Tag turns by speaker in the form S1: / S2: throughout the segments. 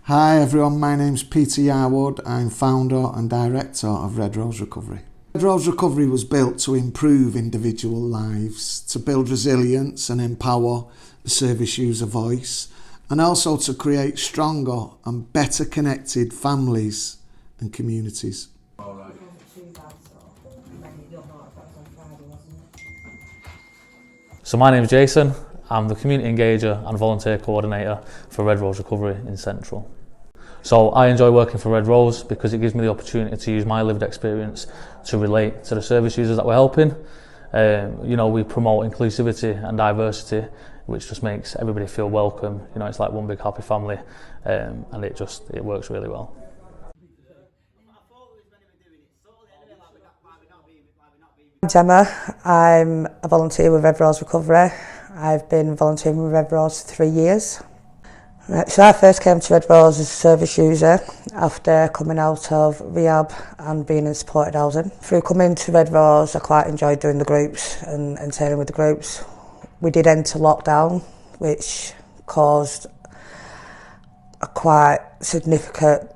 S1: Hi everyone, my name's Peter Yarwood. I'm founder and director of Red Rose Recovery. Red Rose Recovery was built to improve individual lives, to build resilience and empower the service user voice, and also to create stronger and better connected families and communities.
S2: So my name is Jason. I'm the community engager and volunteer coordinator for Red Rose Recovery in Central. So I enjoy working for Red Rose because it gives me the opportunity to use my lived experience to relate to the service users that we're helping. We promote inclusivity and diversity, which just makes everybody feel welcome. It's like one big happy family, and it works really well.
S3: I'm Gemma. I'm a volunteer with Red Rose Recovery. I've been volunteering with Red Rose for 3 years. So I first came to Red Rose as a service user after coming out of rehab and being in supported housing. Through coming to Red Rose, I quite enjoyed doing the groups and training with the groups. We did enter lockdown, which caused a quite significant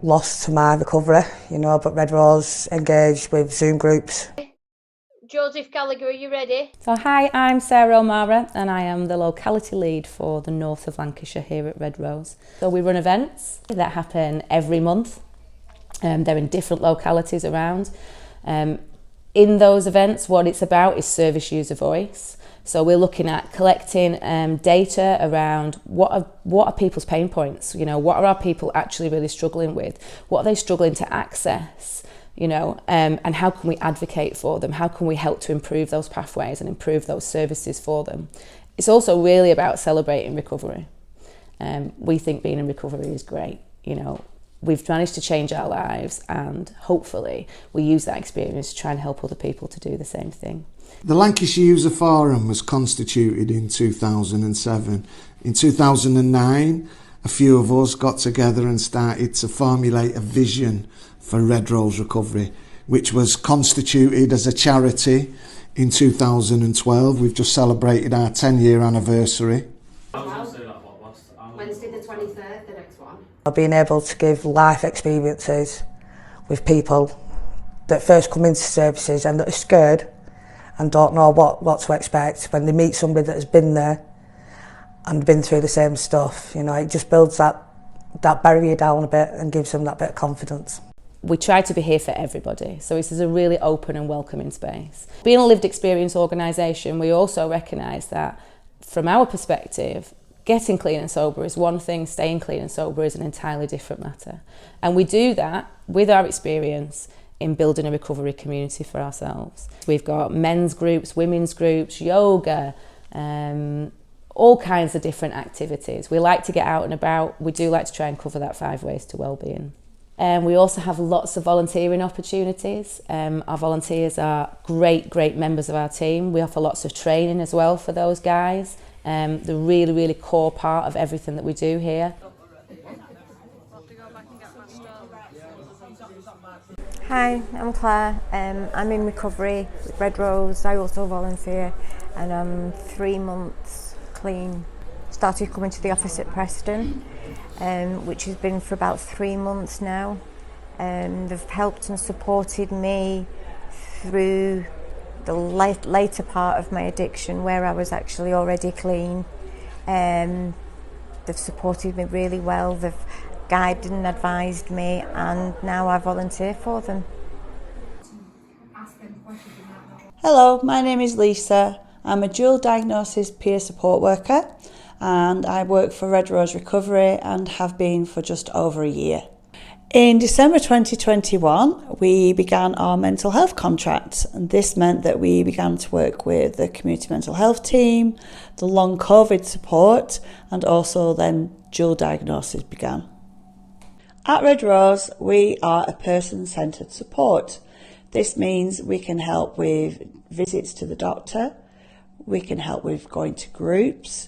S3: loss to my recovery, but Red Rose engaged with Zoom groups.
S4: Joseph Gallagher, are you ready?
S5: So hi, I'm Sarah O'Mara and I am the locality lead for the north of Lancashire here at Red Rose. So we run events that happen every month. They're in different localities around. In those events, what it's about is service user voice. So we're looking at collecting data around what are people's pain points. What are our people actually really struggling with? What are they struggling to access? And how can we advocate for them? How can we help to improve those pathways and improve those services for them? It's also really about celebrating recovery. We think being in recovery is great. We've managed to change our lives, and hopefully we use that experience to try and help other people to do the same thing.
S1: The Lancashire User Forum was constituted in 2007. In 2009, a few of us got together and started to formulate a vision for Red Rose Recovery, which was constituted as a charity in 2012. We've just celebrated our 10-year anniversary.
S4: Wednesday the 23rd, the next one.
S3: Being able to give life experiences with people that first come into services and that are scared and don't know what to expect, when they meet somebody that has been there and been through the same stuff, it just builds that barrier down a bit and gives them that bit of confidence.
S5: We try to be here for everybody, so this is a really open and welcoming space. Being a lived experience organisation, we also recognise that from our perspective, getting clean and sober is one thing, staying clean and sober is an entirely different matter. And we do that with our experience in building a recovery community for ourselves. We've got men's groups, women's groups, yoga, all kinds of different activities. We like to get out and about. We do like to try and cover that 5 ways to wellbeing. We also have lots of volunteering opportunities. Our volunteers are great members of our team. We offer lots of training as well for those guys. They're really core part of everything that we do here.
S6: Hi, I'm Claire. I'm in recovery with Red Rose. I also volunteer and I'm 3 months clean. Started coming to the office at Preston, which has been for about 3 months now. They've helped and supported me through the later part of my addiction where I was actually already clean. They've supported me really well. They've guided and advised me, and now I volunteer for them.
S7: Hello, my name is Lisa. I'm a dual diagnosis peer support worker and I work for Red Rose Recovery and have been for just over a year. In December 2021, we began our mental health contract, and this meant that we began to work with the community mental health team, the long COVID support, and also then dual diagnosis began. At Red Rose, we are a person-centred support. This means we can help with visits to the doctor, we can help with going to groups.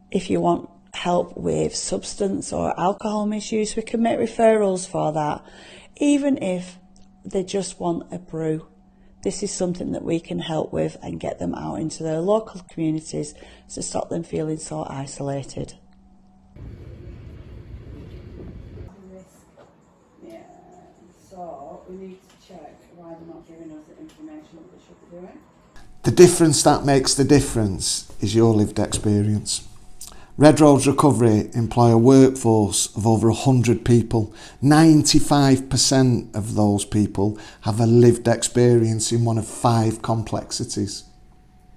S7: If you want help with substance or alcohol misuse, we can make referrals for that. Even if they just want a brew, this is something that we can help with and get them out into their local communities to stop them feeling so isolated. but we need to check why they're not giving us the information that they should be doing.
S1: The difference that makes the difference is your lived experience. Red Rose Recovery employ a workforce of over 100 people. 95% of those people have a lived experience in one of 5 complexities.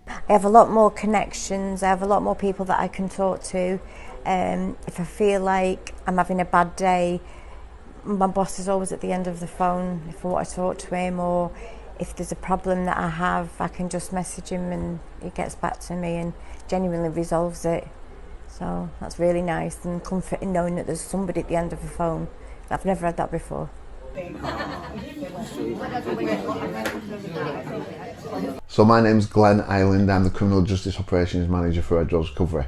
S6: I have a lot more connections, I have a lot more people that I can talk to. If I feel like I'm having a bad day, my boss is always at the end of the phone if I want to talk to him, or if there's a problem that I have, I can just message him and he gets back to me and genuinely resolves it. So that's really nice and comforting knowing that there's somebody at the end of the phone. I've never had that before.
S8: So my name's Glenn Ireland, I'm the Criminal Justice Operations Manager for Red Rose Recovery.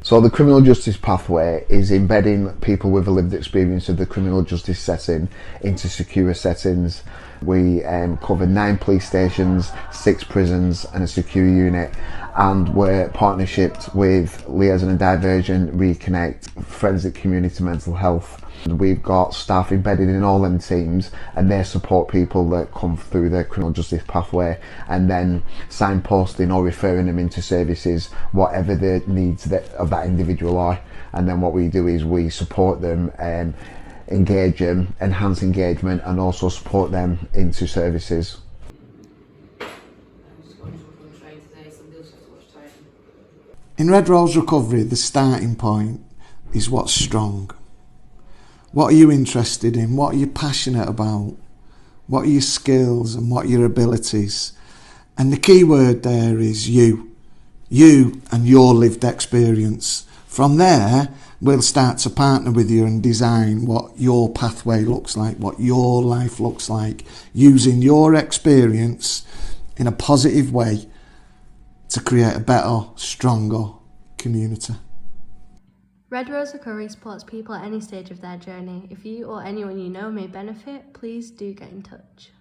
S8: So the criminal justice pathway is embedding people with a lived experience of the criminal justice setting into secure settings. We cover 9 police stations, 6 prisons and a secure unit, and we're partnershiped with Liaison and Diversion, Reconnect, Forensic Community Mental Health. We've got staff embedded in all them teams and they support people that come through the criminal justice pathway, and then signposting or referring them into services, whatever the needs of that individual are. And then what we do is we support them, engage them, enhance engagement, and also support them into services.
S1: In Red Rose Recovery, the starting point is what's strong. What are you interested in? What are you passionate about? What are your skills and what are your abilities? And the key word there is you. You and your lived experience. From there, we'll start to partner with you and design what your pathway looks like, what your life looks like, using your experience in a positive way to create a better, stronger community.
S9: Red Rose Recovery supports people at any stage of their journey. If you or anyone you know may benefit, please do get in touch.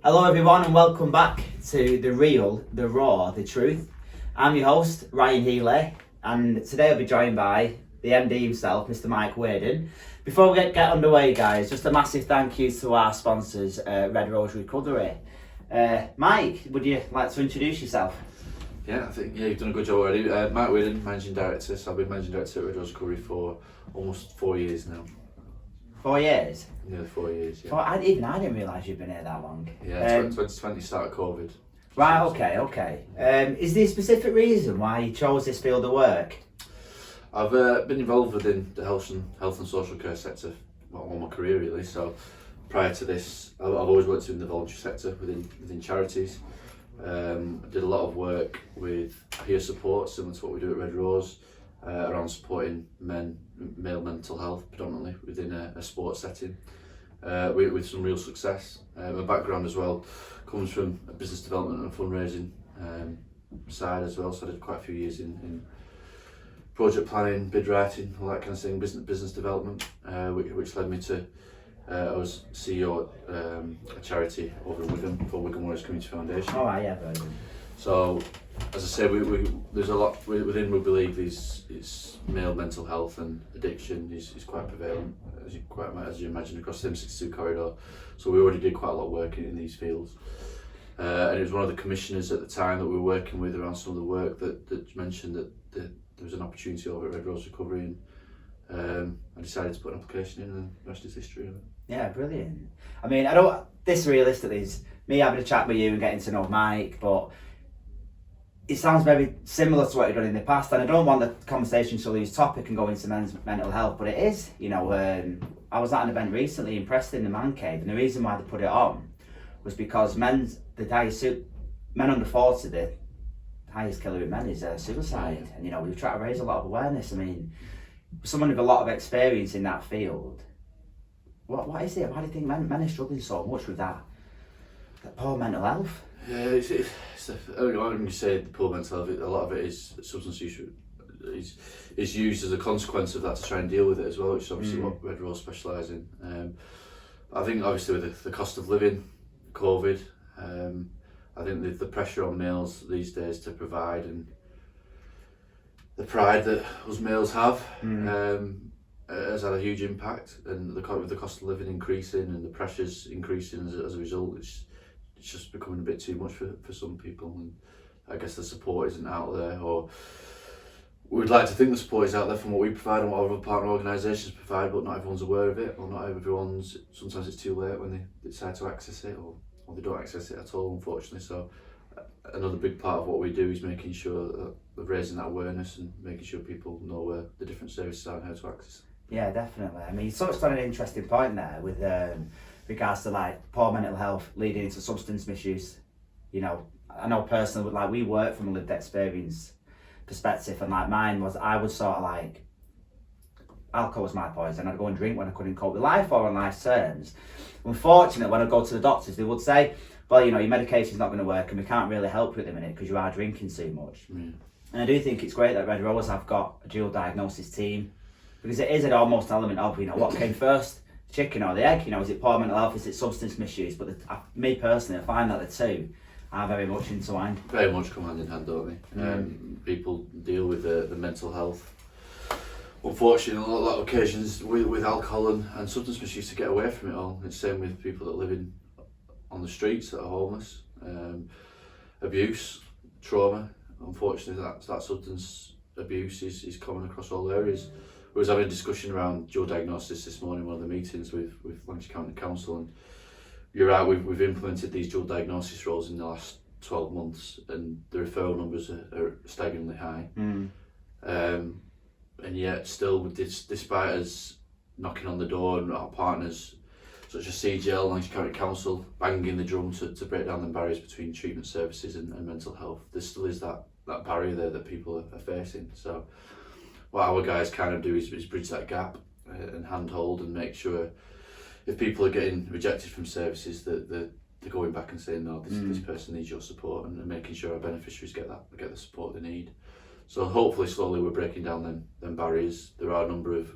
S10: Hello everyone and welcome back to The Real, The Raw, The Truth. I'm your host, Ryan Healy, and today I'll be joined by the MD himself, Mr. Mike Waden. Before we get underway guys, just a massive thank you to our sponsors, Red Rose Recovery. Mike, would you like to introduce yourself?
S11: Yeah, I think you've done a good job already. Mike Waden, Managing Director, so I've been Managing Director at Red Rose Recovery for almost 4 years now.
S10: 4 years?
S11: Nearly 4 years, yeah.
S10: I didn't realise you'd been here that long.
S11: Yeah, 2020 started COVID.
S10: Right, okay. Is there a specific reason why you chose this field of work?
S11: I've been involved within the health and social care sector all my career really. So prior to this, I've always worked in the voluntary sector within charities. I did a lot of work with peer support, similar to what we do at Red Rose, around supporting male mental health, predominantly within a sports setting, with some real success. My background as well comes from a business development and fundraising side as well, so I did quite a few years in project planning, bid writing, all that kind of thing, business development, which led me to, I was CEO at a charity over in Wigan for Wigan Warriors Community Foundation.
S10: Oh yeah, very good.
S11: So, as I say, there's a lot within rugby league. Is male mental health and addiction is quite prevalent, as you imagine, across the M62 corridor. So we already did quite a lot of work in these fields. And it was one of the commissioners at the time that we were working with around some of the work that mentioned that there was an opportunity over at Red Rose Recovery, and I decided to put an application in, and the rest is history.
S10: Yeah, brilliant. I mean, this realistically is me having a chat with you and getting to know Mike, but it sounds very similar to what you've done in the past, and I don't want the conversation to lose topic and go into men's mental health, but it is, you know. I was at an event recently in Preston, the Man Cave, and the reason why they put it on was because men under 40, the highest killer in men is suicide, and you know, we've tried to raise a lot of awareness. I mean, someone with a lot of experience in that field, what is it? Why do you think men are struggling so much with that poor mental health?
S11: Yeah, when you say the poor mental health, a lot of it is substance use is used as a consequence of that to try and deal with it as well, which is obviously what Red Rose specialise in. I think obviously with the cost of living, COVID, I think the pressure on males these days to provide, and the pride that us males have has had a huge impact, and with the cost of living increasing and the pressures increasing as a result, it's just becoming a bit too much for some people, and I guess the support isn't out there, or we'd like to think the support is out there from what we provide and what other partner organisations provide, but not everyone's aware of it, or not everyone's, sometimes it's too late when they decide to access it, or they don't access it at all, unfortunately. So another big part of what we do is making sure that we're raising that awareness and making sure people know where the different services are and how to access them.
S10: Yeah, definitely. I mean, you touched on an interesting point there with regards to like poor mental health leading into substance misuse. You know, I know personally, like, we work from a lived experience perspective, and like mine was, I would sort of like, alcohol was my poison. I'd go and drink when I couldn't cope with life or on life's terms. Unfortunately, when I go to the doctors, they would say, well, you know, your medication's not going to work and we can't really help you at the minute because you are drinking too much. And I do think it's great that Red Rose have got a dual diagnosis team, because it is an almost element of, you know, what came first, the chicken or the egg? You know, is it poor mental health, is it substance misuse? But me personally, I find that the two are very much intertwined.
S11: Very much come hand in hand, don't they? People deal with the mental health, unfortunately, on a lot of occasions with alcohol and substance misuse to get away from it all. It's the same with people that live on the streets, that are homeless. Abuse, trauma, unfortunately that substance abuse is common across all areas. We was having a discussion around dual diagnosis this morning in one of the meetings with Lancashire County Council, and you're right, we've implemented these dual diagnosis roles in the last 12 months, and the referral numbers are staggeringly high. And yet still, despite us knocking on the door and our partners such as CGL, Lancashire County Council, banging the drum to break down the barriers between treatment services and mental health, there still is that barrier there that people are facing. So what our guys kind of do is bridge that gap and handhold and make sure if people are getting rejected from services that they're going back and saying, no, this person needs your support, and making sure our beneficiaries get the support they need. So hopefully slowly we're breaking down them barriers. There are a number of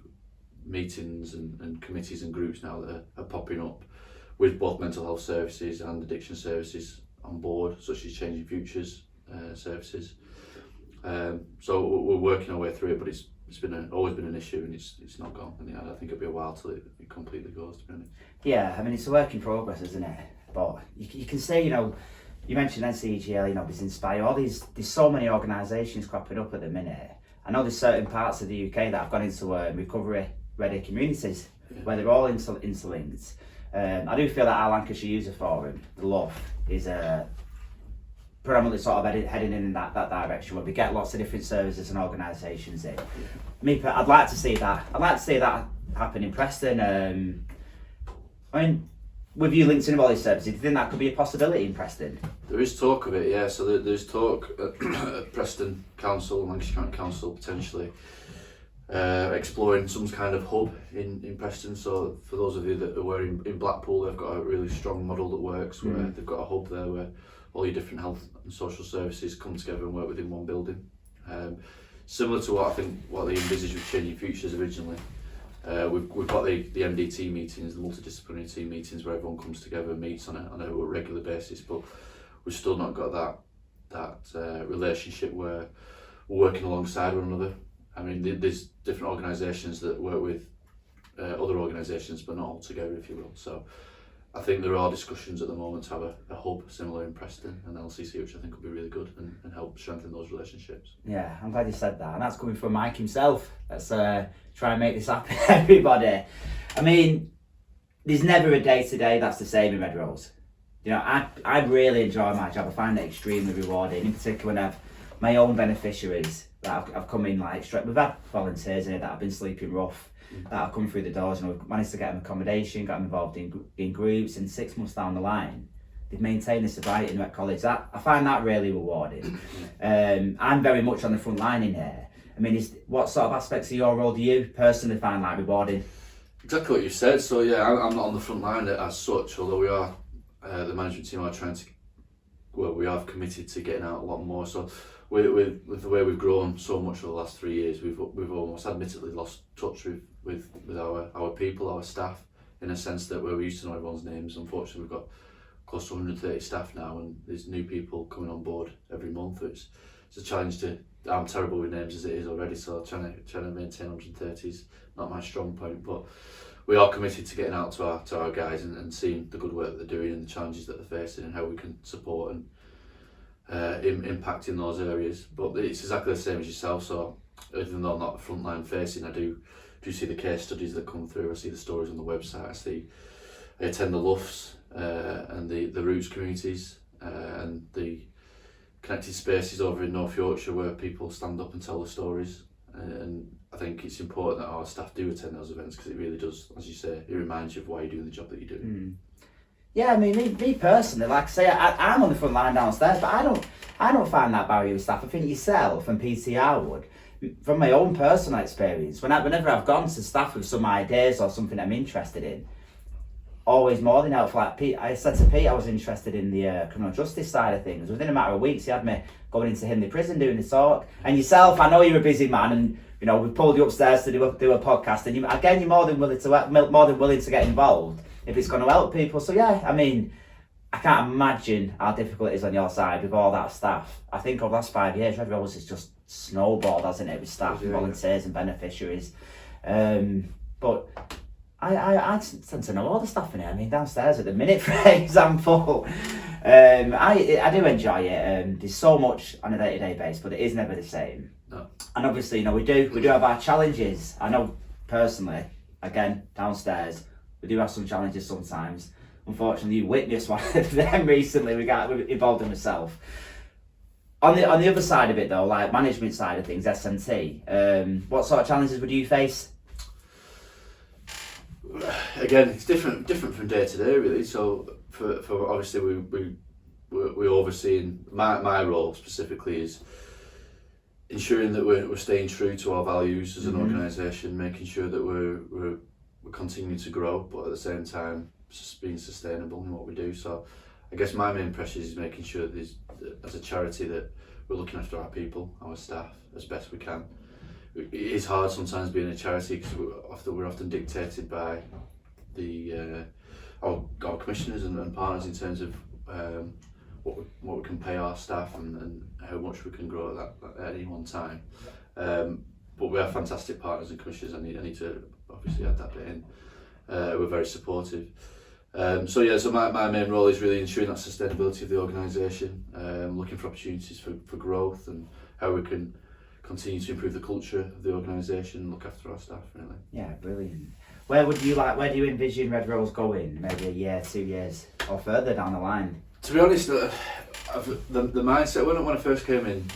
S11: meetings and committees and groups now that are popping up with both mental health services and addiction services on board, such as Changing Futures services. So we're working our way through it, but it's always been an issue, and it's not gone. And I think it'll be a while till it completely goes, to be honest.
S10: Yeah, I mean, it's a work in progress, isn't it? But you can say, you know, you mentioned NCGL, you know, there's Inspire, there's so many organisations cropping up at the minute. I know there's certain parts of the UK that have gone into recovery-ready communities where they're all interlinked. I do feel that our Lancashire User Forum, the LOVE, is predominantly sort of heading in that direction, where we get lots of different services and organisations in. I'd like to see that happen in Preston. I mean, with you linked in all these services, do you think that could be a possibility in Preston?
S11: There is talk of it, yeah. So there's talk at Preston Council, Lancashire County Council, potentially exploring some kind of hub in Preston. So for those of you that are in Blackpool, they've got a really strong model that works, where they've got a hub there where all your different health and social services come together and work within one building. Similar to what they envisaged with Changing Futures originally. We've got the MDT meetings, the multidisciplinary team meetings, where everyone comes together and meets on a regular basis, but we've still not got that relationship where we're working alongside one another. I mean, there's different organisations that work with other organisations, but not all together, if you will. So I think there are discussions at the moment to have a hub similar in Preston and LCC, which I think would be really good and help strengthen those relationships.
S10: Yeah, I'm glad you said that, and that's coming from Mike himself. Let's try and make this happen, everybody. I mean, there's never a day-to-day that's the same in Red Rose. You know, I really enjoy my job. I find it extremely rewarding, in particular when I have my own beneficiaries that I've come in like straight. We've had volunteers in it that have been sleeping rough, that have come through the doors, and we've managed to get them accommodation, got them involved in groups, and 6 months down the line, they've maintained their sobriety in Red College. That I find that really rewarding. I'm very much on the front line in here. I mean, what sort of aspects of your role do you personally find like rewarding?
S11: Exactly what you said. So yeah, I'm not on the front line as such, although we are, the management team are trying to, well, we have committed to getting out a lot more. So with the way we've grown so much over the last 3 years, we've almost admittedly lost touch with our people, our staff, in a sense that where we used to know everyone's names. Unfortunately, we've got close to 130 staff now, and there's new people coming on board every month. It's a challenge to. I'm terrible with names as it is already, so trying to maintain 130 is not my strong point. But we are committed to getting out to our guys and seeing the good work that they're doing and the challenges that they're facing and how we can support and impact in those areas. But it's exactly the same as yourself. So even though I'm not frontline facing, I do see the case studies that come through. I see the stories on the website. I attend the Loughs and the Roots communities and the connected spaces over in North Yorkshire where people stand up and tell the stories. And I think it's important that our staff do attend those events because it really does, as you say, it reminds you of why you're doing the job that you're doing.
S10: Yeah, I mean, me personally, like I say, I'm on the front line downstairs, but I don't find that barrier with staff. I think yourself and PTR would. From my own personal experience, whenever I've gone to staff with some ideas or something I'm interested in, always more than helpful. Like Pete, I said to Pete I was interested in the criminal justice side of things. Within a matter of weeks, he had me going into Hindley Prison doing the talk. And yourself, I know you're a busy man, and you know we pulled you upstairs to do a podcast. And you're more than willing to get involved if it's going to help people. So yeah, I mean, I can't imagine how difficult it is on your side with all that staff. I think over the last 5 years, Red Rose has just snowballed, hasn't it, with staff, and volunteers and beneficiaries. But I tend to know all the stuff in it. I mean, downstairs at the minute, for example, I do enjoy it. There's so much on a day-to-day basis, but it is never the same.
S11: No.
S10: And obviously, you know, we do have our challenges. I know personally, again, downstairs, we do have some challenges sometimes. Unfortunately, you witnessed one of them recently. We got involved in myself. On the other side of it, though, like management side of things, SMT, what sort of challenges would you face?
S11: Again, it's different from day to day, really. So for obviously we're overseeing, my role specifically is ensuring that we're staying true to our values as an organisation, making sure that we're continuing to grow, but at the same time just being sustainable in what we do. So I guess my main pressure is making sure that as a charity that we're looking after our people, our staff, as best we can. It is hard sometimes being a charity because we're often dictated by our commissioners and partners in terms of what we can pay our staff and how much we can grow at any one time. But we have fantastic partners and commissioners. I need to obviously add that bit in. We're very supportive. So my main role is really ensuring that sustainability of the organisation, looking for opportunities for growth and how we can continue to improve the culture of the organisation, look after our staff, really.
S10: Yeah, brilliant. Where do you envision Red Rose going? Maybe a year, 2 years, or further down the line?
S11: To be honest, the mindset, when I first came in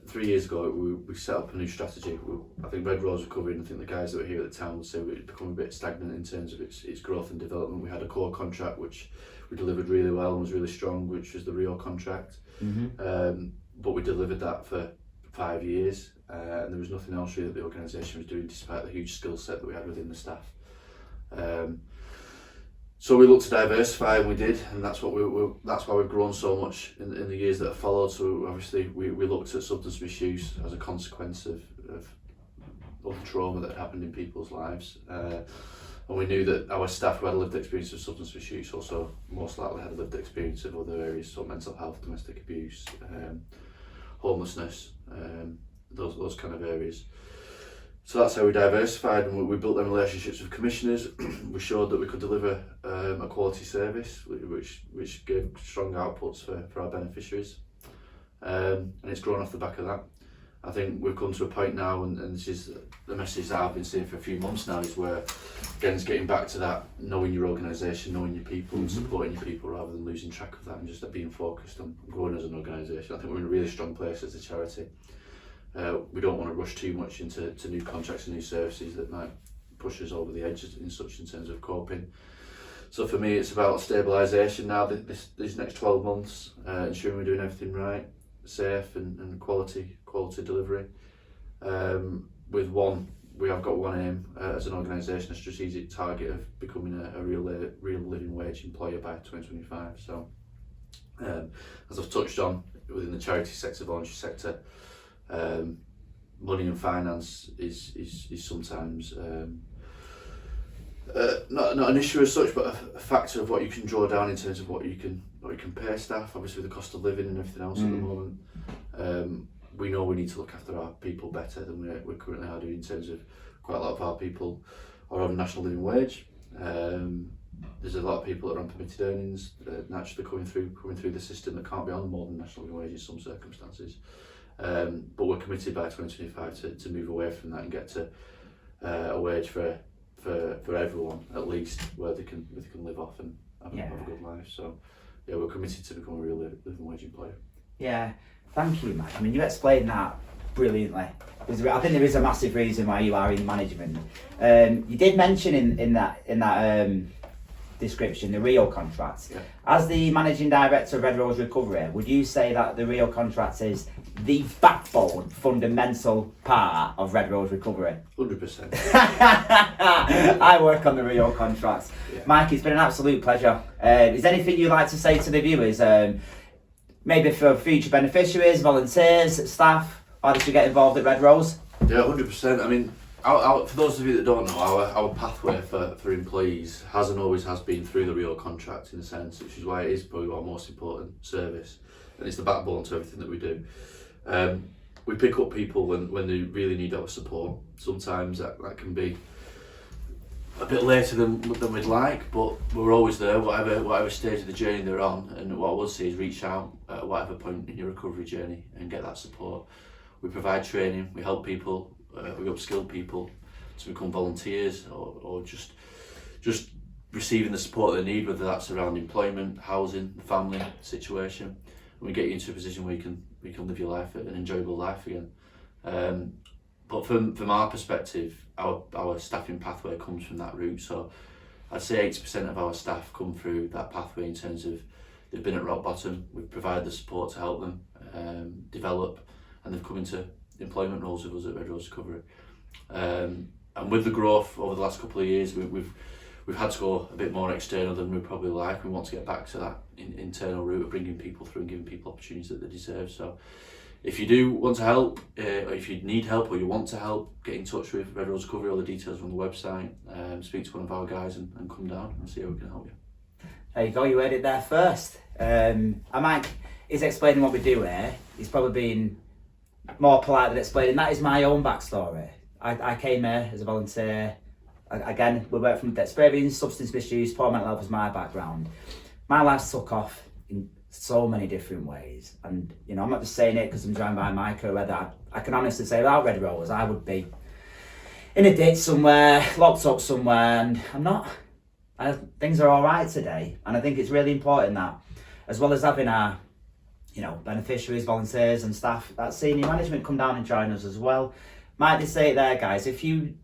S11: 3 years ago, we set up a new strategy. I think Red Rose Recovery, and I think the guys that were here at the time would say we'd become a bit stagnant in terms of its growth and development. We had a core contract which we delivered really well and was really strong, which was the Rio contract. But we delivered that for 5 years, and there was nothing else really that the organisation was doing, despite the huge skill set that we had within the staff. So we looked to diversify, and we did, and that's why we've grown so much in the years that have followed. So obviously we looked at substance misuse as a consequence of the trauma that had happened in people's lives, and we knew that our staff who had a lived experience of substance misuse also most likely had a lived experience of other areas, so mental health, domestic abuse, homelessness, those kind of areas. So that's how we diversified, and we built them relationships with commissioners. We showed that we could deliver a quality service, which gave strong outputs for our beneficiaries, and it's grown off the back of that. I think we've come to a point now, and this is the message that I've been saying for a few months now, is where again it's getting back to that knowing your organisation, knowing your people, and supporting your people rather than losing track of that, and just being focused on growing as an organisation. I think we're in a really strong place as a charity. We don't want to rush too much into new contracts and new services that might push us over the edge in terms of coping. So for me, it's about stabilisation now. These next 12 months, ensuring we're doing everything right, safe and quality delivery. We have got one aim as an organisation, a strategic target of becoming a real living wage employer by 2025. So, as I've touched on, within the charity sector, voluntary sector, money and finance is sometimes not an issue as such, but a factor of what you can draw down in terms of what you can pay staff. Obviously, with the cost of living and everything else at the moment, we know we need to look after our people better than we currently are doing. In terms of quite a lot of our people are on national living wage. There's a lot of people that are on permitted earnings, naturally coming through the system, that can't be on more than national living wage in some circumstances. But we're committed by 2025 to move away from that and get to a wage for everyone, at least, where they can live off and have a good life. So yeah, we're committed to become a real living wage employer.
S10: Yeah, thank you, Mike. I mean, you explained that brilliantly. I think there is a massive reason why you are in management. You did mention in that description the Rio contract.
S11: Yeah.
S10: As the managing director of Red Rose Recovery, would you say that the Rio contract is the backbone, fundamental part of Red Rose Recovery?
S11: 100%.
S10: I work on the Rio contracts.
S11: Yeah.
S10: Mike, it's been an absolute pleasure. Is there anything you'd like to say to the viewers? Maybe for future beneficiaries, volunteers, staff, why they should get involved at Red Rose?
S11: Yeah, 100%. I mean, for those of you that don't know, our pathway for employees has been through the Rio contract, in a sense, which is why it is probably our most important service, and it's the backbone to everything that we do. We pick up people when they really need our support. Sometimes that can be a bit later than we'd like, but we're always there, whatever stage of the journey they're on. And what I would say is reach out at whatever point in your recovery journey and get that support. We provide training, we help people, we upskill people to become volunteers or just receiving the support they need, whether that's around employment, housing, the family situation. And we get you into a position where you can live your life, an enjoyable life again. But from our perspective, our staffing pathway comes from that route. So I'd say 80% of our staff come through that pathway in terms of they've been at rock bottom, we've provided the support to help them develop, and they've come into employment roles with us at Red Rose Recovery. And with the growth over the last couple of years, we've had to go a bit more external than we probably like. We want to get back to that internal route of bringing people through and giving people opportunities that they deserve. So if you do want to help, or if you need help or you want to help, get in touch with Red Rose Recovery. All the details are on the website. Speak to one of our guys and come down and see how we can help you.
S10: There you go, you heard it there first. Mike is explaining what we do here. He's probably been more polite than explaining. That is my own backstory. I came here as a volunteer. Again, we work from experience, substance misuse, poor mental health was my background. My life took off in so many different ways, and I'm not just saying it because I'm joined by Mike or whether I can honestly say without Red Rose I would be in a ditch somewhere, locked up somewhere, and I'm not. Things are all right today, and I think it's really important that, as well as having our beneficiaries, volunteers and staff, that senior management come down and join us as well. Might just say it there, guys, if you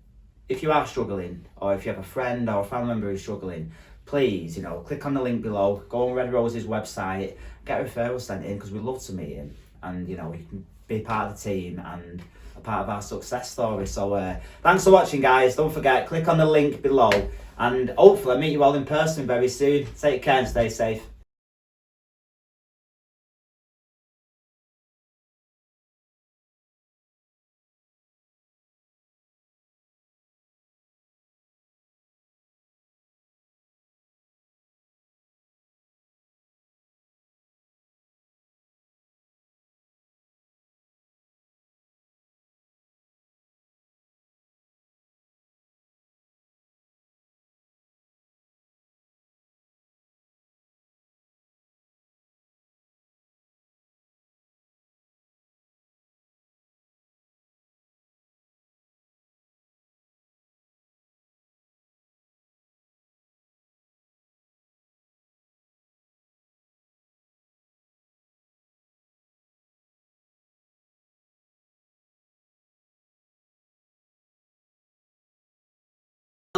S10: are struggling, or if you have a friend or a family member who's struggling, please, click on the link below, go on Red Rose's website, get a referral sent in, because we'd love to meet him, and you can be part of the team and a part of our success story. So thanks for watching, guys. Don't forget, click on the link below, and hopefully I'll meet you all in person very soon. Take care and stay safe.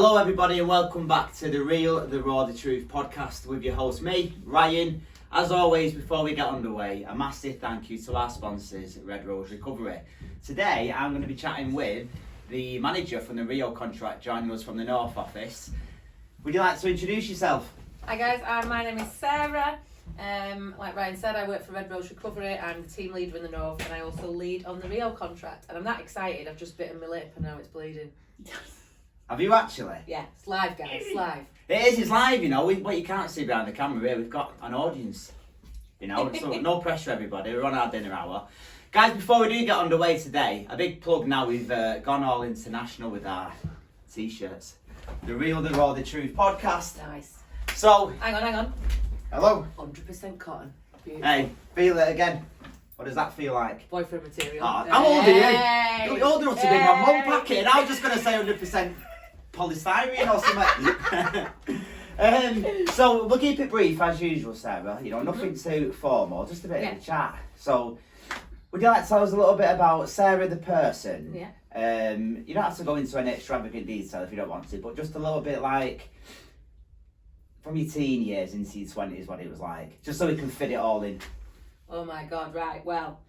S10: Hello everybody and welcome back to the Real, the Raw, the Truth podcast with your host me, Ryan. As always, before we get underway, a massive thank you to our sponsors, Red Rose Recovery. Today I'm going to be chatting with the manager from the Rio contract joining us from the North office. Would you like to introduce yourself?
S12: Hi guys, my name is Sarah. Like Ryan said, I work for Red Rose Recovery. I'm the team leader in the North and I also lead on the Rio contract. And I'm that excited, I've just bitten my lip and now it's bleeding.
S10: Have you actually?
S12: Yeah, it's live guys, it's live.
S10: It's live, you know. What you can't see behind the camera here, we've got an audience. You know, so no pressure everybody, we're on our dinner hour. Guys, before we do get underway today, a big plug now, we've gone all international with our t-shirts. The Real, the Raw, the Truth podcast.
S12: Nice.
S10: So...
S12: Hang on.
S10: Hello.
S12: 100% cotton. Beautiful.
S10: Hey, feel it again. What does that feel like?
S12: Boyfriend material.
S10: Oh, how old are you? You're older enough to be in my mum packet and I was just going to say 100% polystyrene or something. So we'll keep it brief as usual, Sarah. You know, nothing too formal, just a bit of a chat. So, would you like to tell us a little bit about Sarah the person?
S12: Yeah.
S10: You don't have to go into any extravagant detail if you don't want to, but just a little bit like from your teen years into your 20s, what it was like, just so we can fit it all in.
S12: Oh my God, right, well,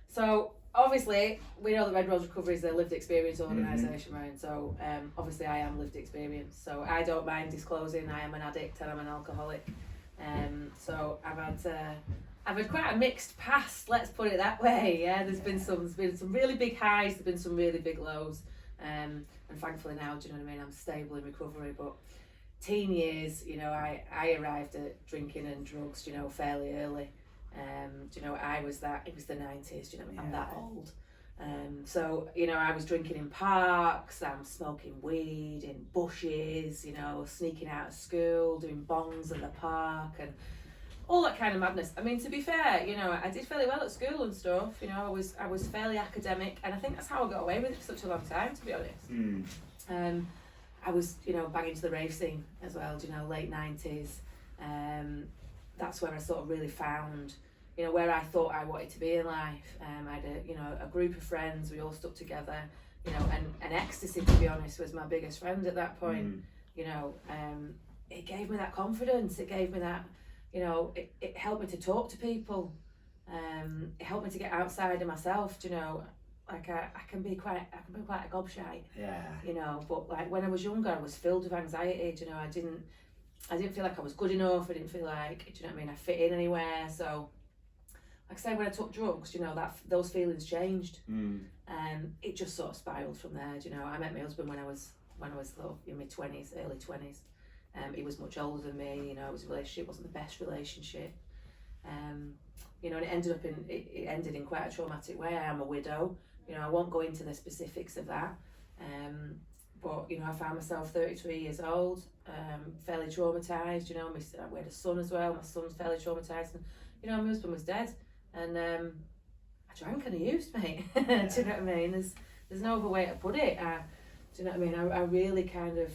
S12: so obviously we know that Red Rose Recovery is a lived experience organisation, right? So obviously I am lived experience, so I don't mind disclosing I am an addict and I'm an alcoholic. So I've had quite a mixed past, let's put it that way. Yeah, there's been some really big highs, there's been some really big lows, and thankfully now, do you know what I mean, I'm stable in recovery. But teen years, you know, I arrived at drinking and drugs, you know, fairly early. Do you know, it was the 90s, do you know what I mean? I'm that old. So, you know, I was drinking in parks, I'm smoking weed in bushes, you know, sneaking out of school, doing bongs in the park and all that kind of madness. I mean, to be fair, you know, I did fairly well at school and stuff, you know, I was fairly academic and I think that's how I got away with it for such a long time, to be honest. I was, you know, banging to the rave scene as well, you know, late 90s. That's where I sort of really found, you know, where I thought I wanted to be in life. I had a group of friends, we all stuck together, you know, and ecstasy, to be honest, was my biggest friend at that point. You know, it gave me that confidence, it gave me that, you know, it helped me to talk to people. It helped me to get outside of myself, you know. Like I can be quite a gobshite. Yeah. You know, but like when I was younger, I was filled with anxiety. You know, I didn't feel like I was good enough. I didn't feel like, do you know what I mean, I fit in anywhere. So, like I say, when I took drugs, you know, those feelings changed. It just sort of spiraled from there. You know, I met my husband when I was in my 20s, early 20s. He was much older than me. You know, his relationship wasn't the best relationship. You know, and it ended in quite a traumatic way. I am a widow. You know, I won't go into the specifics of that. But, you know, I found myself 33 years old, fairly traumatised, you know, we had a son as well, my son's fairly traumatised, and, you know, my husband was dead, and I drank and I used, mate. Do you know what I mean? There's no other way to put it. Do you know what I mean? I really kind of,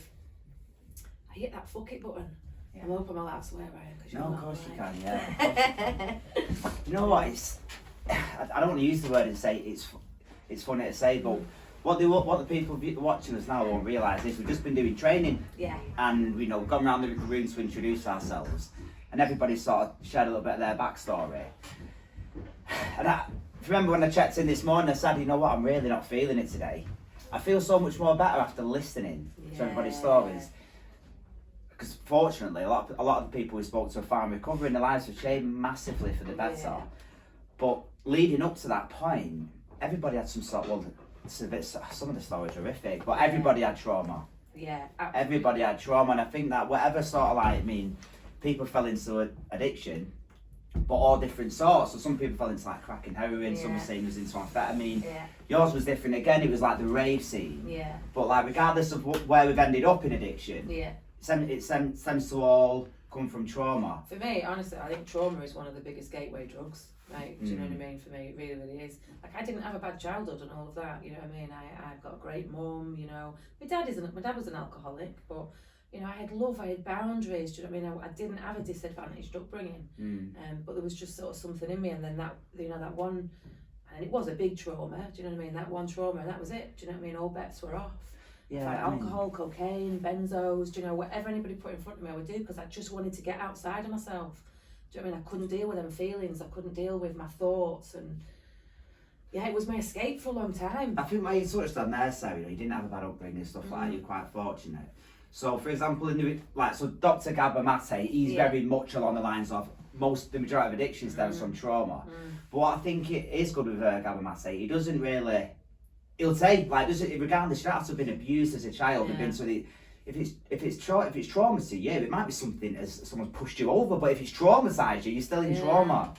S12: I hit that fuck it button. Yeah. I hope I'm allowed to swear, Ryan.
S10: No, of course you can, yeah. You know what, I don't want to use the word and say it's funny to say, but what the people watching us now won't realise is we've just been doing training. Yeah. And, you know, gone around the room to introduce ourselves. And everybody sort of shared a little bit of their backstory. And I remember when I checked in this morning, I said, you know what, I'm really not feeling it today. I feel so much more better after listening to everybody's stories. Because fortunately, a lot of the people we spoke to are far in recovery and their lives have changed massively for the better. But leading up to that point, everybody had some sort of, some of the stories are horrific, but everybody had trauma.
S12: Yeah,
S10: absolutely. Everybody had trauma, and I think that whatever sort of like, I mean, people fell into addiction, but all different sorts. So some people fell into like crack and heroin, some were saying was into amphetamine. Yeah. Yours was different again, it was like the rave scene. Yeah. But like regardless of where we've ended up in addiction, it tends to all come from trauma.
S12: For me, honestly, I think trauma is one of the biggest gateway drugs. Like, do you know what I mean? For me, it really, really is. Like, I didn't have a bad childhood and all of that, you know what I mean? I've got a great mum, you know. My dad was an alcoholic, but, you know, I had love, I had boundaries, do you know what I mean? I didn't have a disadvantaged upbringing, but there was just sort of something in me, and then that, you know, that one, and it was a big trauma, do you know what I mean? That one trauma, and that was it, do you know what I mean? All bets were off. Like alcohol, cocaine, benzos, do you know, whatever anybody put in front of me I would do, because I just wanted to get outside of myself. Do you know what I mean? I couldn't deal with them feelings, I couldn't deal with my thoughts, and yeah, it was my escape for a long time.
S10: I think what you touched on there, Sarah, you didn't have a bad upbringing and stuff like that, you're quite fortunate. So for example, so Dr. Gabba Mate, he's very much along the lines of the majority of addictions stems from trauma. But what I think it is good with Gabba Mate, he doesn't really, he'll say, like, regardless, you don't have to have been abused as a child, and been to the, if it's trauma to you, it might be something as someone's pushed you over, but if it's traumatised you, you're still in trauma.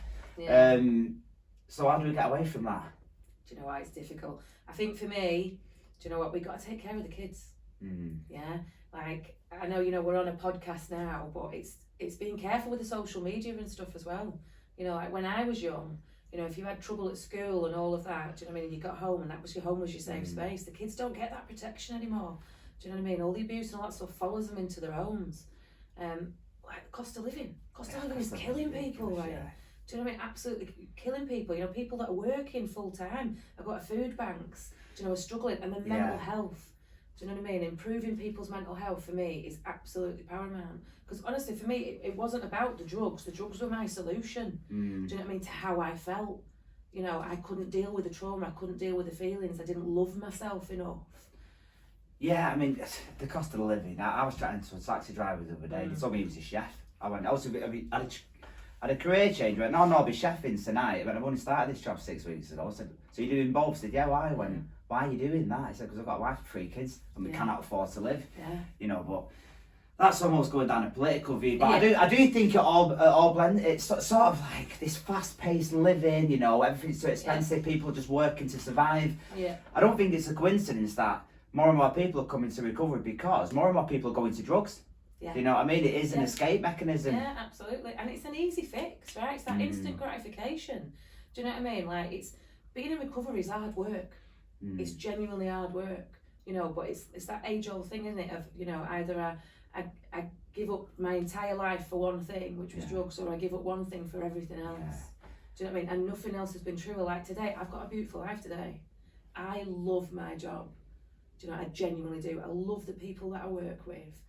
S10: So how do we get away from that?
S12: Do you know why it's difficult? I think for me, do you know what, we've got to take care of the kids. Yeah, like, I know, you know, we're on a podcast now, but it's being careful with the social media and stuff as well. You know, like when I was young, you know, if you had trouble at school and all of that, do you know what I mean, and you got home and that was your home, was your safe space, the kids don't get that protection anymore. Do you know what I mean? All the abuse and all that stuff follows them into their homes. Like the cost of living is killing people, right? Do you know what I mean? Absolutely killing people. You know, people that are working full time, have got food banks, do you know, are struggling, and then mental health. Do you know what I mean? Improving people's mental health for me is absolutely paramount. Because honestly, for me, it wasn't about the drugs. The drugs were my solution. Do you know what I mean? To how I felt. You know, I couldn't deal with the trauma. I couldn't deal with the feelings. I didn't love myself enough.
S10: Yeah, I mean, the cost of living. I was chatting to a taxi driver the other day, and he told me he was a chef. I went, I had a career change. I went, no, I'll be chefing tonight. But I've only started this job 6 weeks ago. I said, so you're doing both? I said, yeah, why? I went, why are you doing that? He said, because I've got a wife and 3 kids, and we cannot afford to live. You know, but that's almost going down a political view. But I do think it all blends. It's sort of like this fast-paced living, you know, everything's so expensive, people just working to survive. I don't think it's a coincidence that more and more people are coming to recovery because more and more people are going to drugs. You know what I mean? It is an escape mechanism.
S12: Yeah, absolutely. And it's an easy fix, right? It's that instant gratification. Do you know what I mean? Like, it's being in recovery is hard work. It's genuinely hard work, you know, but it's that age-old thing, isn't it, of, you know, either I give up my entire life for one thing, which was drugs, or I give up one thing for everything else. Do you know what I mean? And nothing else has been truer. Like today, I've got a beautiful life today. I love my job. Do you know, I genuinely do. I love the people that I work with.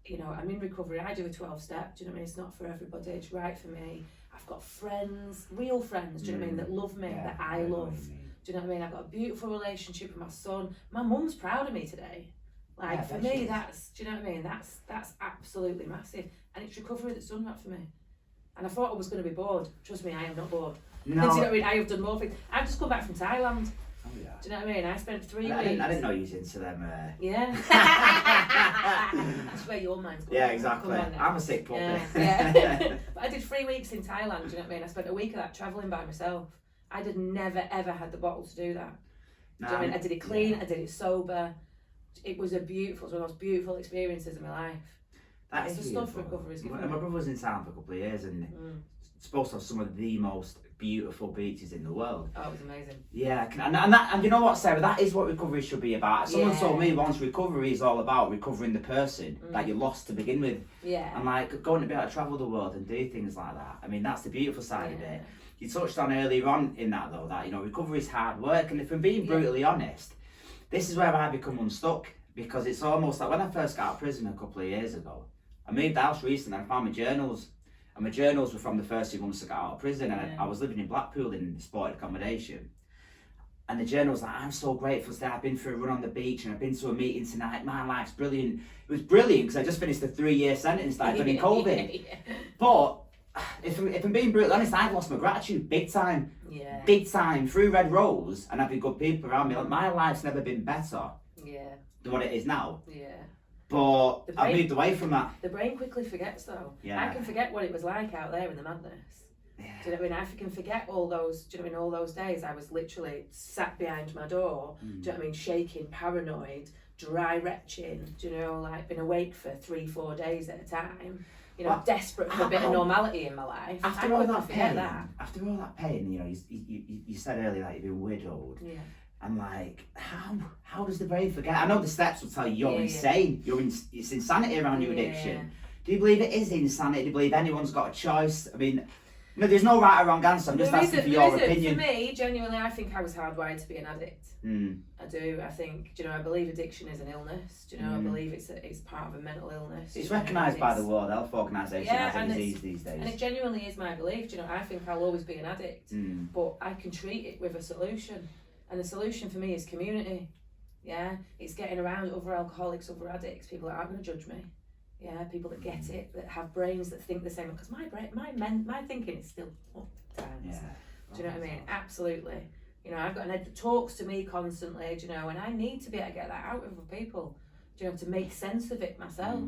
S12: You know, I'm in recovery, I do a 12-step, do you know what I mean? It's not for everybody, it's right for me. I've got friends, real friends, do you know what I mean, that love me, that I love. Do you know what I mean? I've got a beautiful relationship with my son. My mum's proud of me today. Like, for me, that's, do you know what I mean? That's absolutely massive. And it's recovery that's done that for me. And I thought I was going to be bored. Trust me, I am not bored. No. Do you know what I mean? I have done more things. I've just come back from Thailand. Do you know what I mean? I spent 3 weeks.
S10: I didn't know you was into them.
S12: Yeah. That's where your mind's going.
S10: Yeah, exactly. I'm a sick puppy.
S12: But I did 3 weeks in Thailand, do you know what I mean? I spent a week of that travelling by myself. I'd had never ever had the bottle to do that. Do you know what I mean? I did it clean, I did it sober. It was one of the most beautiful experiences of my life.
S10: That's
S12: the stuff recovery is good.
S10: My brother was in town for a couple of years and supposed to have some of the most beautiful beaches in the world.
S12: Oh, it was amazing.
S10: Yeah, and you know what, Sarah, that is what recovery should be about. Someone told me once recovery is all about recovering the person that you lost to begin with. And like going to be able to travel the world and do things like that. I mean, that's the beautiful side of it. You touched on earlier on in that though, that, you know, recovery is hard work, and if I'm being brutally honest, this is where I become unstuck, because it's almost like when I first got out of prison a couple of years ago, I moved house recently and I found my journals. And my journals were from the first 2 months I got out of prison, and I was living in Blackpool in supported accommodation. And the journal's like, I'm so grateful today, I've been for a run on the beach and I've been to a meeting tonight, my life's brilliant. It was brilliant because I just finished a 3-year sentence that I'd done in COVID. But if I'm being brutally honest, I've lost my gratitude big time. Big time, through Red Rose and having good people around me. Like, my life's never been better than what it is now. But I've moved away from that.
S12: The brain quickly forgets though. I can forget what it was like out there in the madness. Do you know what I mean? I can forget all those, do you know what I mean, all those days I was literally sat behind my door, do you know what I mean, shaking, paranoid, dry retching, do you know, like been awake for 3-4 days at a time, you know, desperate for a bit of normality in my life.
S10: After all that pain, you know, you said earlier that you've been widowed. I'm like, how does the brain forget? I know the steps will tell you you're insane. It's insanity around your addiction. Do you believe it is insanity? Do you believe anyone's got a choice? I mean, No, there's no right or wrong answer. I'm just asking for your opinion.
S12: For me, genuinely, I think I was hardwired to be an addict. I do. I think, do you know, I believe addiction is an illness. Do you know, I believe it's part of a mental illness.
S10: It's recognised by the World Health Organisation as a disease these days.
S12: And it genuinely is my belief. Do you know, I think I'll always be an addict, but I can treat it with a solution. And the solution for me is community. Yeah, it's getting around other alcoholics, other addicts, people that aren't going to judge me. Yeah, people that get it, that have brains that think the same. Because my thinking is still fucked at times.
S10: Yeah.
S12: Do you know what I mean? Absolutely. You know, I've got an head that talks to me constantly. Do you know, and I need to be able to get that out of other people. Do you know, to make sense of it myself.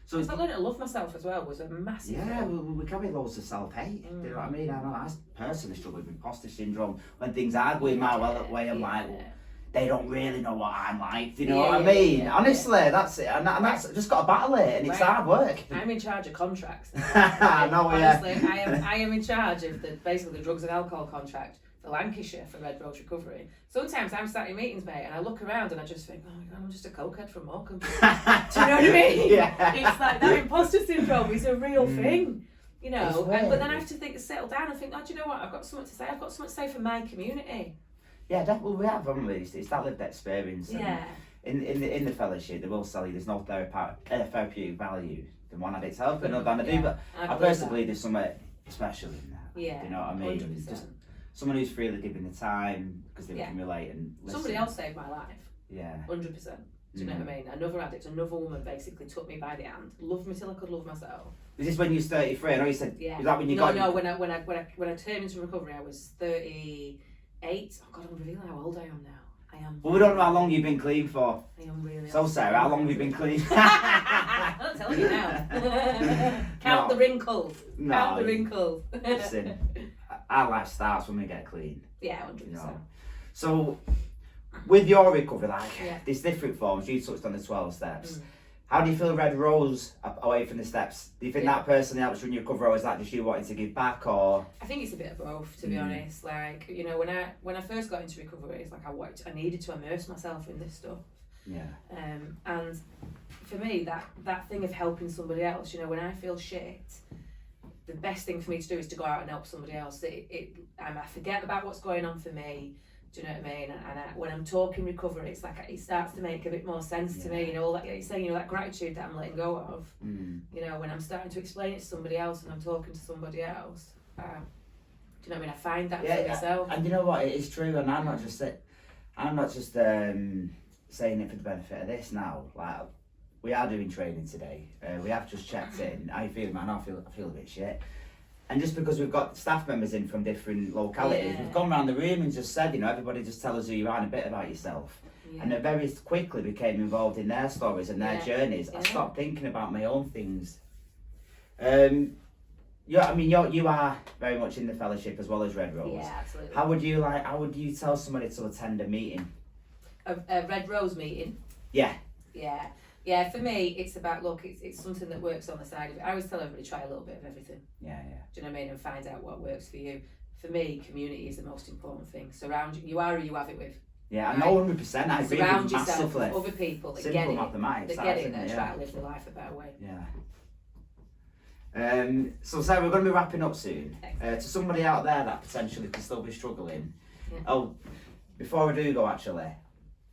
S12: So I learned to love myself as well was a massive thing.
S10: We carry loads of self-hate. Do you know what I mean? I know I personally struggle with imposter syndrome. When things are going my way, I'm like, well, they don't really know what I'm like. Do you know what I mean? Honestly, that's it. And that's just got to battle it, and it's hard work.
S12: I'm in charge of contracts.
S10: Honestly,
S12: I am in charge of basically the drugs and alcohol contract for Lancashire for Red Rose Recovery. Sometimes I'm sat in meetings, mate, and I look around and I just think, oh my God, I'm just a cokehead from Morecambe. Do you know what I mean?
S10: Yeah.
S12: It's like that imposter syndrome is a real thing. You know, but then I have to settle down and think, oh, do you know what? I've got something to say. I've got something to say for my community.
S10: Yeah, definitely we have, haven't we? It's that lived experience.
S12: Yeah.
S10: In the fellowship, they will tell you there's no therapeutic value than one addict's help and another do. But I personally believe there's something special in that.
S12: Yeah.
S10: Do you know what I mean?
S12: 100%.
S10: Just someone who's freely giving the time because they can relate and listen.
S12: Somebody else saved my life.
S10: Yeah.
S12: 100%. Do you know what I mean? Another addict, another woman basically took me by the hand, loved me till I could love myself.
S10: Was this when you was 33? I know you said.
S12: Yeah.
S10: Was that when you
S12: got?
S10: No,
S12: when I turned into recovery, I was 38. Oh God, I'm revealing how old I am now. I am.
S10: Well, we don't know how long you've been clean for.
S12: I am really.
S10: So Sarah, how long have you been clean?
S12: I'm telling you now. Count the wrinkles.
S10: No,
S12: Count the wrinkles.
S10: Listen, our life starts when we get clean.
S12: Yeah, 100%.
S10: You know? So, with your recovery, there's different forms. You touched on the 12 steps. How do you feel Red Rose away from the steps? Do you think that personally helps run your recovery, or is that just you wanting to give back, or?
S12: I think it's a bit of both, to be honest. Like, you know, when I first got into recovery, it's like I needed to immerse myself in this stuff.
S10: Yeah.
S12: And for me, that thing of helping somebody else, you know, when I feel shit, the best thing for me to do is to go out and help somebody else. I forget about what's going on for me. Do you know what I mean? And when I'm talking recovery, it's like it starts to make a bit more sense to me. You know, all that you're saying, you know, that gratitude that I'm letting go of. You know, when I'm starting to explain it to somebody else and I'm talking to somebody else. Do you know what I mean? I find that for myself.
S10: And you know what? It is true, and I'm not just saying it for the benefit of this now. Like, we are doing training today. We have just checked in. How you feeling, man? I feel a bit shit. And just because we've got staff members in from different localities, we've gone around the room and just said, you know, everybody just tell us who you are and a bit about yourself. Yeah. And they very quickly became involved in their stories and their journeys. I stopped thinking about my own things. You are very much in the fellowship as well as Red Rose.
S12: Yeah, absolutely.
S10: How would you tell somebody to attend a meeting?
S12: A Red Rose meeting?
S10: Yeah.
S12: Yeah. Yeah, for me, it's about, look, it's something that works on the side of it. I always tell everybody, try a little bit of everything.
S10: Yeah.
S12: Do you know what I mean? And find out what works for you. For me, community is the most important thing. Surround you are who you have it with.
S10: Yeah, I know 100%. I agree
S12: surround
S10: with
S12: yourself
S10: massively.
S12: with other people that
S10: Simple
S12: get it,
S10: mathematics,
S12: that try to live their life a better way.
S10: Yeah. So Sarah, we're going to be wrapping up soon. To somebody out there that potentially could still be struggling. Yeah. Oh, before I do go, actually,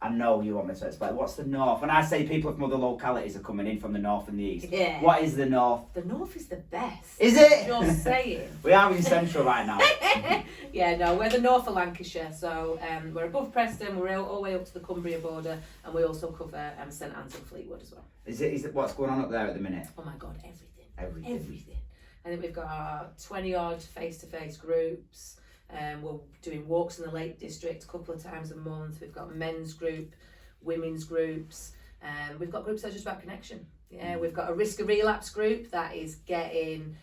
S10: I know you want me to explain. What's the north? When I say people from other localities are coming in from the north and the east, what is the north?
S12: The north is the best.
S10: Is it?
S12: You're saying.
S10: We are in central right now.
S12: Yeah, no, we're the north of Lancashire, so we're above Preston, we're all the way up to the Cumbria border, and we also cover St Anne's and Fleetwood as well.
S10: Is it what's going on up there at the minute?
S12: Oh my God, everything. I think we've got our 20-odd face-to-face groups. We're doing walks in the Lake District a couple of times a month. We've got men's group, women's groups. We've got groups that are just about connection. Yeah, we've got a risk of relapse group that is getting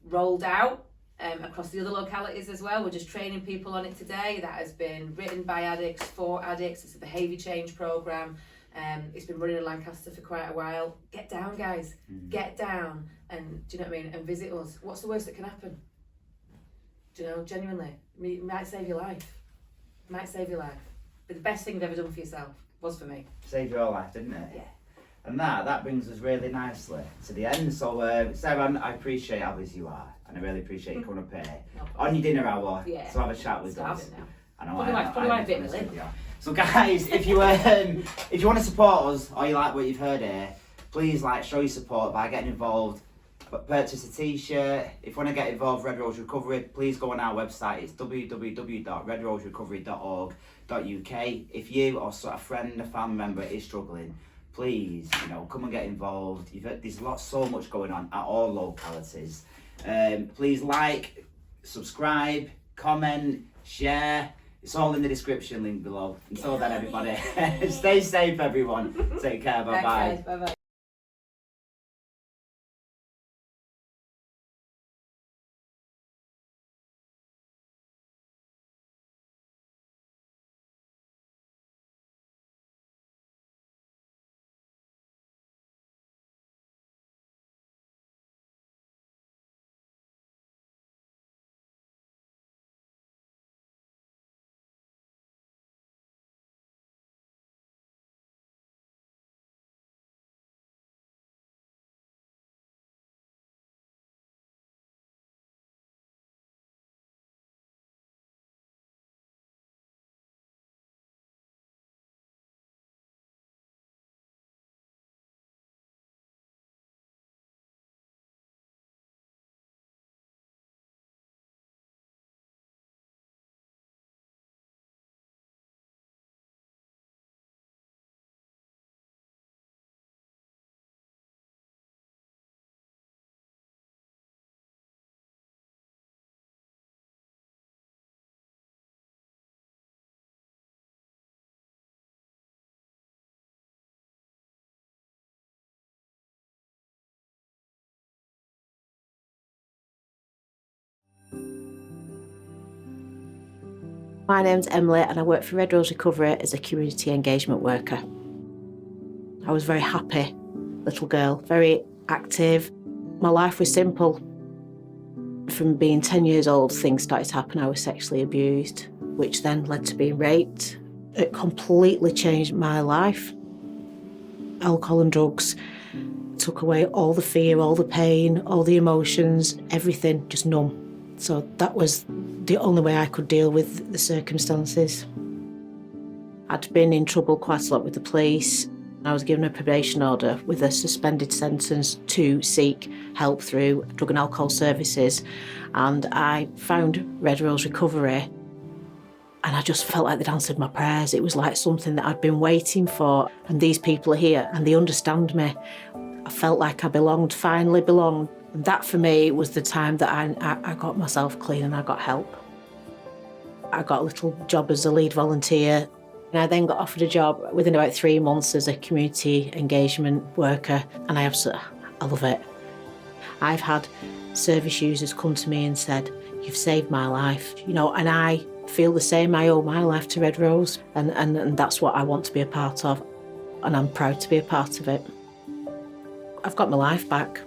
S12: rolled out across the other localities as well. We're just training people on it today. That has been written by addicts for addicts. It's a behaviour change programme. It's been running in Lancaster for quite a while. Get down, guys. Get down. And do you know what I mean? And visit us. What's the worst that can happen? Do you know, genuinely, it might save your life. But the best thing you've ever done for yourself was for me.
S10: Saved your life, didn't it?
S12: Yeah.
S10: And that brings us really nicely to the end. So, Sarah, I appreciate how busy you are, and I really appreciate you coming up here on your dinner hour to have a chat with us. I know I bit of it. So, guys, if you want to support us or you like what you've heard here, please show your support by getting involved. Purchase a t-shirt. If you want to get involved with Red Rose Recovery, please go on our website. It's www.redroserecovery.org.uk. If you or a friend, a family member is struggling, please, come and get involved. There's so much going on at all localities. Please subscribe, comment, share. It's all in the description link below. Until then, everybody, stay safe, everyone. Take care. Bye bye.
S12: Bye bye.
S13: My name's Emily and I work for Red Rose Recovery as a community engagement worker. I was a very happy little girl, very active. My life was simple. From being 10 years old, things started to happen. I was sexually abused, which then led to being raped. It completely changed my life. Alcohol and drugs took away all the fear, all the pain, all the emotions, everything, just numb. So that was the only way I could deal with the circumstances. I'd been in trouble quite a lot with the police. I was given a probation order with a suspended sentence to seek help through drug and alcohol services. And I found Red Rose Recovery and I just felt like they'd answered my prayers. It was like something that I'd been waiting for. And these people are here and they understand me. I felt like I finally belonged. And that for me was the time that I got myself clean and I got help. I got a little job as a lead volunteer. And I then got offered a job within about 3 months as a community engagement worker, and I love it. I've had service users come to me and said, "You've saved my life," and I feel the same. I owe my life to Red Rose, and that's what I want to be a part of, and I'm proud to be a part of it. I've got my life back.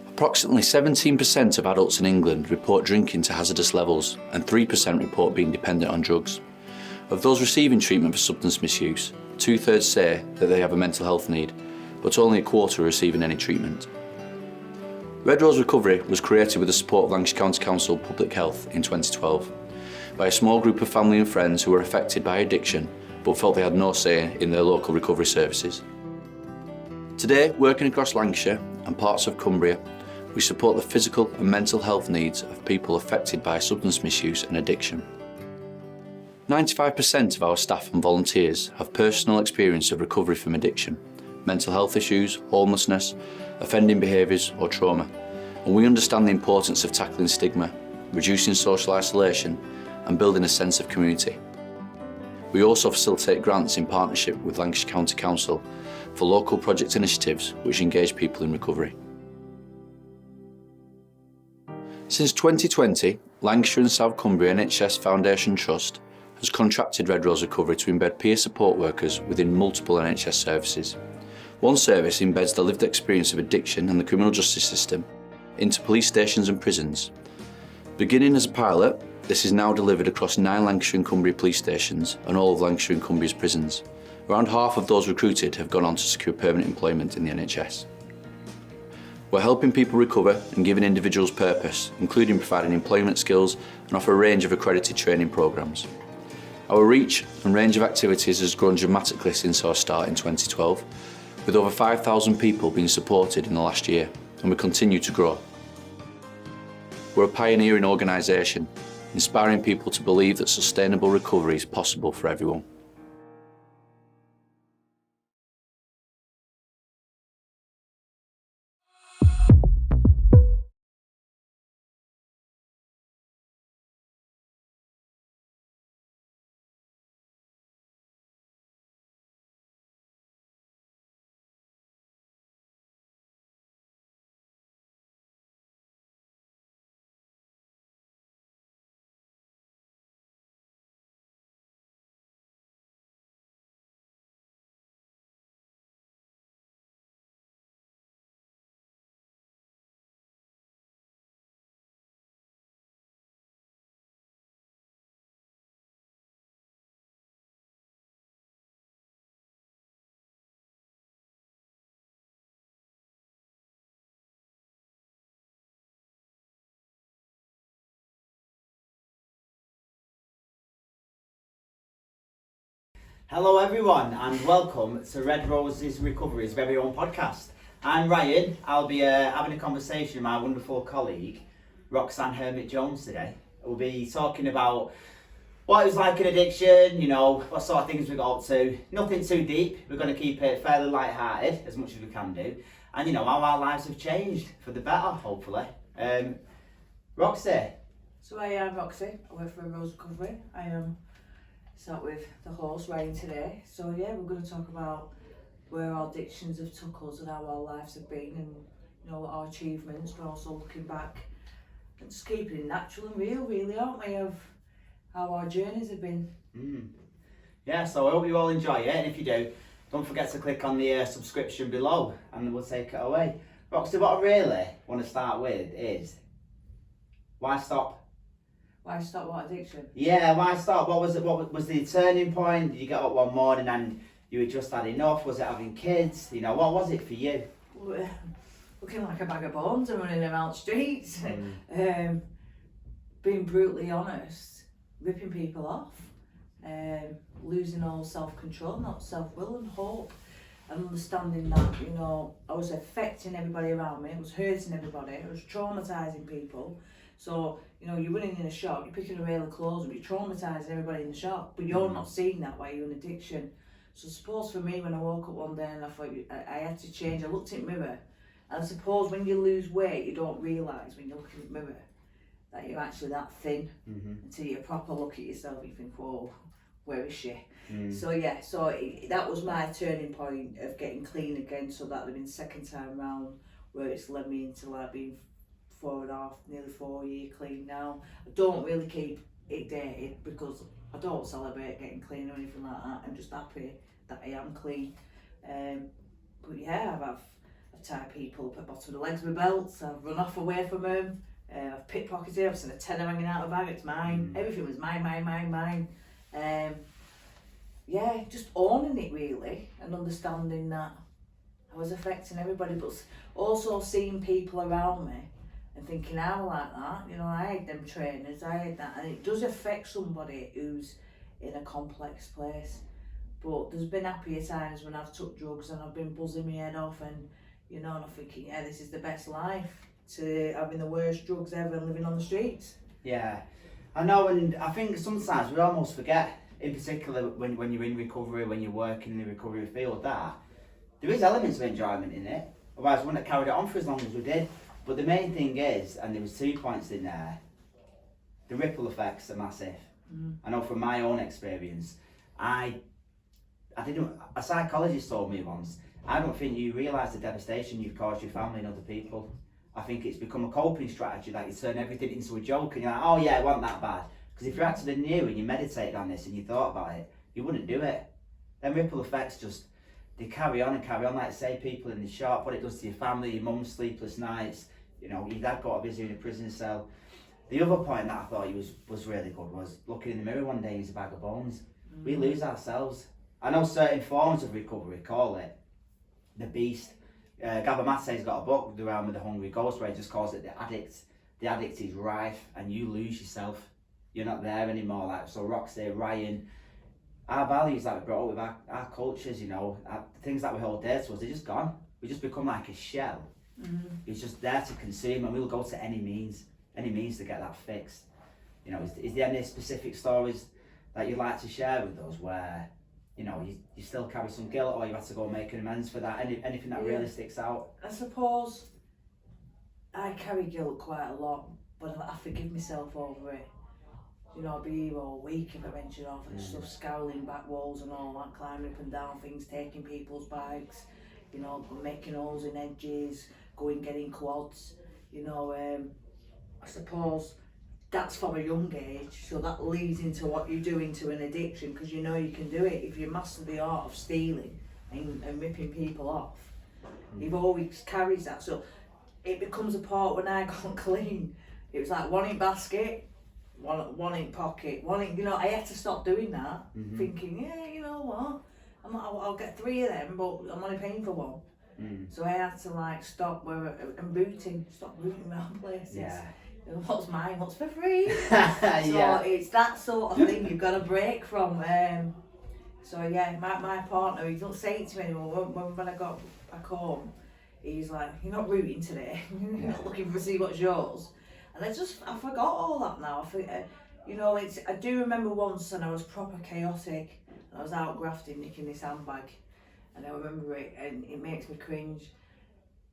S11: Approximately 17% of adults in England report drinking to hazardous levels and 3% report being dependent on drugs. Of those receiving treatment for substance misuse, 2/3 say that they have a mental health need, but only a quarter are receiving any treatment. Red Rose Recovery was created with the support of Lancashire County Council Public Health in 2012 by a small group of family and friends who were affected by addiction but felt they had no say in their local recovery services. Today, working across Lancashire and parts of Cumbria, we support the physical and mental health needs of people affected by substance misuse and addiction. 95% of our staff and volunteers have personal experience of recovery from addiction, mental health issues, homelessness, offending behaviours or trauma, and we understand the importance of tackling stigma, reducing social isolation and building a sense of community. We also facilitate grants in partnership with Lancashire County Council for local project initiatives which engage people in recovery. Since 2020, Lancashire and South Cumbria NHS Foundation Trust has contracted Red Rose Recovery to embed peer support workers within multiple NHS services. One service embeds the lived experience of addiction and the criminal justice system into police stations and prisons. Beginning as a pilot, this is now delivered across 9 Lancashire and Cumbria police stations and all of Lancashire and Cumbria's prisons. Around half of those recruited have gone on to secure permanent employment in the NHS. We're helping people recover and giving individuals purpose, including providing employment skills and offer a range of accredited training programmes. Our reach and range of activities has grown dramatically since our start in 2012, with over 5,000 people being supported in the last year, and we continue to grow. We're a pioneering organisation, inspiring people to believe that sustainable recovery is possible for everyone.
S10: Hello everyone and welcome to Red Rose's Recovery's very own podcast. I'm Ryan. I'll be having a conversation with my wonderful colleague Roxanne Hermit-Jones today. We'll be talking about what it was like in addiction, you know, what sort of things we got up to. Nothing too deep, we're going to keep it fairly light-hearted as much as we can do. And you know, how our lives have changed for the better, hopefully. Roxy.
S12: So I'm Roxy, I work for Red Rose Recovery. I am sat with the host Ryan today. So yeah, we're going to talk about where our addictions have took us and how our lives have been, and you know, our achievements, but also looking back and just keeping it natural and real, really, aren't we, of how our journeys have been.
S10: Yeah, so I hope you all enjoy it, and if you do, don't forget to click on the subscription below and we'll take it away. Roxy, what I really want to start with is, why stop?
S12: Why stop what addiction?
S10: Yeah, why stop? What was the turning point? Did you get up one morning and you had just had enough? Was it having kids? You know, what was it for you?
S12: Looking like a bag of bones and running around streets. Being brutally honest, ripping people off, losing all self-control, not self-will and hope, and understanding that, you know, I was affecting everybody around me, I was hurting everybody, I was traumatising people. So, you know, you're running in a shop, you're picking a rail of clothes and you're traumatising everybody in the shop, but you're not seeing that while you're in addiction. So suppose for me, when I woke up one day and I thought I had to change, I looked in the mirror, and I suppose when you lose weight, you don't realise when you're looking in the mirror that you're actually that thin, until you proper look at yourself and you think, whoa, where is she? So yeah, that was my turning point of getting clean again, so that would have been the second time round where it's led me into like being 4.5, nearly 4 year clean now. I don't really keep it dated because I don't celebrate getting clean or anything like that. I'm just happy that I am clean. But yeah, I've tied people up at the bottom of the legs with belts, I've run off away from them, I've pickpocketed, I've seen a tenner hanging out of the bag, it's mine. Everything was mine. Yeah, just owning it really and understanding that
S14: I was affecting everybody, but also seeing people around me and thinking, I'm like that, you know, I had them trainers, I had that, and it does affect somebody who's in a complex place. But there's been happier times when I've took drugs and I've been buzzing my head off, and you know, and I'm thinking, yeah, this is the best life, to having the worst drugs ever and living on the streets.
S10: Yeah, I know, and I think sometimes we almost forget, in particular when you're in recovery, when you're working in the recovery field, that there is elements of enjoyment in it. Otherwise, we wouldn't have carried it on for as long as we did. But the main thing is, and there was 2 points in there, the ripple effects are massive. I know from my own experience, I didn't, a psychologist told me once, I don't think you realise the devastation you've caused your family and other people. I think it's become a coping strategy, that you turn everything into a joke and you're like, oh yeah, it wasn't that bad. Because if you actually knew and you meditated on this and you thought about it, you wouldn't do it. Then ripple effects just, they carry on and carry on. Like say people in the shop, what it does to your family, your mum's sleepless nights, you know, your dad got a busy in a prison cell. The other point that I thought he was really good was looking in the mirror one day and he's a bag of bones. We lose ourselves. I know certain forms of recovery call it the beast. Gabor Mate's got a book, The Realm of the Hungry Ghost, where he just calls it the addict. The addict is rife and you lose yourself. You're not there anymore. Like so Roxy, Ryan, our values that we brought up with our cultures, you know, the things that we hold dear to us, they're just gone. We just become like a shell. It's just there to consume, and we'll go to any means to get that fixed. You know, is there any specific stories that you'd like to share with us where, you know, you still carry some guilt, or you had to go make an amends for that? Anything that really sticks out?
S14: I suppose I carry guilt quite a lot, but I forgive myself over it. You know, I'd be here all week if I ventured off and stuff, scowling back walls and all that, climbing up and down things, taking people's bikes, you know, making holes in edges, going getting quads, you know. I suppose that's from a young age, so that leads into what you do into an addiction, because you know you can do it if you master the art of stealing and ripping people off. You've always carries that, so it becomes a part. When I got clean, it was like one in basket, one in pocket, one in, you know, I had to stop doing that, thinking, yeah, you know what, I'll get 3 of them, but I'm only paying for 1. So I had to like stop stop rooting around places.
S10: Yeah.
S14: You know, what's mine, what's for free? So
S10: Yeah.
S14: it's that sort of thing you've got to break from. So yeah, my partner, he don't say it to me anymore. When I got back home, he's like, you're not rooting today, you're not looking to see what's yours. And I forgot all that now. You know, I do remember once, and I was proper chaotic, and I was out grafting, nicking this handbag, and I remember it, and it makes me cringe.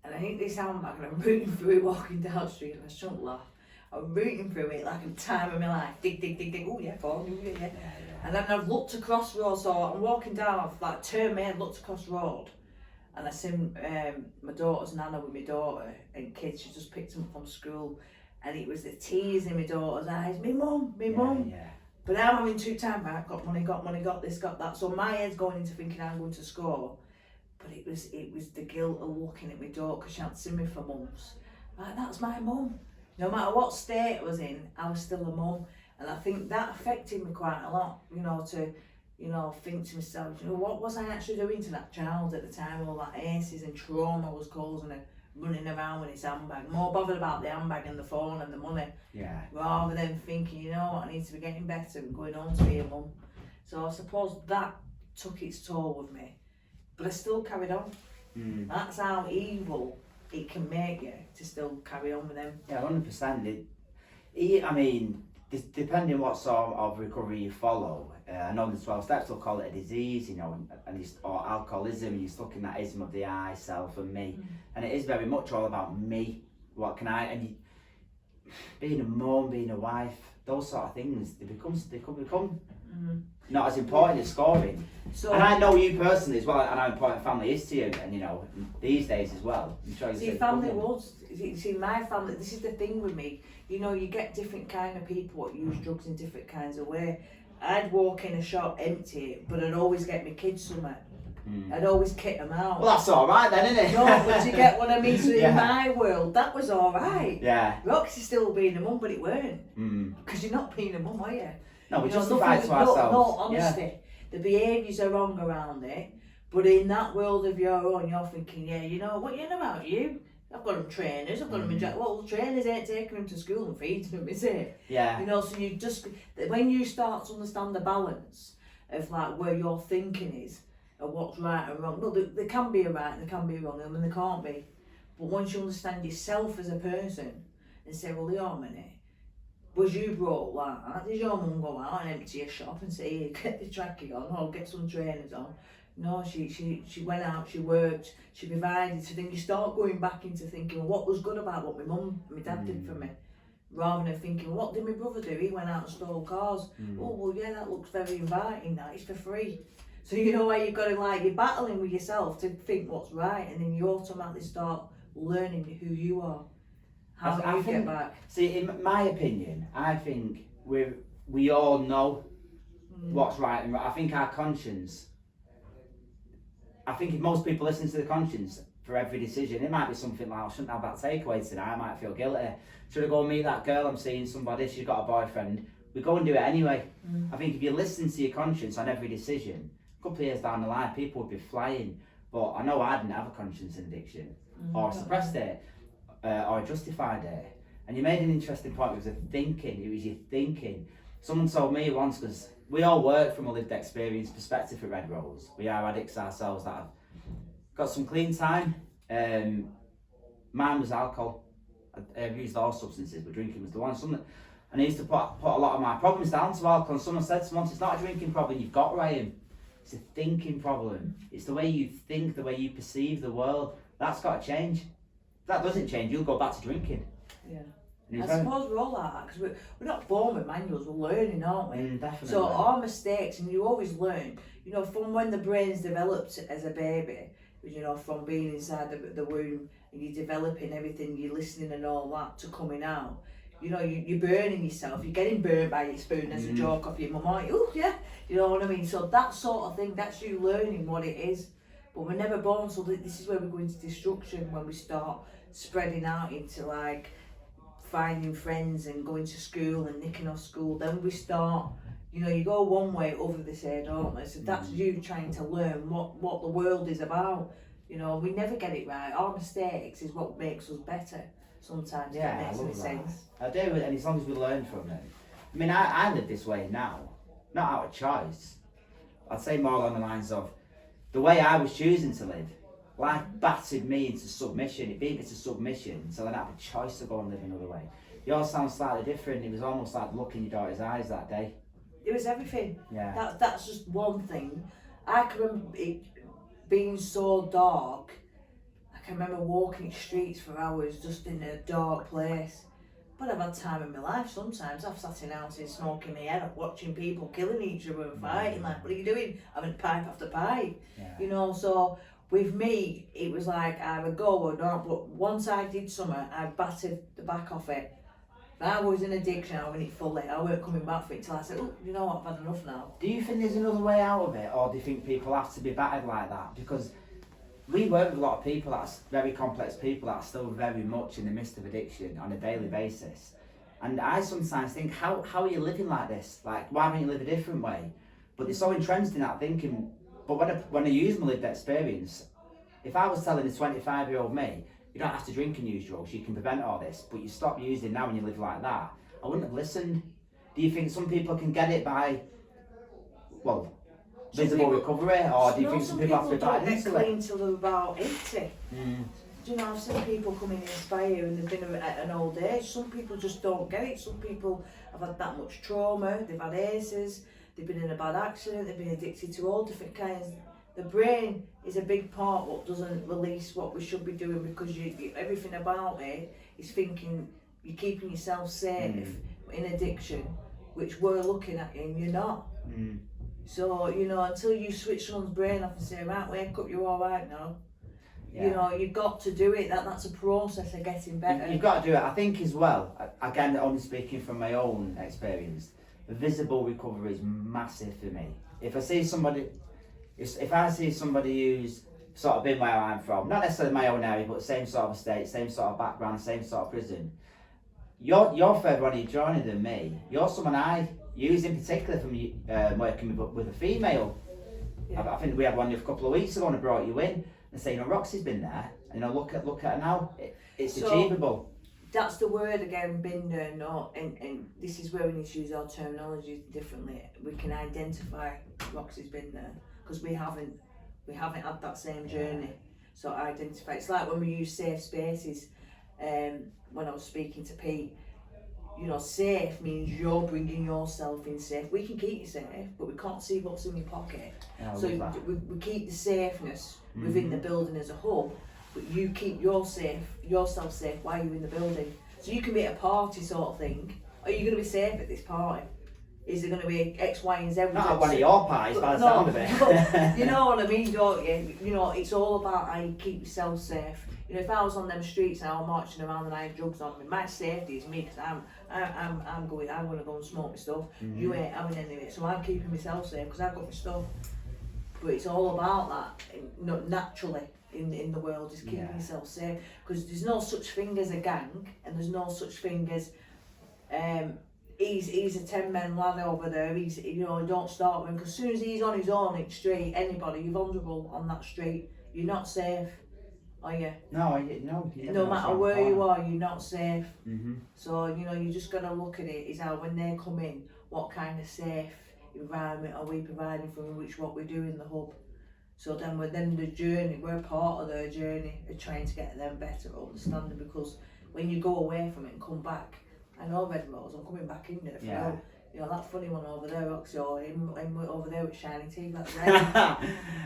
S14: And I hit this handbag, and I'm rooting through it, walking down the street, and I shouldn't laugh. I'm rooting through it like a time of my life. Dig, dig, dig, dig. Oh yeah, yeah. And then I've looked across the road, so I'm walking down, I've like turned my head, looked across the road, and I seen my daughter's nana with my daughter and kids. She just picked them up from school, and it was the tears in my daughter's eyes. Me mum.
S10: Yeah.
S14: But now I'm having 2 times back, got money, got this, got that. So my head's going into thinking I'm going to score. But it was the guilt of looking at my daughter, because she hadn't seen me for months. Like, that's my mum. No matter what state I was in, I was still a mum. And I think that affected me quite a lot, you know, to, you know, think to myself, you know, what was I actually doing to that child at the time? All that aces and trauma was causing her, running around with his handbag, more bothered about the handbag and the phone and the money, rather than thinking, you know what, I need to be getting better and going on to be a mum. So I suppose that took its toll with me, but I still carried on. That's how evil it can make you, to still carry on with them.
S10: Yeah, 100%. I mean, depending what sort of recovery you follow, I know the 12 steps will call it a disease, you know, or alcoholism, and you're stuck in that ism of the I, self and me. And it is very much all about me. What can I, and being a mum, being a wife, those sort of things, they could become not as important as scoring. So, and I know you personally as well, and how important family is to you, and you know, these days as well.
S14: Family was, my family, this is the thing with me, you know, you get different kind of people that use drugs in different kinds of way. I'd walk in a shop empty, but I'd always get my kids something. I'd always kick them out.
S10: Well, that's alright then, isn't it?
S14: No, but you get what I mean? So in my world, that was alright.
S10: Yeah.
S14: Roxy's still being a mum, but it weren't. Because you're not being a mum, are you?
S10: No, we justify to ourselves.
S14: No, honestly. The behaviours are wrong around it, But in that world of your own, you're thinking, yeah, you know, what you know about you? I've got them trainers, I've got them in well, trainers ain't taking them to school and feeding them, is it?
S10: Yeah.
S14: You know, so you just, when you start to understand the balance of like where your thinking is and what's right and wrong, no, there can be a right and there can be a wrong, and there can't be. But once you understand yourself as a person and say, well, wait a minute, was you brought like that? Did your mum go out and empty a shop and say, here, get the trackie on or get some trainers on? No, she went out, she worked, she provided. So then you start going back into thinking, well, what was good about what my mum and my dad did for me? Rather than thinking, what did my brother do? He went out and stole cars. Oh, well, yeah, that looks very inviting, that is for free. So you know where you've got to, like, you're battling with yourself to think what's right, and then you automatically start learning who you are. How do you get back?
S10: See, in my opinion, I think we all know what's right and wrong. I think our conscience, I think if most people listen to the conscience for every decision, it might be something like, I shouldn't have that takeaway tonight, I might feel guilty. Should I go and meet that girl, I'm seeing somebody, she's got a boyfriend. We go and do it anyway. I think if you listen to your conscience on every decision, a couple of years down the line, people would be flying. But I know I didn't have a conscience in addiction, or suppressed it, or justified it. And you made an interesting point, it was your thinking. Someone told me once, because we all work from a lived experience perspective at Red Rose. We are addicts ourselves that have got some clean time. Mine was alcohol. I've used all substances, but drinking was the one. And I used to put a lot of my problems down to alcohol. And someone said to me once, it's not a drinking problem you've got, Ryan. It's a thinking problem. It's the way you think, the way you perceive the world. That's got to change. If that doesn't change, you'll go back to drinking.
S14: Yeah. I suppose we're all like that, because we're not born with manuals, we're learning, aren't we?
S10: Definitely.
S14: So our mistakes, and you always learn, you know, from when the brain's developed as a baby, you know, from being inside the womb, and you're developing everything, you're listening and all that, to coming out. You know, you're burning yourself, you're getting burnt by your spoon as a joke off your mum, aren't you? Oh, yeah, you know what I mean? So that sort of thing, that's you learning what it is. But we're never born, so this is where we go into destruction, when we start spreading out into, like, finding friends and going to school and nicking off school. Then we start, you know, you go one way, over they say, don't they? So that's you trying to learn what the world is about. You know, we never get it right. Our mistakes is what makes us better sometimes.
S10: Yeah,
S14: if that makes any sense.
S10: I do, and as long as we learn from it. I mean, I live this way now, not out of choice. I'd say more along the lines of the way I was choosing to live. Life battered me into submission, it beat me to submission, so then I had a choice to go and live another way. Yours sounds slightly different. It was almost like looking in your daughter's eyes that day.
S14: It was everything.
S10: Yeah.
S14: That's just one thing. I can remember it being so dark. I can remember walking streets for hours just in a dark place. But I've had time in my life sometimes. I've sat in houses smoking my head up, watching people killing each other and fighting. Like, what are you doing? Having pipe after pipe.
S10: Yeah.
S14: You know, so with me, it was like either go or not. But once I did something, I battered the back off it. If I was in addiction, I went it fully. I weren't coming back for it till I said, oh, you know what, I've had enough now.
S10: Do you think there's another way out of it, or do you think people have to be battered like that? Because we work with a lot of people that's very complex people that are still very much in the midst of addiction on a daily basis. And I sometimes think, how are you living like this? Like, why don't you live a different way? But they're so entrenched in that thinking. But when I use my lived experience, if I was telling a 25-year-old me, you don't have to drink and use drugs, you can prevent all this, but you stop using now when you live like that, I wouldn't have listened. Do you think some people can get it by, well, visible recovery, or do you think some people have to be battered into it?
S14: Some people don't get clean till they're about 80. Do you know, I've seen people come in and inspire and they've been at an old age. Some people just don't get it. Some people have had that much trauma, they've had ACEs, they've been in a bad accident, they've been addicted to all different kinds. The brain is a big part what doesn't release what we should be doing, because everything about it is thinking you're keeping yourself safe in addiction, which we're looking at you and you're not. So, you know, until you switch someone's brain off and say, right, wake up, you're all right now. Yeah. You know, you've got to do it. That's a process of getting better.
S10: You've got to do it. I think as well, again, only speaking from my own experience, the visible recovery is massive for me. If I see somebody who's sort of been where I'm from, not necessarily my own area, but same sort of estate, same sort of background, same sort of prison, you're further on your journey than me. You're someone I use in particular from working with a female. I think we had one a couple of weeks ago and I brought you in and saying, Roxy's been there, and look at her now. It's achievable.
S14: That's the word again, been there, no, and this is where we need to use our terminology differently. We can identify Roxy's been there because we haven't had that same journey. So identify. It's like when we use safe spaces. When I was speaking to Pete, safe means you're bringing yourself in safe. We can keep you safe, but we can't see what's in your pocket. So we keep the safeness within the building as a whole, but you keep yourself safe while you're in the building. So you can be at a party sort of thing. Are you going to be safe at this party? Is there going to be X, Y, and Z?
S10: Not at one of your parties, by the sound of it.
S14: You know what I mean, don't you? It's all about how you keep yourself safe. If I was on them streets and I was marching around and I had drugs on me, my safety is me because I'm going to go and smoke my stuff. You ain't having any of it, so I'm keeping myself safe because I've got my stuff. But it's all about that, naturally in the world, is keeping yourself safe, because there's no such thing as a gang, and there's no such thing as he's a 10-man lad over there. Don't start with him, because as soon as he's on his own in the street, anybody, you're vulnerable on that street. You're not safe, are you?
S10: No.
S14: No matter where you are, you're not safe. So you just got to look at it. Is how when they come in, what kind of safe environment are we providing for them, what we do in the hub. So then within the journey, we're part of their journey of trying to get them better understanding, because when you go away from it and come back, I know Red Rose, I'm coming back in there for that funny one over there, Roxy, or him over there with shiny teeth, that's red.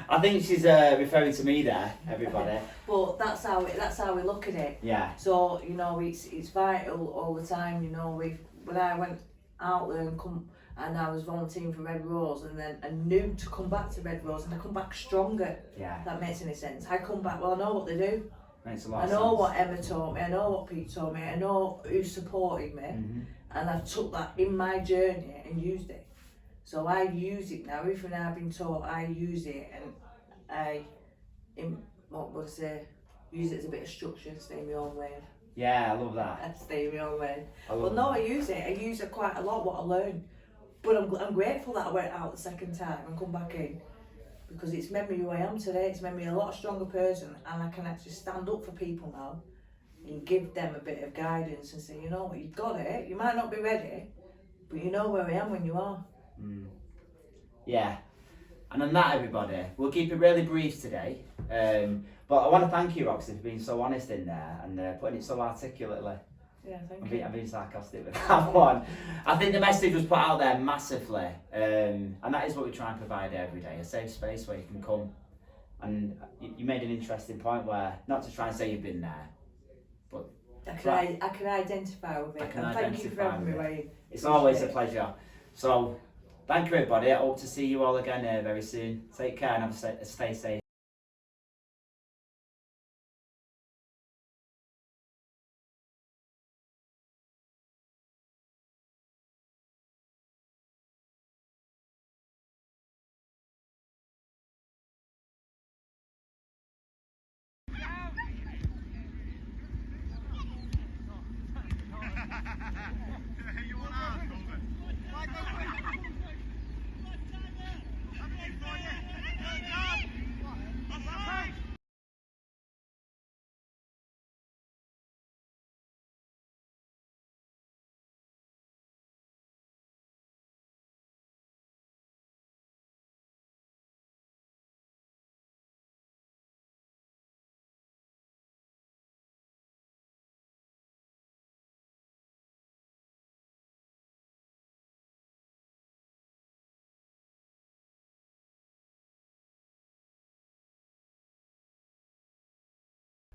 S10: I think she's referring to me there, everybody.
S14: But that's how we look at it.
S10: Yeah.
S14: So it's vital all the time. When I went out there and I was volunteering for Red Rose, and then I knew to come back to Red Rose, and I come back stronger.
S10: Yeah.
S14: If that makes any sense. I come back, well, I know what they do.
S10: Makes a lot
S14: I
S10: of
S14: know
S10: sense.
S14: what Emma taught me, I know what Pete taught me, I know who supported me, and I took that in my journey and used it. So I use it now. Everything I've been taught, I use it, and use it as a bit of structure, stay in my own lane.
S10: Yeah, I love that.
S14: I stay in my own lane.
S10: I
S14: use it. I use it quite a lot, what I learned. But I'm grateful that I went out the second time and come back in, because it's made me who I am today. It's made me a lot stronger person, and I can actually stand up for people now and give them a bit of guidance and say, you know what, you've got it. You might not be ready, but you know where I am when you are.
S10: Yeah. And on that, everybody, we'll keep it really brief today. But I want to thank you, Roxy, for being so honest in there and putting it so articulately.
S14: Yeah, thank you.
S10: I'm being sarcastic with that one. I think the message was put out there massively, and that is what we try and provide every day, a safe space where you can come. And you made an interesting point where, not to try and say you've been there, but
S14: I can identify with it. And thank you for having me, Ryan.
S10: It's always a pleasure. So, thank you, everybody. I hope to see you all again very soon. Take care and stay safe.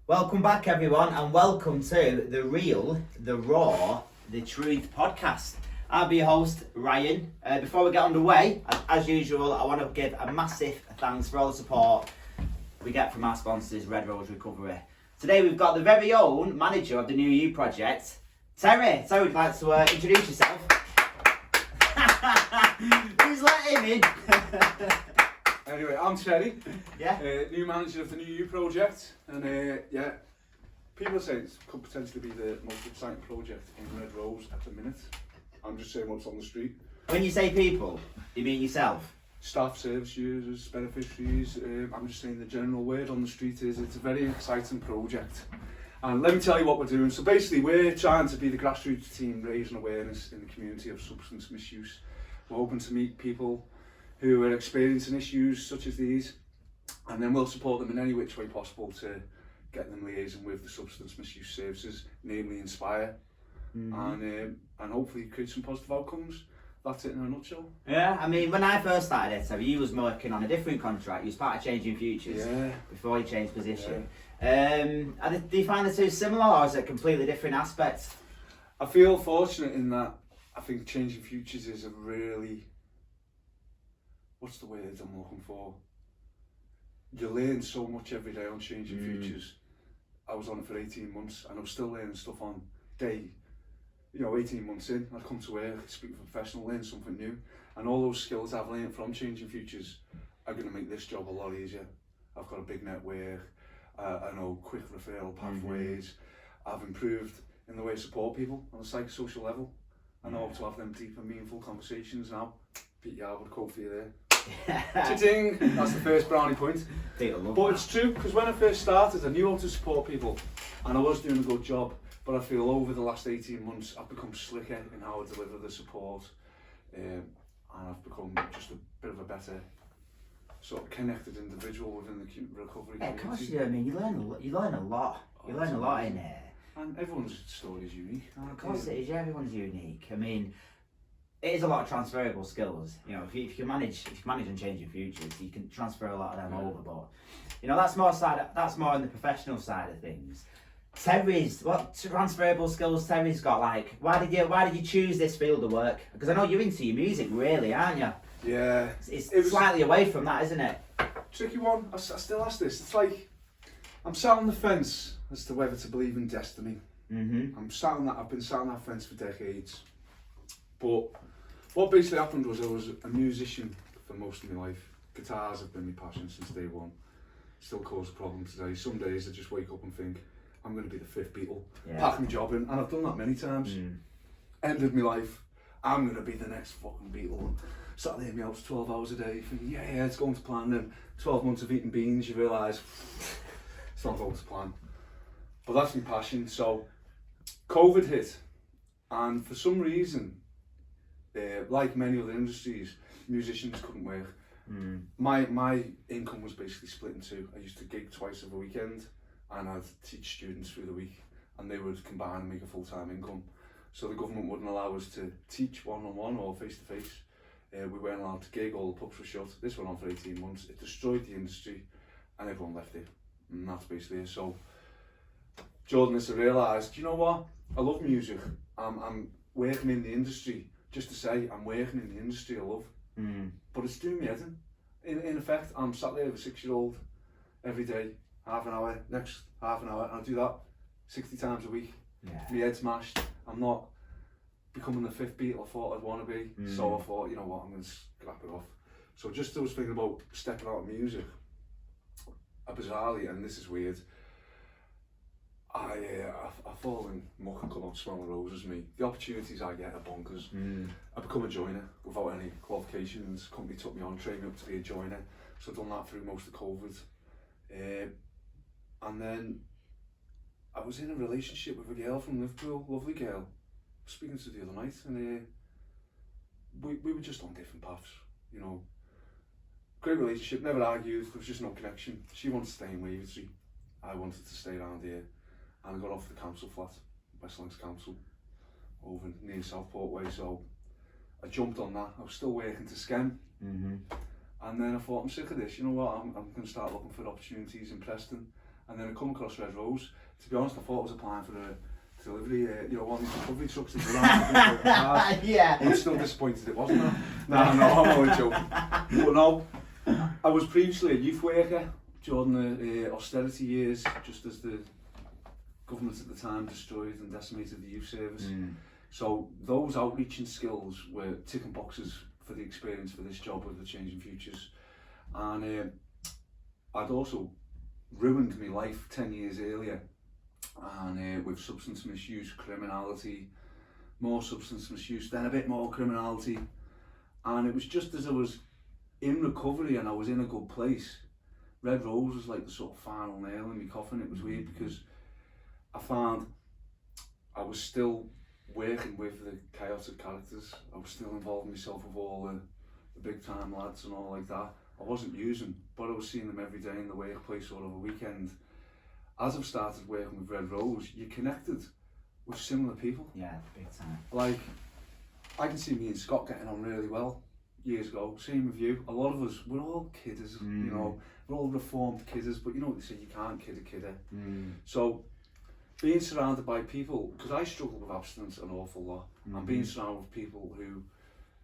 S10: Welcome back, everyone, and welcome to the Real, the Raw, the Truth podcast. I'll be your host, Ryan. Before we get underway, as usual, I want to give a massive thanks for all the support we get from our sponsors, Red Rose Recovery. Today we've got the very own manager of the New You project, Terry. Terry, would you like to introduce yourself? Who's let him in?
S15: Anyway, I'm Terry,
S10: yeah,
S15: new manager of the New You project, and people say it could potentially be the most exciting project in Red Rose at the minute. I'm just saying what's on the street.
S10: When you say people, you mean yourself?
S15: staff, service users, beneficiaries. I'm just saying the general word on the street is it's a very exciting project. And let me tell you what we're doing. So basically we're trying to be the grassroots team raising awareness in the community of substance misuse. We're hoping to meet people who are experiencing issues such as these, and then we'll support them in any which way possible to get them liaising with the substance misuse services, namely Inspire, and hopefully create some positive outcomes. That's it in a nutshell.
S10: Yeah, I mean, when I first started it, so you was working on a different contract. You was part of Changing Futures before you changed position. Do you find the two similar, or is it completely different aspects?
S15: I feel fortunate in that I think Changing Futures is a really, what's the word I'm looking for? You learn so much every day on Changing Futures. I was on it for 18 months and I was still learning stuff on day, 18 months in. I'd come to work, speak to a professional, learn something new, and all those skills I've learned from Changing Futures are going to make this job a lot easier. I've got a big network, I know quick referral pathways, I've improved in the way I support people on a psychosocial level. I know how to have them deep and meaningful conversations now. Pete Yarwood quote for you there. Cha-ching! That's the first brownie point. But it's true, because when I first started I knew how to support people and I was doing a good job, but I feel over the last 18 months I've become slicker in how I deliver the support, and I've become just a bit of a better sort of connected individual within the recovery community.
S10: Of course you do. I mean, you learn a lot. You learn a lot in there.
S15: And everyone's story is unique.
S10: Oh, of course it is. Yeah, everyone's unique. I mean, it is a lot of transferable skills. If you can manage and change your futures, you can transfer a lot of them over. But that's more on the professional side of things. Terry's, what transferable skills Terry's got? Like, why did you choose this field of work? Because I know you're into your music, really, aren't you?
S15: Yeah.
S10: It's slightly away from that, isn't it?
S15: Tricky one. I still ask this. It's like I'm sat on the fence as to whether to believe in destiny. I'm sat on that. I've been sat on that fence for decades. But what basically happened was I was a musician for most of my life. Guitars have been my passion since day one. Still cause a problem today. Some days I just wake up and think, I'm going to be the fifth Beatle. Pack my job in, and I've done that many times. Ended my life, I'm going to be the next fucking Beatle. Sat there in my house 12 hours a day, thinking, yeah, it's going to plan. Then 12 months of eating beans, you realise it's not going to plan. But that's my passion. So COVID hit, and for some reason, like many other industries, musicians couldn't work. My income was basically split in two. I used to gig twice a weekend, and I'd teach students through the week, and they would combine and make a full-time income. So the government wouldn't allow us to teach one-on-one or face-to-face. We weren't allowed to gig, all the pubs were shut. This went on for 18 months. It destroyed the industry, and everyone left it. And that's basically it. So Jordan has realised, you know what? I love music. I'm working in the industry just to say I'm working in the industry I love. But it's doing me head in. In effect, I'm sat there with a 6-year-old every day, half an hour, next half an hour, and I do that 60 times a week. My head's mashed. I'm not becoming the fifth Beatle I thought I'd want to be. So I thought, you know what, I'm going to scrap it off. So just I was thinking about stepping out of music. Bizarrely, and this is weird, I fall in muck and come out smelling roses. Me, the opportunities I get are bonkers. I become a joiner without any qualifications. The company took me on, trained me up to be a joiner, so I've done that through most of COVID. And then I was in a relationship with a girl from Liverpool, lovely girl. Speaking to the other night, and we were just on different paths, Great relationship, never argued, there was just no connection. She wanted to stay in Wavertree, I wanted to stay around here, and I got off the council flat, West Lancs Council, over near Southport Way, so I jumped on that. I was still working to Skem, and then I thought, I'm sick of this, you know what, I'm going to start looking for opportunities in Preston, and then I come across Red Rose. To be honest, I thought I was applying for a delivery, one of these recovery trucks that go around.
S10: Yeah.
S15: I'm still disappointed it wasn't. No, I'm only joking. But no, I was previously a youth worker during the austerity years, just as the government at the time destroyed and decimated the youth service. So those outreaching skills were ticking boxes for the experience for this job with the Changing Futures. And I'd also ruined my life 10 years earlier, and with substance misuse, criminality, more substance misuse, then a bit more criminality, and it was just as I was in recovery and I was in a good place, Red Rose was like the sort of final nail in my coffin. It was weird because I found I was still working with the chaotic characters. I was still involving myself with all the big time lads and all like that. I wasn't using, but I was seeing them every day in the workplace or over the weekend. As I've started working with Red Rose, you're connected with similar people.
S10: Yeah, big time.
S15: Like, I can see me and Scott getting on really well years ago. Same with you. A lot of us, we're all kidders, you know, we're all reformed kidders, but you know what they say, you can't kid a kidder. So, being surrounded by people, because I struggle with abstinence an awful lot, and being surrounded with people who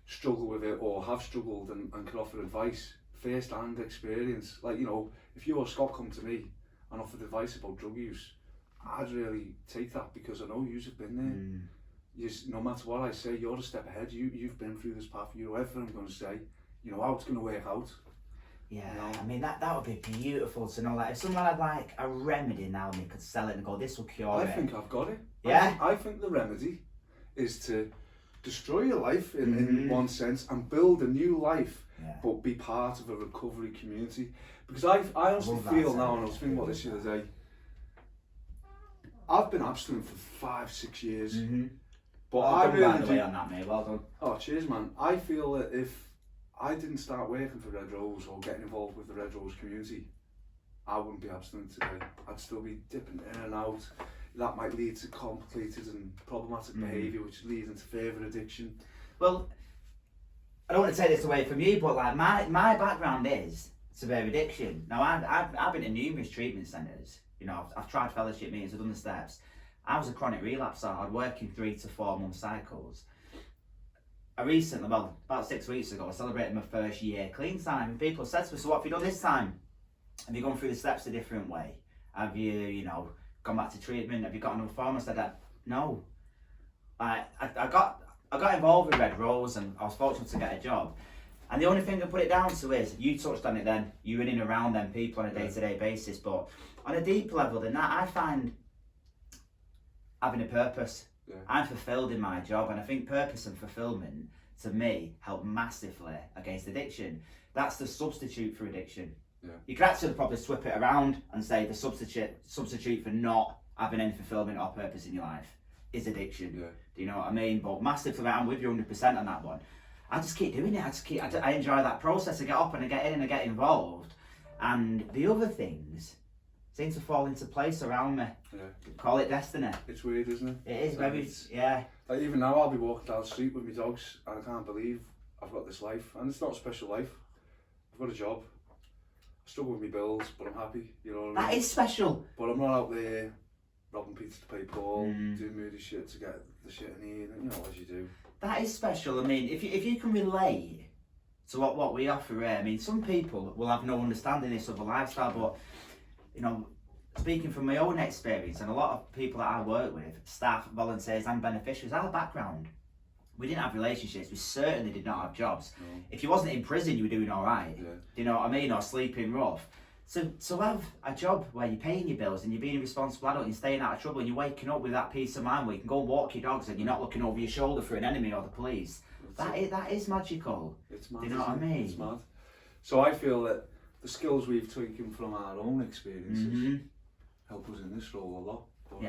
S15: struggle with it or have struggled and can offer advice, first-hand experience. Like, you know, if you or Scott come to me and offered advice about drug use, I'd really take that because I know you've been there. No matter what I say, you're a step ahead. You've been through this path. You know everything I'm going to say. You know how it's going to work out.
S10: Yeah,
S15: you know?
S10: I mean that would be beautiful to know. Like if someone had like a remedy now and they could sell it and go, this will cure it.
S15: I think I've got it.
S10: Yeah.
S15: I think the remedy is to destroy your life in one sense and build a new life, but be part of a recovery community. Because I honestly feel now, and I was thinking about this the other day, I've been abstinent for 5-6 years. But I really do.
S10: On that, mate. Well done.
S15: Oh, cheers, man. I feel that if I didn't start working for Red Rose or getting involved with the Red Rose community, I wouldn't be abstinent today. I'd still be dipping in and out. That might lead to complicated and problematic behaviour, which leads into further addiction.
S10: Well, I don't want to take this away from you, but like my background is severe addiction. Now I've been in numerous treatment centres. You know, I've tried fellowship meetings, I've done the steps. I was a chronic relapser. I'd work in 3 to 4 month cycles. I recently, well, about 6 weeks ago, I celebrated my first year clean time, and people said to me, so what have you done this time? Have you gone through the steps a different way? Have you, you know, gone back to treatment? Have you got another form? I said, no. I got involved with Red Rose and I was fortunate to get a job. And the only thing I put it down to is, you touched on it then, you're in and around them people on a day-to-day basis, but on a deeper level than that, I find having a purpose. I'm fulfilled in my job, and I think purpose and fulfillment, to me, help massively against addiction. That's the substitute for addiction. You could actually probably swap it around and say the substitute for not having any fulfillment or purpose in your life is addiction. Do you know what I mean? But massively, I'm with you 100% on that one. I just keep doing it. I enjoy that process. I get up and I get in and I get involved, and the other things seem to fall into place around me. Call it destiny.
S15: It's weird, isn't it?
S10: It is very, yeah.
S15: Like even now, I'll be walking down the street with my dogs, and I can't believe I've got this life, and it's not a special life. I've got a job. I struggle with my bills, but I'm happy. You know what I mean?
S10: That is special.
S15: But I'm not out there robbing pizza to pay Paul, doing moody shit to get the shit I need, and you know, as you do.
S10: That is special. I mean, if you can relate to what we offer here, I mean, some people will have no understanding of this other lifestyle, but you know, speaking from my own experience and a lot of people that I work with, staff, volunteers and beneficiaries, our background, we didn't have relationships, we certainly did not have jobs. If you wasn't in prison, you were doing all right. Do you know what I mean? Or sleeping rough. So to have a job where you're paying your bills and you're being a responsible adult and you're staying out of trouble and you're waking up with that peace of mind where you can go and walk your dogs and you're not looking over your shoulder for an enemy or the police, that is magical.
S15: It's mad.
S10: Do you know what I mean?
S15: It's mad. So I feel that the skills we've taken from our own experiences help us in this role a lot. But,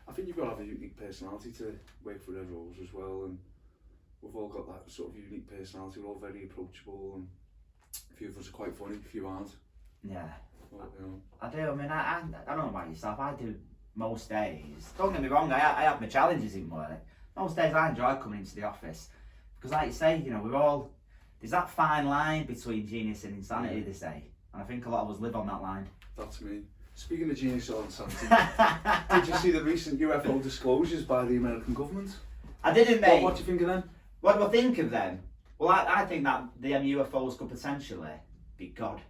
S15: I think you've got to have a unique personality to work for Red Rose as well, and we've all got that sort of unique personality. We're all very approachable, and a few of us are quite funny, a few aren't.
S10: Yeah.
S15: But, you know.
S10: I do. I mean, I don't know about yourself. I do most days. Don't get me wrong. I have my challenges in work. Most days I enjoy coming into the office because, like you say, you know, there's that fine line between genius and insanity. They say, and I think a lot of us live on that line.
S15: That's me. Speaking of genius or insanity, did you see the recent UFO disclosures by the American government?
S10: I didn't, mate.
S15: What do you think of them?
S10: What do I think of them? Well, I think that the UFOs could potentially be God.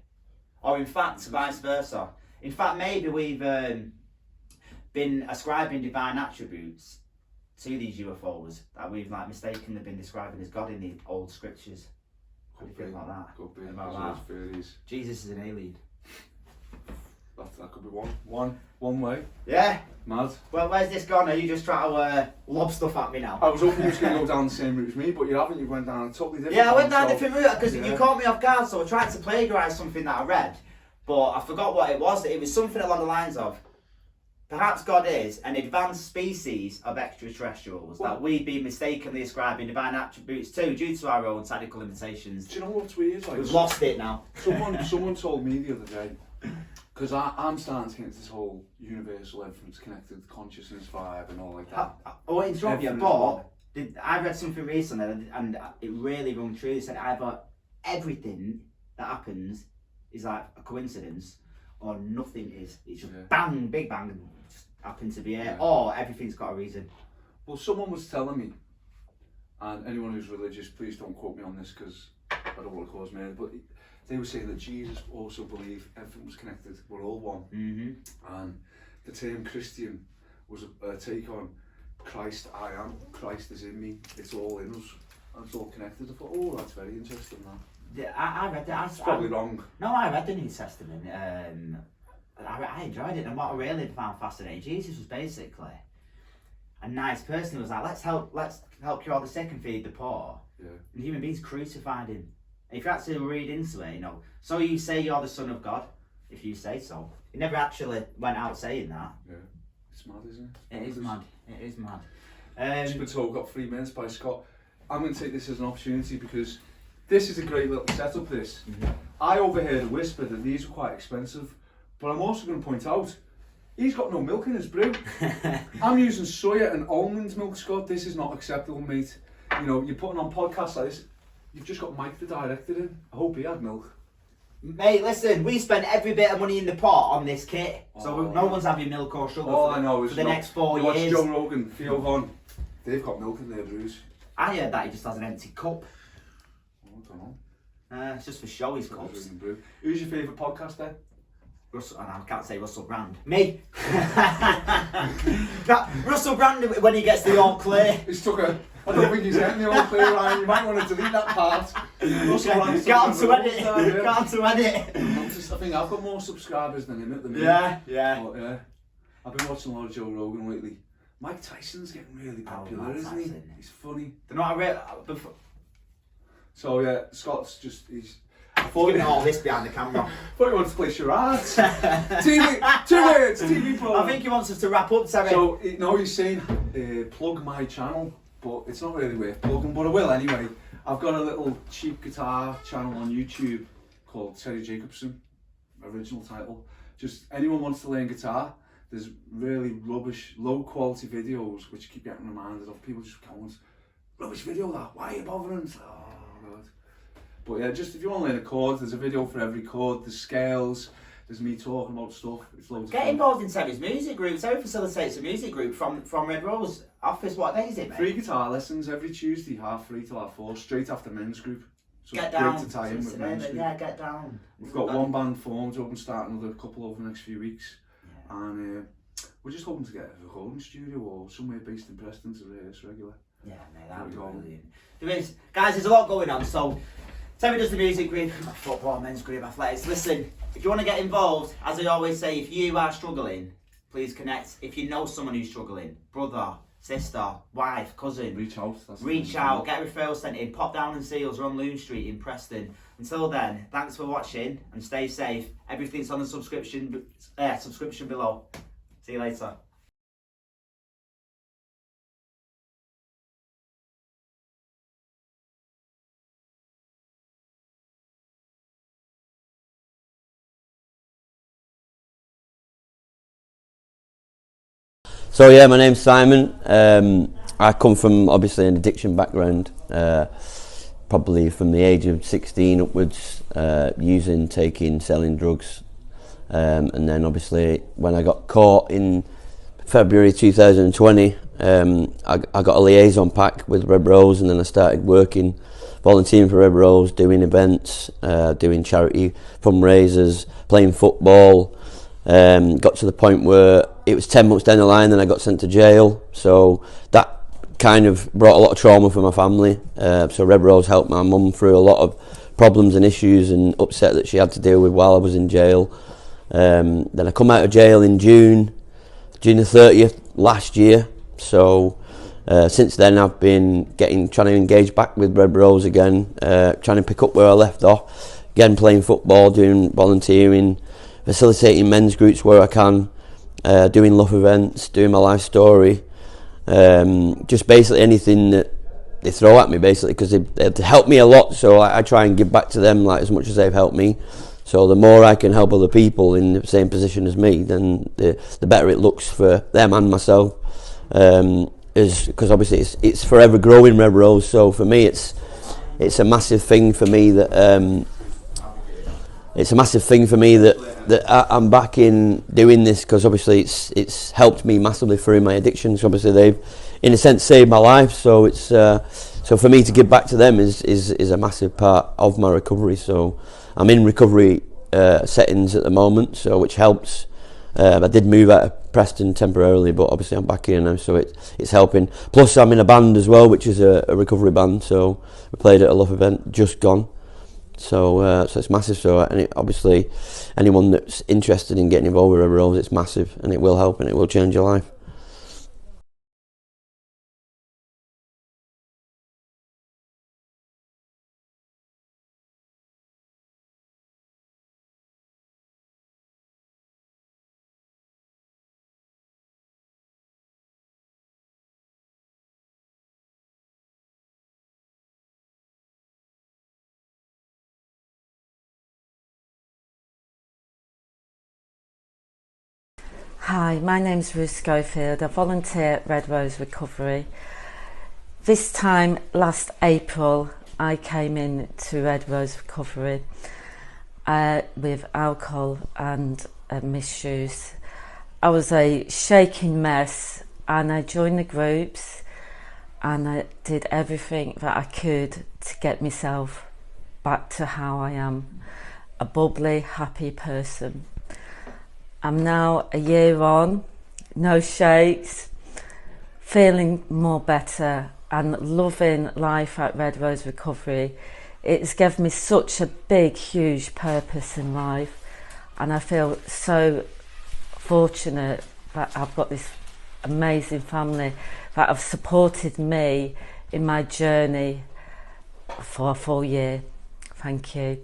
S10: Or in fact, vice versa. In fact, maybe we've been ascribing divine attributes to these UFOs that we've like mistakenly been describing as God in the old scriptures. What do you think about that?
S15: Could be.
S10: About that? Jesus is an alien.
S15: That could be one way.
S10: Yeah.
S15: Mad.
S10: Well, where's this gone? Are you just trying to lob stuff at me now?
S15: I was hoping you was going to go down the same route as me, but you haven't. You went down a totally different
S10: Yeah, I went
S15: one,
S10: down a
S15: so-
S10: different route because
S15: Yeah.
S10: you caught me off guard, so I tried to plagiarise something that I read, but I forgot what it was. It was something along the lines of, perhaps God is an advanced species of extraterrestrials that we've been mistakenly ascribing divine attributes to due to our own technical limitations.
S15: Do you know what's weird? Like,
S10: We've lost it now.
S15: Someone told me the other day, because I'm starting to get into this whole universal, everything's connected, consciousness vibe and all like that.
S10: I won't interrupt you,
S15: Everything is one.
S10: but I read something recently and it really rung true. They said either everything that happens is like a coincidence or nothing is. It's just bang, big bang, and just happens to be it, or everything's got a reason.
S15: Well, someone was telling me, and anyone who's religious, please don't quote me on this because I don't want to cause murder, but they were saying that Jesus also believed everything was connected, we're all one. And the term Christian was a take on Christ I am, Christ is in me, it's all in us, and it's all connected. I thought, oh, that's very interesting, man.
S10: Yeah, I read that.
S15: It's probably wrong.
S10: No, I read the New Testament. I enjoyed it, and what I really found fascinating, Jesus was basically a nice person. He was like, let's help cure the sick and feed the poor.
S15: Yeah.
S10: And human beings crucified him. And if you actually read into it, so you say you're the Son of God, if you say so. He never actually went out saying that.
S15: Yeah, it's mad, isn't it?
S10: It is mad. It is mad.
S15: Just been told, got 3 minutes by Scott. I'm going to take this as an opportunity because this is a great little setup, this. I overheard a whisper that these were quite expensive, but I'm also going to point out, he's got no milk in his brew. I'm using soya and almond milk, Scott. This is not acceptable, mate. You're putting on podcasts like this, you've just got Mike the director in. I hope he had milk.
S10: Mate, listen, we spent every bit of money in the pot on this kit, so no one's having milk or sugar for the next 4
S15: you
S10: years.
S15: Watch Joe Rogan, Theo Von, they've got milk in their brews.
S10: I heard that he just has an empty cup.
S15: I don't know.
S10: It's just for show, his cups.
S15: Who's your favourite podcast then?
S10: Russell, and I can't say Russell Brand. Me! Russell Brand, when he gets the all clear.
S15: I don't think he's getting the all clear, Ryan. You might want to delete that part. Russell Brand's
S10: Get on to edit. Get on to edit.
S15: I think I've got more subscribers than him at the minute.
S10: Yeah.
S15: But, I've been watching a lot of Joe Rogan lately. Mike Tyson's getting really popular, isn't he? He's funny.
S10: They're not
S15: So yeah, Scott's just, he's...
S10: Giving all this behind the camera.
S15: I thought he wanted to play charades. TV, 2 minutes, TV program.
S10: I think he wants us to wrap up, Terry.
S15: So, he's saying, plug my channel, but it's not really worth plugging, but I will anyway. I've got a little cheap guitar channel on YouTube called Terry Jacobson, original title. Just anyone wants to learn guitar, there's really rubbish, low quality videos which keep getting reminded of. People just going, rubbish video that, why are you bothering? It's like, oh god. But yeah, just if you want to learn a chord, there's a video for every chord, there's scales, there's me talking about stuff. It's loads of fun.
S10: Get involved in Terry's music group. Terry facilitates a music group from Red Rose office. What day is it, mate?
S15: Free guitar lessons every Tuesday, 3:30 till 4:30, straight after men's group. So
S10: Get
S15: it's great
S10: down.
S15: to tie in with men's group.
S10: Yeah, get down.
S15: We've got one band formed, hoping to start another couple over the next few weeks. Yeah. And we're just hoping to get a recording studio or somewhere based in Preston to rehearse regular.
S10: Yeah, mate, that'd be brilliant. Guys, there's a lot going on, so Terry does the music group, football, men's group, athletics. Listen, if you want to get involved, as I always say, if you are struggling, please connect. If you know someone who's struggling, brother, sister, wife, cousin,
S15: reach out.
S10: Reach out, get referrals sent in, pop down and see us. We're on Loon Street in Preston. Until then, thanks for watching and stay safe. Everything's on the subscription below. See you later.
S16: So yeah, my name's Simon. I come from obviously an addiction background, probably from the age of 16 upwards, using, taking, selling drugs, and then obviously when I got caught in February 2020, I got a liaison pack with Red Rose, and then I started working, volunteering for Red Rose, doing events, doing charity fundraisers, playing football. Got to the point where it was 10 months down the line, then I got sent to jail, so that kind of brought a lot of trauma for my family. So Red Rose helped my mum through a lot of problems and issues and upset that she had to deal with while I was in jail. Then I come out of jail in June the 30th last year. So since then I've been trying to engage back with Red Rose again, trying to pick up where I left off, again playing football, doing volunteering, facilitating men's groups where I can, doing love events, doing my life story, just basically anything that they throw at me, basically, because they help me a lot, so I try and give back to them like as much as they've helped me. So the more I can help other people in the same position as me, then the better it looks for them and myself. Because obviously it's forever growing, Red Rose. So for me, it's a massive thing for me that I'm back in doing this, because obviously it's helped me massively through my addictions. Obviously they've, in a sense, saved my life. So it's so for me to give back to them is a massive part of my recovery. So I'm in recovery settings at the moment, so which helps. I did move out of Preston temporarily, but obviously I'm back here now, so it's helping. Plus I'm in a band as well, which is a recovery band, so we played at a love event just gone. So it's massive. So and obviously anyone that's interested in getting involved with Red Rose, it's massive, and it will help and it will change your life.
S17: Hi, my name's Ruth Schofield. I volunteer at Red Rose Recovery. This time last April I came in to Red Rose Recovery with alcohol and misuse. I was a shaking mess, and I joined the groups and I did everything that I could to get myself back to how I am, a bubbly, happy person. I'm now a year on, no shakes, feeling more better and loving life at Red Rose Recovery. It's given me such a big, huge purpose in life, and I feel so fortunate that I've got this amazing family that have supported me in my journey for a full year. Thank you.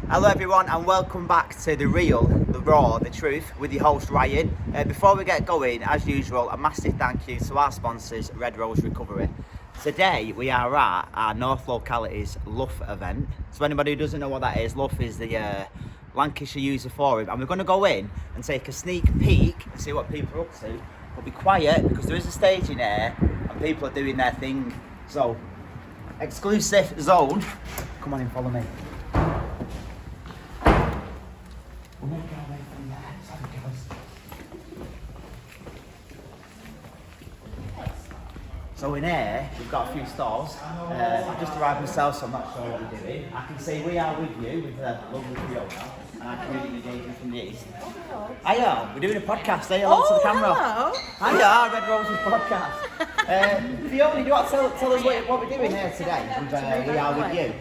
S10: Hello everyone, and welcome back to The Real, The Raw, The Truth with your host Ryan. Before we get going, as usual, a massive thank you to our sponsors, Red Rose Recovery. Today we are at our North Localities Luff event. So anybody who doesn't know what that is, Luff is the Lancashire User Forum, and we're going to go in and take a sneak peek and see what people are up to. But be quiet, because there is a stage in there and people are doing their thing. So, exclusive zone. Come on in, follow me. So in here, we've got a few stalls. I've just arrived myself, so I'm not sure what we're doing. I can see We Are With You with the lovely Fiona and our community engagement from the East. Hiya, we're doing a podcast. Say hello to the camera.
S18: Hello.
S10: Hiya, Red Rose's podcast. Fiona, do you want to tell us what we're doing here today with We Are With You?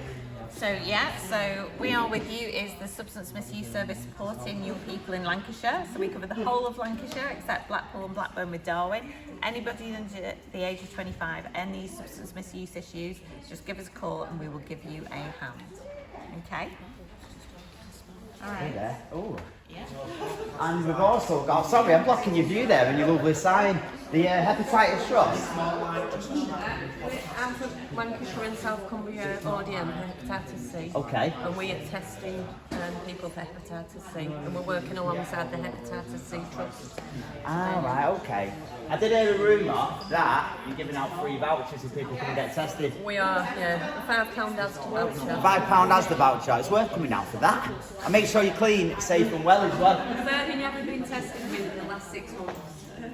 S18: So We Are With You is the substance misuse service supporting young people in Lancashire. So we cover the whole of Lancashire except Blackpool and Blackburn with Darwin. Anybody under the age of 25, any substance misuse issues, just give us a call and we will give you a hand. Okay? Alright.
S10: Hey there. Oh.
S18: Yeah.
S10: And we've also got, sorry, I'm blocking your view there and your lovely sign. The Hepatitis Trust?
S19: I'm from Lancashire and South Cumbria ODM for hepatitis C.
S10: Okay.
S19: And we are testing people for hepatitis C, and we're working alongside the Hepatitis C Trust.
S10: Ah, right, okay. I did hear a rumour that you're giving out free vouchers if people can get tested.
S19: We are, yeah. £5 as to voucher.
S10: £5 as the voucher. It's worth coming out for that. And make sure you're clean, safe and well as well.
S19: Providing you haven't been tested within the last 6 months.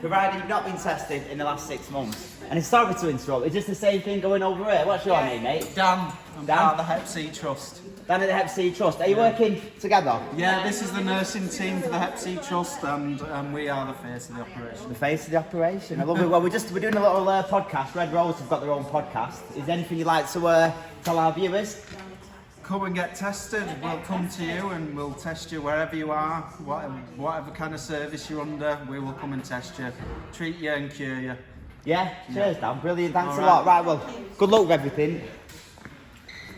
S10: Provided you've not been tested in the last 6 months. And it's sorry to interrupt, it's just the same thing going over here. What's your name, mate?
S20: Dan. I'm
S10: Dan?
S20: part of the Hep C Trust.
S10: Dan at the Hep C Trust. Are you working together?
S20: Yeah, this is the nursing team for the Hep C Trust, and we are the face of the operation.
S10: The face of the operation. I love it. Well, we're doing a little podcast. Red Rose have got their own podcast. Is there anything you'd like to tell our viewers?
S20: Come and get tested. We'll come to you and we'll test you wherever you are, whatever kind of service you're under. We will come and test you, treat you and cure you.
S10: Yeah, cheers, Dan. Brilliant. Thanks
S20: All
S10: a lot. Right, well, good luck with everything.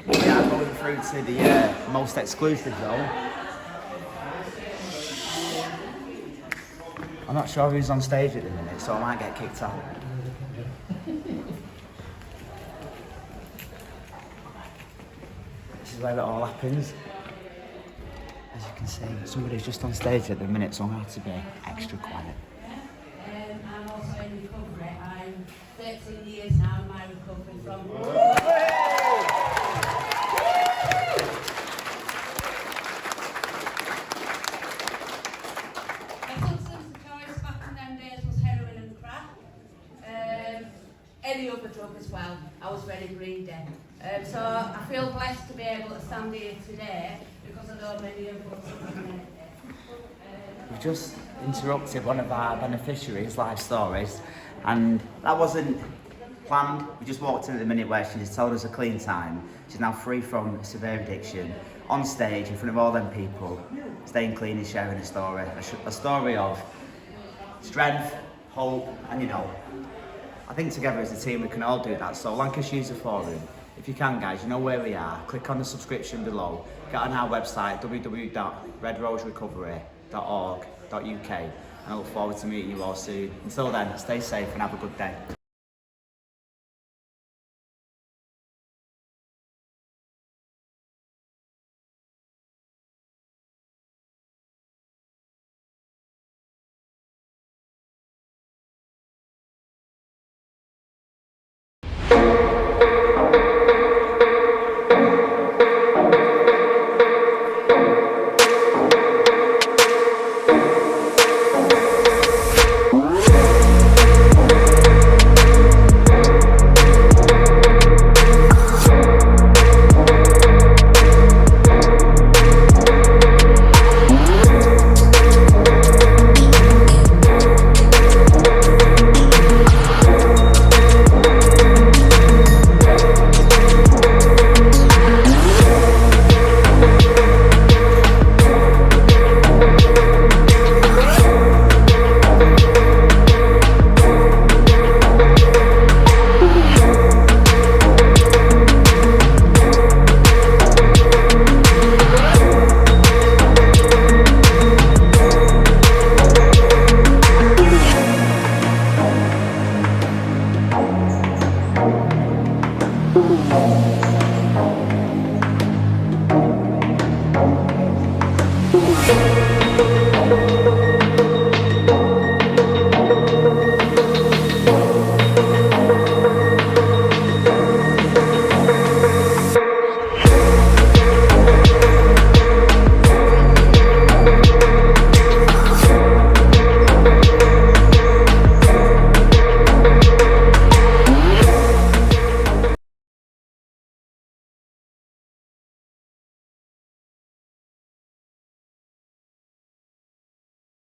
S10: We are going through to the most exclusive zone. I'm not sure who's on stage at the minute, so I might get kicked out. This is where it all happens. As you can see, somebody's just on stage at the minute, so I'm going to have to be extra quiet.
S21: I'm also in recovery. I'm 13 years now in my recovery from... My substance of choice back in them days was heroin and crack. Any other drug as well. I was very greedy. So I feel blessed to be able to stand here today because I know many of us are
S10: We've just interrupted one of our beneficiaries' life stories, and that wasn't planned. We just walked in at the minute where she just told us a clean time. She's now free from severe addiction, on stage in front of all them people, staying clean and sharing a story. A story of strength, hope, and I think together as a team we can all do that. So Lancashire User Forum, if you can guys, you know where we are. Click on the subscription below. Get on our website, www.redroserecovery.org.uk, and I look forward to meeting you all soon. Until then, stay safe and have a good day.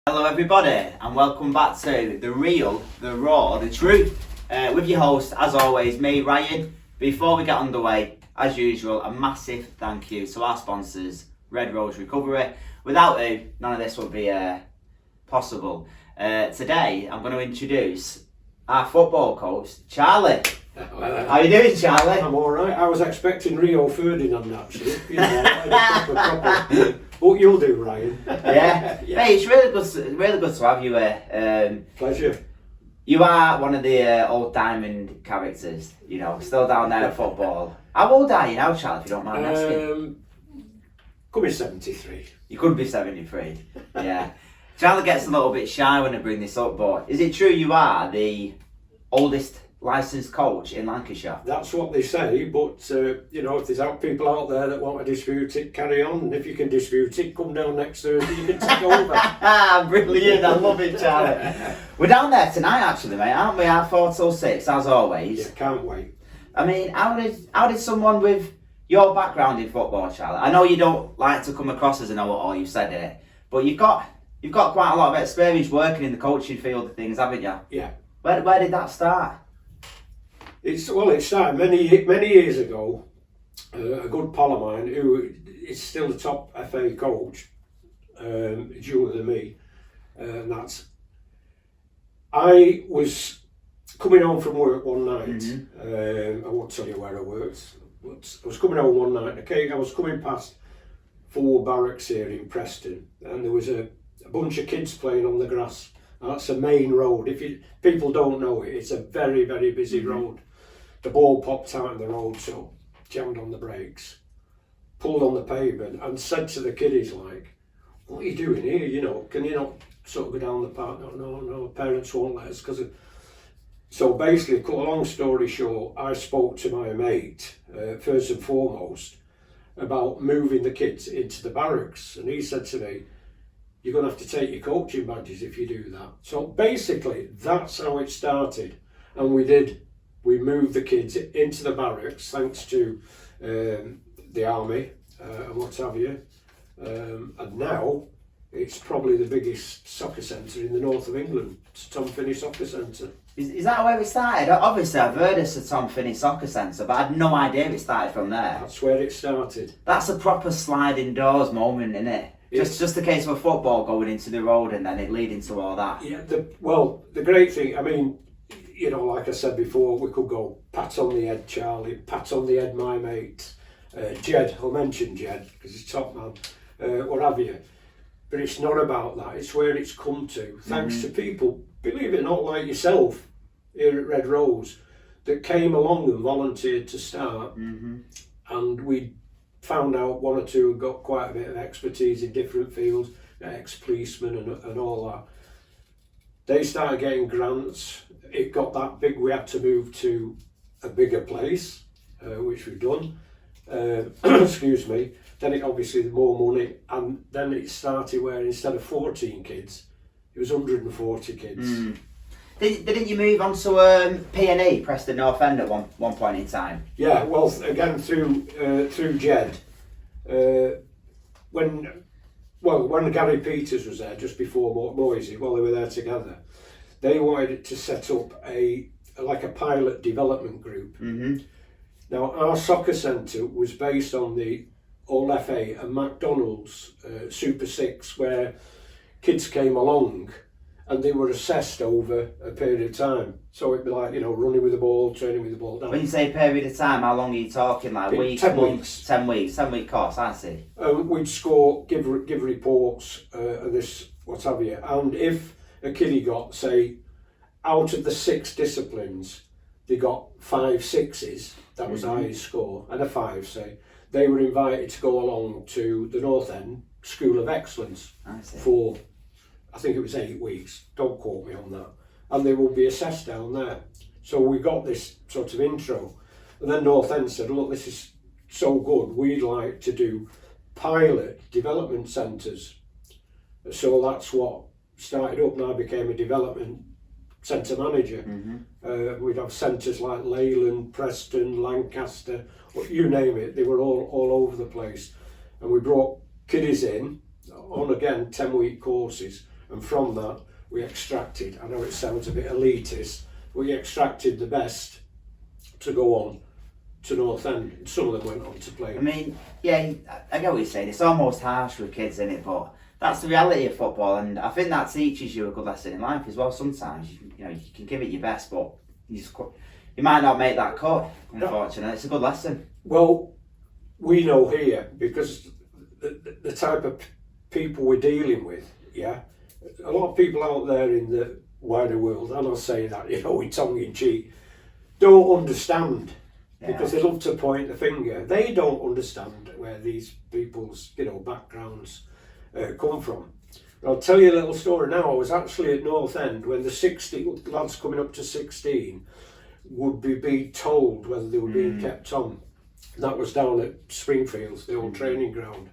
S10: Hello everybody and welcome back to The Real, The Raw, The Truth with your host as always, me, Ryan. Before we get underway, as usual, a massive thank you to our sponsors, Red Rose Recovery. Without who, none of this would be possible. Today I'm going to introduce our football coach, Charlie. How are you doing, Charlie?
S22: I'm alright. I was expecting Rio Ferdinand actually. What you'll do, Ryan.
S10: Yeah. Hey, it's really good to have you here.
S22: Pleasure.
S10: You are one of the old diamond characters, you know, still down there at football. How old are you now, Charlie, if you don't mind asking?
S22: Could be 73.
S10: You could be 73, yeah. Charlie gets a little bit shy when I bring this up, but is it true you are the oldest licensed coach in Lancashire?
S22: That's what they say, but you know, if there's people out there that want to dispute it, carry on. And if you can dispute it, come down next Thursday, you can take over.
S10: Brilliant, I love it, Charlie. We're down there tonight, actually, mate, aren't we? At 4 till 6, as always.
S22: Yeah, can't wait.
S10: I mean, how did someone with your background in football, Charlie? I know you don't like to come across as a know-it-all, you've said it, but you've got quite a lot of experience working in the coaching field of things, haven't you?
S22: Yeah.
S10: Where did that start?
S22: It started many years ago. A good pal of mine, who is still the top FA coach, is younger than me, and I was coming home from work one night. I won't tell you where I worked, but I was coming home one night. Okay, I was coming past 4 barracks here in Preston, and there was a bunch of kids playing on the grass. That's a main road. People don't know it, it's a very, very busy road. The ball popped out in the road, so jammed on the brakes, pulled on the pavement, and said to the kiddies, like, "What are you doing here? You know, can you not sort of go down the park?" No, parents won't let us. So basically, cut a long story short, I spoke to my mate, first and foremost, about moving the kids into the barracks, and he said to me, "You're going to have to take your coaching badges if you do that." So basically, that's how it started, and we did. We moved the kids into the barracks thanks to the army and what have you. And now it's probably the biggest soccer centre in the north of England, Sir Tom Finney Soccer Centre.
S10: Is that where it started? Obviously, I've heard of Sir Tom Finney Soccer Centre, but I had no idea it started from there.
S22: That's where it started.
S10: That's a proper sliding doors moment, isn't it? Just a case of a football going into the road and then it leading to all that.
S22: Yeah, the great thing, I mean, you know, like I said before, we could go pat on the head, Charlie, pat on the head, my mate, Jed, I'll mention Jed, because he's top man, what have you. But it's not about that, it's where it's come to, thanks to people, believe it or not, like yourself, here at Red Rose, that came along and volunteered to start, and we found out one or two had got quite a bit of expertise in different fields, ex-policemen and all that. They started getting grants. It got that big, we had to move to a bigger place, which we've done. Excuse me. Then it obviously more money, and then it started where instead of 14 kids, it was 140 kids.
S10: Didn't you move on to P&E, Preston North End, at one point in time?
S22: Yeah, well, again through Jed. When Gary Peters was there, just before Moisey, while they were there together, they wanted to set up a pilot development group. Now, our soccer centre was based on the All FA and McDonald's Super 6, where kids came along and they were assessed over a period of time. So it'd be like, you know, running with the ball, training with the ball down.
S10: When you say period of time, how long are you talking? Like weeks,
S22: 10
S10: months?
S22: weeks.
S10: 10 weeks, 10 week course, I see.
S22: We'd score, give reports, and this, what have you. And if a kiddie got, say, out of the 6 disciplines, they got 5 6s, that was the highest score, and a 5, say, they were invited to go along to the North End School of Excellence for, I think it was 8 weeks, don't quote me on that, and they would be assessed down there. So we got this sort of intro, and then North End said, look, this is so good, we'd like to do pilot development centres. So that's what started up, and I became a development centre manager. We'd have centres like Leyland, Preston, Lancaster, you name it, they were all over the place. And we brought kiddies in on, again, 10-week courses, and from that we extracted, I know it sounds a bit elitist, we extracted the best to go on to North End. Some of them went on to play.
S10: I mean, yeah, I get what you're saying, it's almost harsh with kids, isn't it? But that's the reality of football, and I think that teaches you a good lesson in life as well. Sometimes you know you can give it your best, but you might not make that cut, unfortunately. It's a good lesson.
S22: Well, we know here, because the type of people we're dealing with, yeah, a lot of people out there in the wider world, and I'll say that, you know, with tongue in cheek, don't understand. Because they love to point the finger. They don't understand where these people's, you know, backgrounds come from. I'll tell you a little story now. I was actually at North End when the 16 lads coming up to 16 would be told whether they were being kept on. And that was down at Springfields, the old training ground.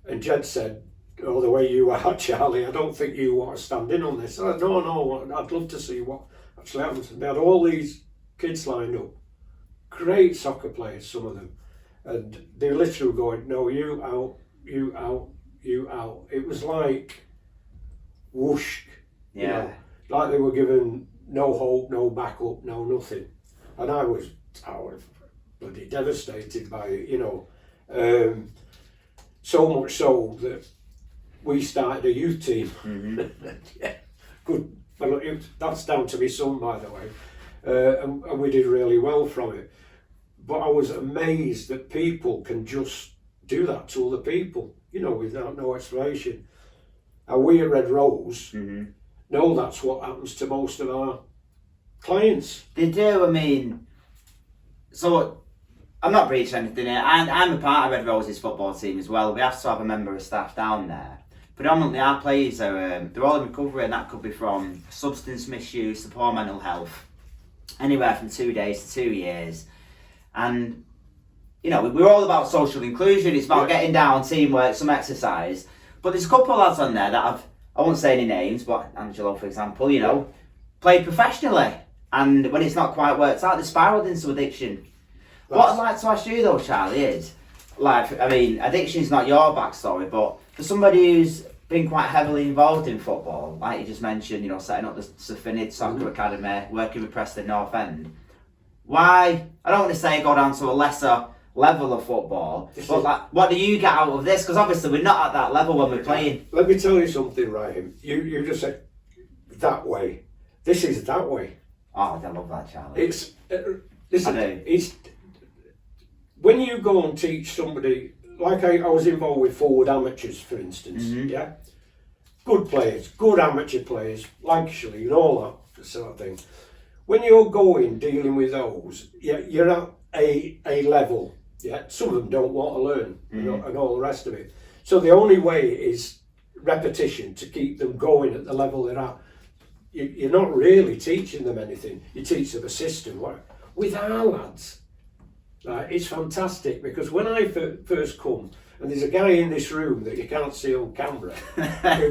S22: And Jed said, "Oh, the way you are, Charlie, I don't think you want to stand in on this." I said, no, I'd love to see what actually happens. And they had all these kids lined up. Great soccer players, some of them. And they literally were going, "No, you out, you out, you out." It was like whoosh.
S10: Yeah.
S22: You know, like they were given no hope, no backup, no nothing. And I was bloody devastated by it, you know. So much so that we started a youth team. Yeah, good. Well, that's down to my son, by the way. And we did really well from it. But I was amazed that people can just do that to other people, you know, without no explanation. And we at Red Rose know that's what happens to most of our clients.
S10: They do, I mean, so I'm not preaching anything here. I'm a part of Red Rose's football team as well. We have to have a member of staff down there. Predominantly our players are, they're all in recovery, and that could be from substance misuse to poor mental health. Anywhere from 2 days to 2 years. And, you know, we're all about social inclusion. It's about getting down, teamwork, some exercise. But there's a couple of lads on there that have, I won't say any names, but Angelo, for example, you know, played professionally. And when it's not quite worked out, they spiralled into addiction. What I'd like to ask you though, Charlie, is, like, I mean, addiction's not your backstory, but for somebody who's been quite heavily involved in football, like you just mentioned, you know, setting up the Safinid Soccer Academy, working with Preston North End, why, I don't want to say go down to a lesser level of football, but like, what do you get out of this? Because obviously we're not at that level when we're playing.
S22: Let me tell you something, Ryan. You just said that way. This is that way.
S10: Oh, I love that, Charlie.
S22: It's listen. It's when you go and teach somebody. Like I was involved with forward amateurs, for instance. Yeah, good players, good amateur players, Lancashire League and all that sort of thing. When you're dealing with those, you're at a level. Yeah, some of them don't want to learn, you know, and all the rest of it. So the only way is repetition to keep them going at the level they're at. You're not really teaching them anything. You teach them a system. With our lads, it's fantastic, because when I first come, and there's a guy in this room that you can't see on camera who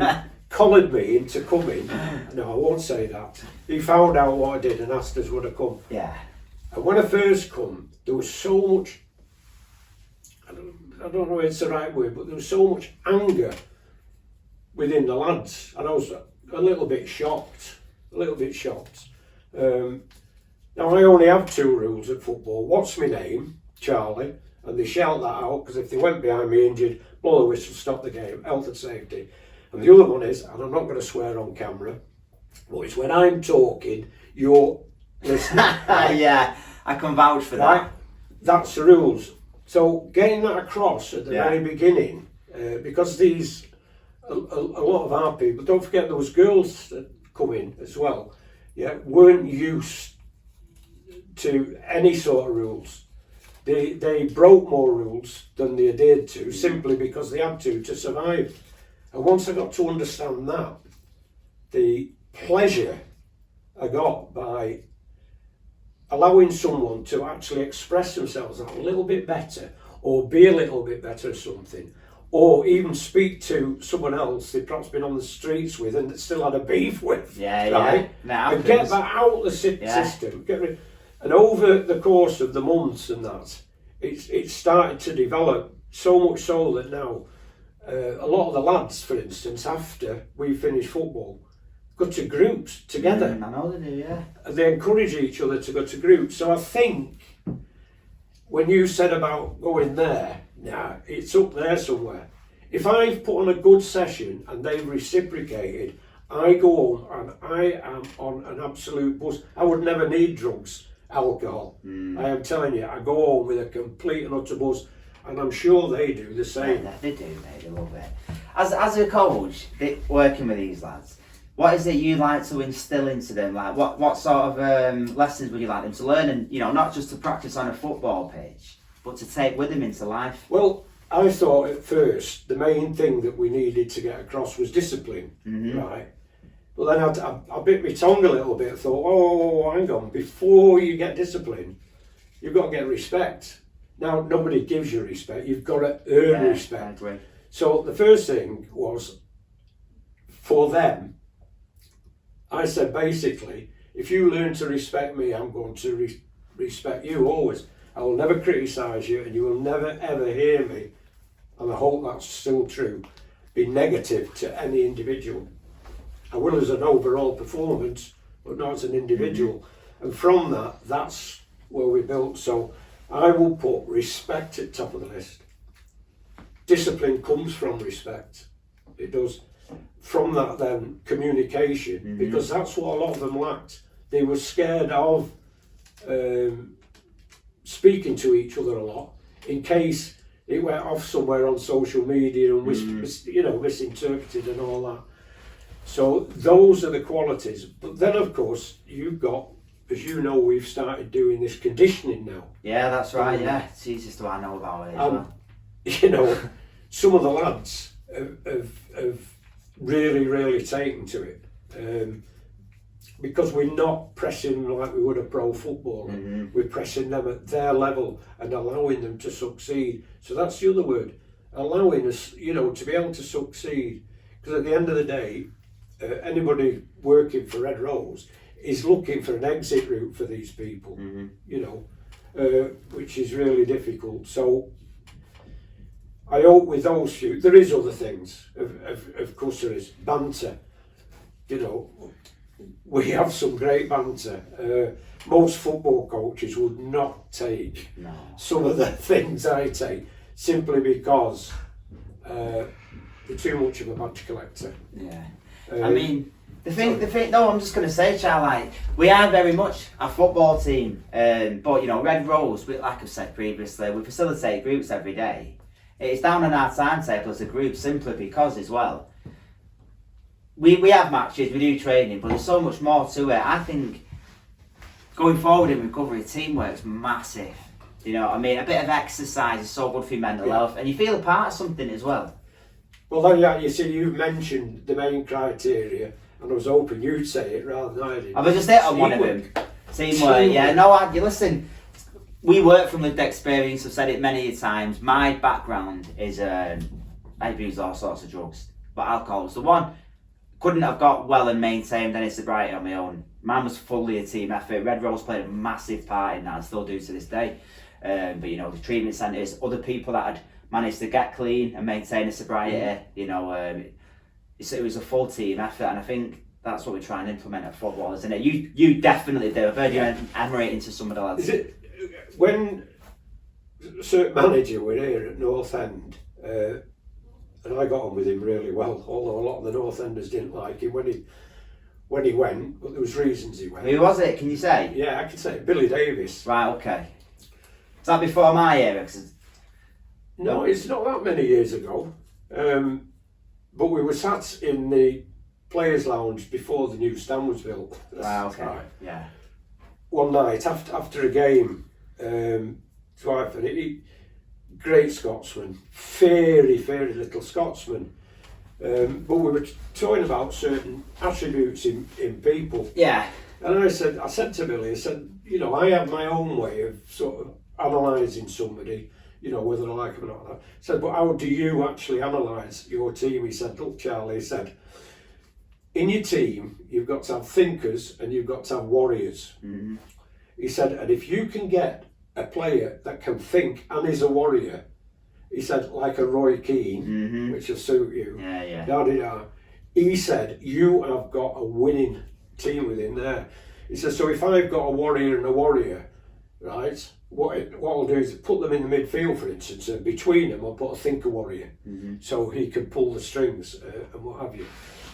S22: collared me into coming. No, I won't say that. He found out what I did and asked us would I come.
S10: Yeah.
S22: And when I first come, there was so much, I don't know if it's the right word, but there was so much anger within the lads, and I was a little bit shocked. Now I only have 2 rules at football. What's my name? Charlie. And they shout that out, because if they went behind me injured, blow the whistle, stop the game, health and safety. And the other one is, and I'm not going to swear on camera, but it's when I'm talking, you're listening.
S10: Yeah, I can vouch for that.
S22: Right? That's the rules. So getting that across at the very beginning, because a lot of our people, don't forget there was girls that come in as well, weren't used to any sort of rules. They broke more rules than they adhered to, simply because they had to survive. And once I got to understand that, the pleasure I got by allowing someone to actually express themselves a little bit better, or be a little bit better at something, or even speak to someone else they've perhaps been on the streets with and that still had a beef with, right? And get that out of the system. And over the course of the months and that, it's started to develop, so much so that now a lot of the lads, for instance, after we finish football, go to groups together.
S10: I know they do, yeah.
S22: And they encourage each other to go to groups. So I think when you said about going there, it's up there somewhere. If I've put on a good session and they've reciprocated, I go home and I am on an absolute buzz. I would never need drugs, alcohol. I am telling you, I go home with a complete and utter buzz, and I'm sure they do the same.
S10: Yeah, they do, mate. They love it. As a coach, working with these lads, What is it you like to instill into them? Like, what sort of lessons would you like them to learn? And, you know, not just to practice on a football pitch, but to take with them into life.
S22: Well, I thought at first the main thing that we needed to get across was discipline, right? But then I bit my tongue a little bit. I thought, oh, hang on, before you get discipline, you've got to get respect. Now, nobody gives you respect. You've got to earn respect. So the first thing was, for them, I said basically, if you learn to respect me, I'm going to respect you always. I will never criticise you, and you will never ever hear me, and I hope that's still true, be negative to any individual. I will as an overall performance, but not as an individual. And from that, that's where we built. So I will put respect at top of the list. Discipline comes from respect. It does. From that then, communication, because that's what a lot of them lacked. They were scared of speaking to each other a lot, in case it went off somewhere on social media and misinterpreted and all that. So those are the qualities. But then, of course, you've got, as you know, we've started doing this conditioning now.
S10: Yeah, that's right. Yeah, it's the easiest one I know about it as well.
S22: You know, some of the lads have really taken to it, because we're not pressing like we would a pro footballer. We're pressing them at their level and allowing them to succeed. So that's the other word, allowing us, you know, to be able to succeed. Because at the end of the day, anybody working for Red Rose is looking for an exit route for these people, you know, which is really difficult. So I hope with those few, there is other things, of course there is, banter, you know, we have some great banter. Most football coaches would not take some of the things I take, simply because they're too much of a badge collector.
S10: Yeah. I mean, the thing, no, I'm just going to say, Charlie, like, we are very much a football team, but, you know, Red Rose, like I've said previously, we facilitate groups every day. It's down on our timetable as a group simply because, as well, we have matches, we do training, but there's so much more to it. I think going forward in recovery, teamwork's massive. You know what I mean? A bit of exercise is so good for your mental health, and you feel a part of something as well.
S22: Well, then, yeah, you see, you've mentioned the main criteria, and I was hoping you'd say it rather than I did.
S10: I was just hit on one of them. Teamwork, yeah. No, you listen, we work from lived experience, I've said it many times. My background is, I've used all sorts of drugs, but alcohol was the one. Couldn't have got well and maintained any sobriety on my own. Mine was fully a team effort. Red Rose played a massive part in that and still do to this day. But, you know, the treatment centres, other people that had managed to get clean and maintain a sobriety, you know, it was a full team effort, and I think that's what we try and implement at football, isn't it? You definitely do. I've heard you emanating to some of the lads.
S22: Is it, when a certain manager were here at North End, and I got on with him really well, although a lot of the North Enders didn't like him when he went, but there was reasons he went.
S10: Who was it, can you say?
S22: Yeah, I can say Billy Davis.
S10: Right, okay. Is that before my era?
S22: No, it's not that many years ago. But we were sat in the players' lounge before the new stand was built.
S10: Right, okay. Right. Yeah.
S22: One night after a game, great Scotsman, very little Scotsman. But we were talking about certain attributes in people.
S10: Yeah.
S22: And I said to Billy, I said, you know, I have my own way of sort of analysing somebody, you know, whether I like him or not. I said, but how do you actually analyse your team? He said, look, Charlie, he said, in your team, you've got to have thinkers and you've got to have warriors.
S10: Mm-hmm.
S22: He said, and if you can get a player that can think and is a warrior, he said, like a Roy Keane, which will suit you.
S10: Yeah.
S22: Da-di-da. He said, you have got a winning team within there. He said, so if I've got a warrior and a warrior, right, what I'll do is put them in the midfield, for instance, and between them I'll put a thinker warrior, so he can pull the strings and what have you.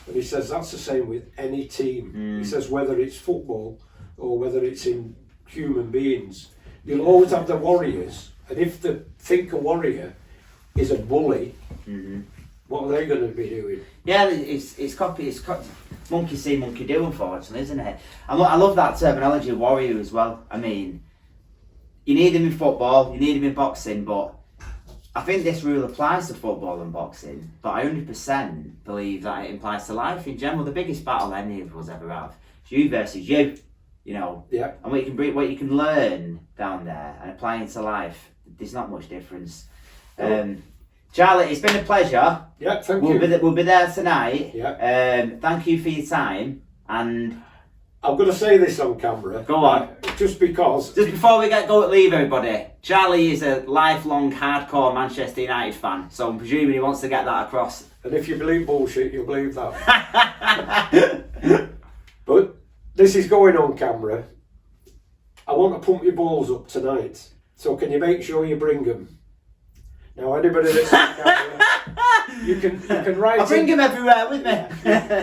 S22: And he says that's the same with any team. He says whether it's football or whether it's in human beings, you'll always have the warriors, and if the thinker warrior is a bully, what are they going to be doing?
S10: Yeah, it's monkey see, monkey do, unfortunately, isn't it? And I love that terminology, warrior, as well. I mean, you need him in football, you need him in boxing, but I think this rule applies to football and boxing, but I 100% believe that it applies to life in general. The biggest battle any of us ever have is you versus you, you know.
S22: Yeah.
S10: And what you can learn down there and apply into life, there's not much difference. Charlie, it's been a pleasure.
S22: Yeah, thank you.
S10: We'll be there tonight.
S22: Yeah.
S10: Thank you for your time, and
S22: I'm going to say this on camera.
S10: Go on.
S22: Just because.
S10: Just before we leave everybody, Charlie is a lifelong hardcore Manchester United fan, so I'm presuming he wants to get that across.
S22: And if you believe bullshit, you'll believe that. But this is going on camera. I want to pump your balls up tonight. So can you make sure you bring them? Now, anybody that's on camera, you can write.
S10: I'll bring him everywhere with me.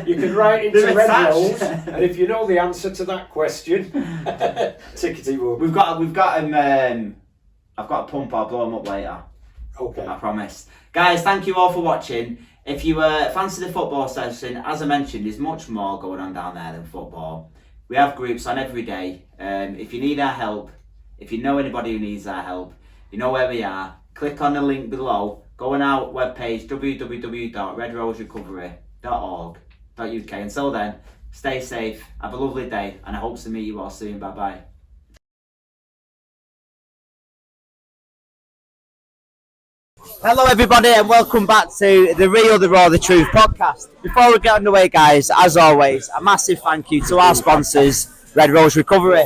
S22: You can write into Red Rolls, and if you know the answer to that question, tickety boom.
S10: We've got him. I've got to pump. I'll blow him up later.
S22: Okay.
S10: I promise. Guys, thank you all for watching. If you fancy the football session, as I mentioned, there's much more going on down there than football. We have groups on every day. If you need our help, if you know anybody who needs our help, you know where we are. Click on the link below. Go on our webpage, www.redroserecovery.org.uk. Until then, stay safe, have a lovely day, and I hope to meet you all soon. Bye bye. Hello everybody and welcome back to the Real, the Raw, the Truth podcast. Before we get underway, guys, as always, a massive thank you to our sponsors, Red Rose Recovery.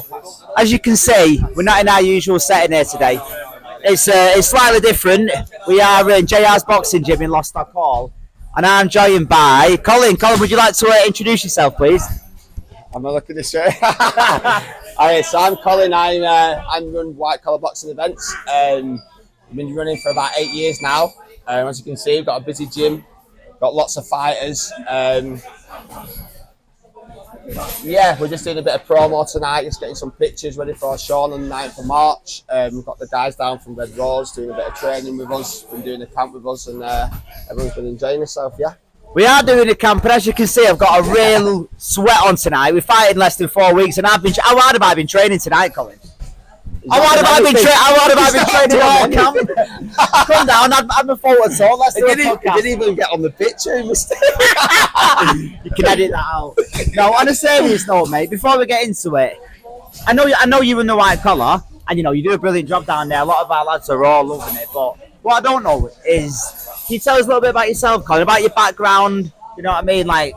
S10: As you can see, we're not in our usual setting here today. It's slightly different. We are in JR's boxing gym in Lostock Hall, and I'm joined by Colin. Colin, would you like to introduce yourself, please?
S2: I'm not looking this way. Alright, so I'm Colin. I run white collar boxing events. I've been running for about 8 years now. As you can see, we've got a busy gym, got lots of fighters. Yeah, we're just doing a bit of promo tonight, just getting some pictures ready for our show on the 9th of March. We've got the guys down from Red Rose doing a bit of training with us, been doing a camp with us, and everyone's been enjoying themselves, yeah.
S10: We are doing a camp, and as you can see, I've got a real sweat on tonight. We're fighting less than 4 weeks, and how hard have I been training tonight, Colin? How hard have I been training all camp? Come down, have a photo talk. Let's do a podcast.
S2: He didn't even get on the picture.
S10: You can edit that out. No, on a serious note, mate, before we get into it, I know you're in the white collar, and you do a brilliant job down there. A lot of our lads are all loving it, but what I don't know is, can you tell us a little bit about yourself, Colin, about your background, you know what I mean, like,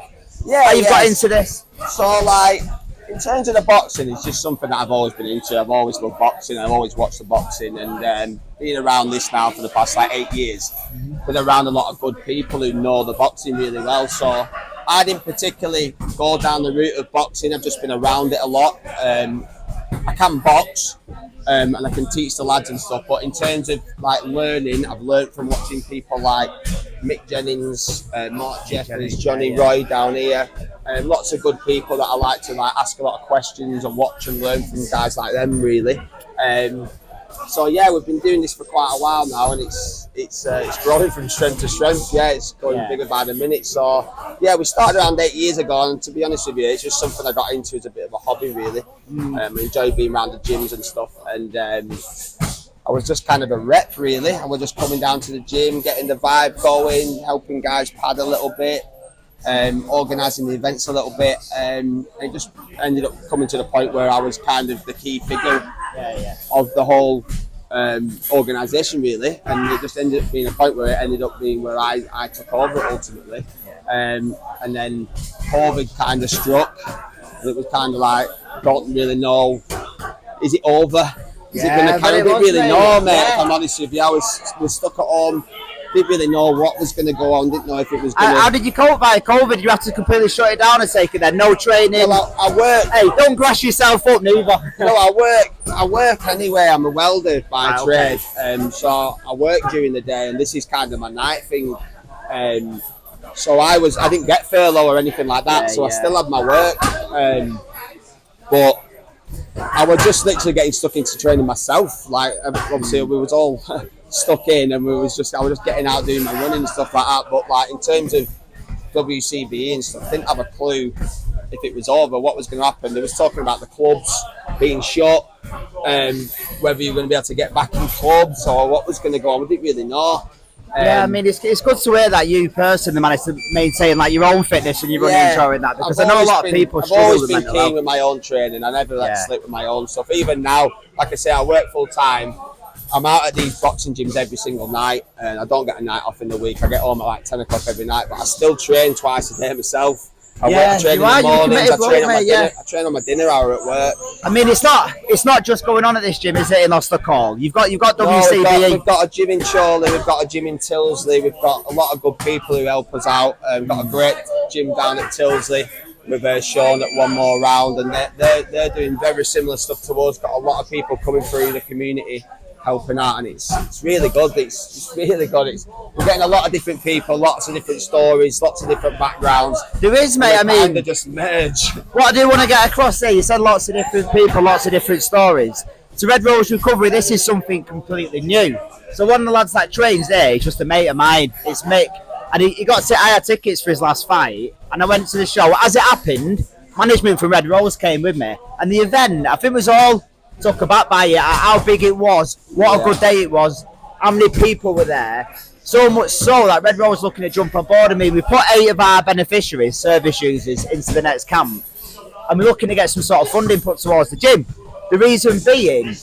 S10: how you've got into this?
S2: So, like, in terms of the boxing, it's just something that I've always been into. I've always loved boxing. I've always watched the boxing, and being around this now for the past 8 years, been around a lot of good people who know the boxing really well. So I didn't particularly go down the route of boxing. I've just been around it a lot. I can box, and I can teach the lads and stuff. But in terms of like learning, I've learned from watching people like Mick Jennings, Mark Jeffries, Johnny Roy down here. Lots of good people that I like to ask a lot of questions and watch and learn from guys like them, really. So yeah, we've been doing this for quite a while now, and it's growing from strength to strength. Yeah, it's going bigger by the minute. So yeah, we started around 8 years ago, and to be honest with you, it's just something I got into as a bit of a hobby, really. I enjoy being around the gyms and stuff, and I was just kind of a rep, really. I was just coming down to the gym, getting the vibe going, helping guys pad a little bit. Organising the events a little bit, and it just ended up coming to the point where I was kind of the key figure of the whole organisation, really, and it just ended up being a point where it ended up being where I took over ultimately, and then COVID kind of struck. It was kind of like, don't really know, is it over? Is it going to carry? I didn't really know, mate. If I'm honest with you, I was stuck at home. Didn't really know what was going to go on. Didn't know if it was going to...
S10: How did you cope by COVID? Did you have to completely shut it down and take it then? No training?
S2: Well, I work...
S10: Hey, don't grass yourself up neither.
S2: No, I work anyway. I'm a welder by trade. So I work during the day, and this is kind of my night thing. So I didn't get furlough or anything like that, I still had my work. But I was just literally getting stuck into training myself. Like, obviously, we was all... stuck in, and I was just getting out doing my running and stuff like that. But like in terms of WCBE and stuff. Didn't have a clue if it was over, what was going to happen. They was talking about the clubs being shut, whether you're going to be able to get back in clubs or what was going to go on. We didn't really know.
S10: Yeah, I mean, it's good to hear that you personally managed to maintain like your own fitness and you're really enjoying that, because I know a lot of people struggle with mental health.
S2: I've always been keen with my own training. I never let slip with my own stuff. Even now, like I say, I work full time. I'm out at these boxing gyms every single night, and I don't get a night off in the week. I get home at like 10 o'clock every night, but I still train twice a day myself. I train in the mornings, I train on my dinner hour at work.
S10: I mean, it's not just going on at this gym, is it, in Hall? You've got WCBE.
S2: We've got a gym in Chorley, we've got a gym in Tilsley, we've got a lot of good people who help us out. We've got a great gym down at Tilsley with Sean at One More Round, and they're doing very similar stuff to us. Got a lot of people coming through the community helping out, and it's really good. It's really good. We're getting a lot of different people, lots of different stories, lots of different backgrounds.
S10: There is, mate. I mean,
S2: they just merge.
S10: What I do want to get across there, you said lots of different people, lots of different stories. To Red Rose Recovery, this is something completely new. So one of the lads that trains there is just a mate of mine. It's Mick, and I had tickets for his last fight, and I went to the show. As it happened, management from Red Rose came with me, and the event, I think, was all took aback by it, how big it was, what a good day it was, how many people were there. So much so that Red Rose looking to jump on board. I mean, we put 8 of our beneficiaries, service users, into the next camp, and we're looking to get some sort of funding put towards the gym. The reason being,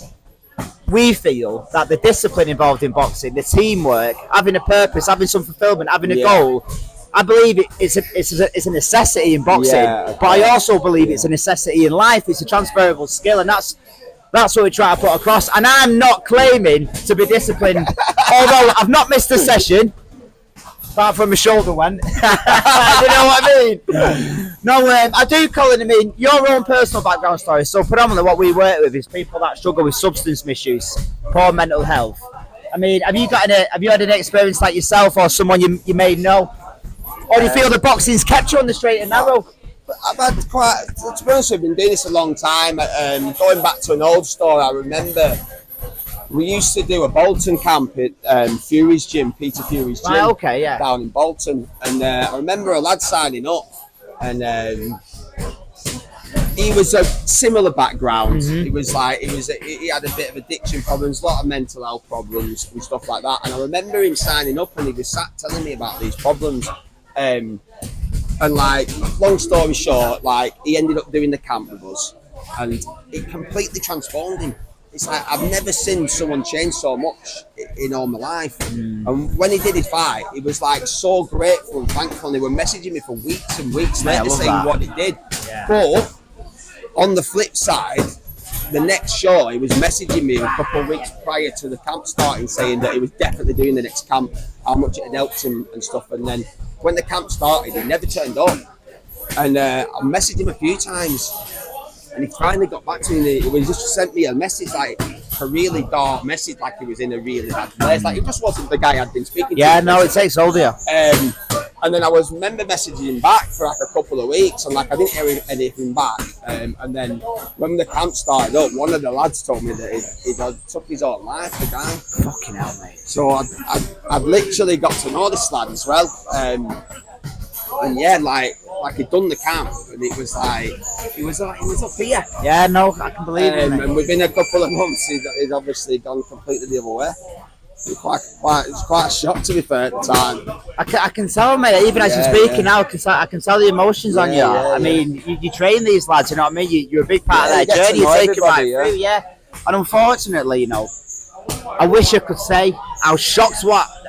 S10: we feel that the discipline involved in boxing, the teamwork, having a purpose, having some fulfillment, having a goal, I believe it's a necessity in boxing, but I also believe it's a necessity in life. It's a transferable skill, and that's what we try to put across. And I'm not claiming to be disciplined, although I've not missed a session, apart from my shoulder went. You know what I mean? No, I do, Colin. I mean, your own personal background story. So predominantly what we work with is people that struggle with substance misuse, poor mental health. I mean, have you had an experience like yourself or someone you may know? Or do you feel the boxing's kept you on the straight and narrow?
S2: I've had to be honest, I've been doing this a long time. Going back to an old story, I remember we used to do a Bolton camp at Fury's gym, Peter Fury's gym, down in Bolton. And I remember a lad signing up, and he was a similar background. He had a bit of addiction problems, a lot of mental health problems and stuff like that. And I remember him signing up, and he was sat telling me about these problems. And like, long story short, like, he ended up doing the camp with us, and it completely transformed him. It's like, I've never seen someone change so much in all my life. And when he did his fight, he was like so grateful and thankful, and they were messaging me for weeks and weeks later saying what he did. But on the flip side, the next show, he was messaging me a couple of weeks prior to the camp starting, saying that he was definitely doing the next camp, how much it had helped him and stuff. And then when the camp started, he never turned up. And I messaged him a few times, and he finally got back to me. He just sent me a message, like a really dark message, like he was in a really bad place. Like, he just wasn't the guy I'd been speaking to.
S10: Yeah, no, it takes hold of you.
S2: And then I remember messaging him back for like a couple of weeks, and like I didn't hear anything back. And then when the camp started up, one of the lads told me that he took his own life, the guy.
S10: Fucking hell, mate.
S2: So I've literally got to know this lad as well. And yeah, like he'd done the camp, and it was like he was up here.
S10: Yeah, no, I can believe it.
S2: And within a couple of months, he'd obviously gone completely the other way. It was quite a shock, to be fair, at the time.
S10: I can tell, mate. Even as you're speaking now, I can tell the emotions on you. I mean, you train these lads, you know what I mean? You're a big part of their journey. You take them right through, And unfortunately, you know, I wish I could say I was shocked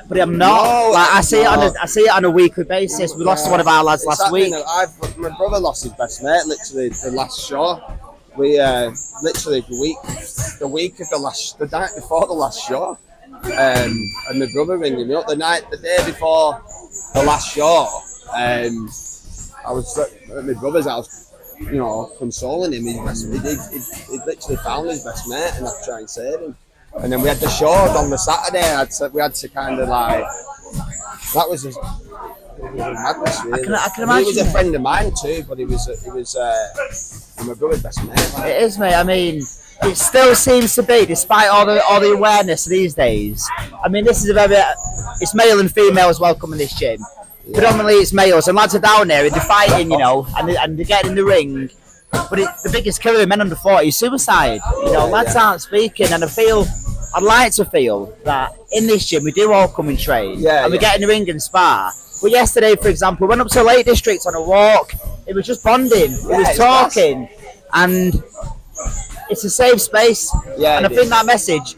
S10: but I'm not. I see it on a weekly basis. We lost one of our lads last week.
S2: My brother lost his best mate literally the last show. We literally the night before the last show. And my brother ringing me up the day before the last show. I was at my brother's house, you know, consoling him. He literally found his best mate, and I had to try and save him. And then we had the show on the Saturday. We had to kind of like, that was just, it was a madness, really.
S10: I can imagine.
S2: He was a friend of mine too, but he was my brother's best mate.
S10: It is, mate. I mean, it still seems to be, despite all the awareness these days. I mean, this is it's male and female as well coming this gym. predominantly it's males, and lads are down there and they're fighting, you know, and they're getting in the ring. But the biggest killer in men under 40 is suicide. You know, lads aren't speaking, and I'd like to feel that in this gym we do all come and train, and we get in the ring and spar. But yesterday, for example, we went up to Lake District on a walk. It was just bonding. It was talking, and it's a safe space. Yeah, and I think that message.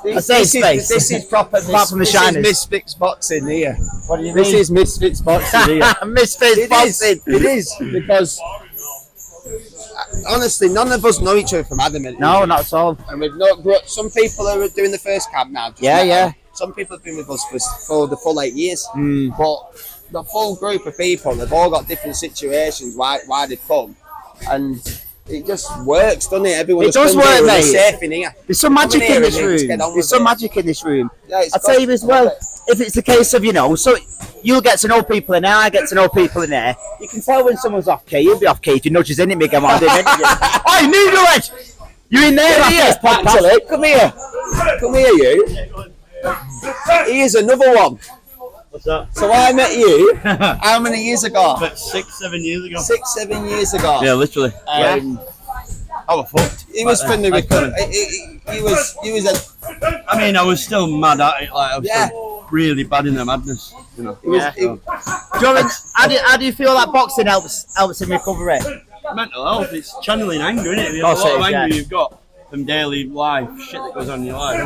S2: This is proper. This is Misfits boxing here.
S10: What do you mean?
S2: This is Misfits boxing here.
S10: Misfits boxing.
S2: It is because honestly, none of us know each other from Adam.
S10: No, not at all.
S2: And we've not. Some people are doing the first camp now.
S10: Yeah.
S2: Some people have been with us for the full 8 years. But the full group of people, they've all got different situations why they've come, and it just works, doesn't it? Everyone
S10: it does work, mate.
S2: Safe in here.
S10: There's some magic in this room. There's some magic in this room. I'll tell you as well, if it's the case of, you know, so you'll get to know people in there, I get to know people in there. You can tell when someone's off key. You'll be off key if you nudges in it, Miguel. Hey, Noodlehead! You're in there,
S2: actually. Come here. Come here, you. Here's another one.
S3: What's that?
S2: So I met you how many years ago?
S3: About 6-7 years ago.
S2: 6-7 years ago.
S3: Yeah, literally.
S2: I
S3: was fucked.
S2: He was from the recovery. He was a.
S3: I mean, I was still mad at it. Like I was still really bad in the madness. You know.
S10: How do you feel that boxing helps in recovery?
S3: Mental health. It's channeling anger, isn't it? If a lot of anger you've got from daily life, shit that goes on in your life.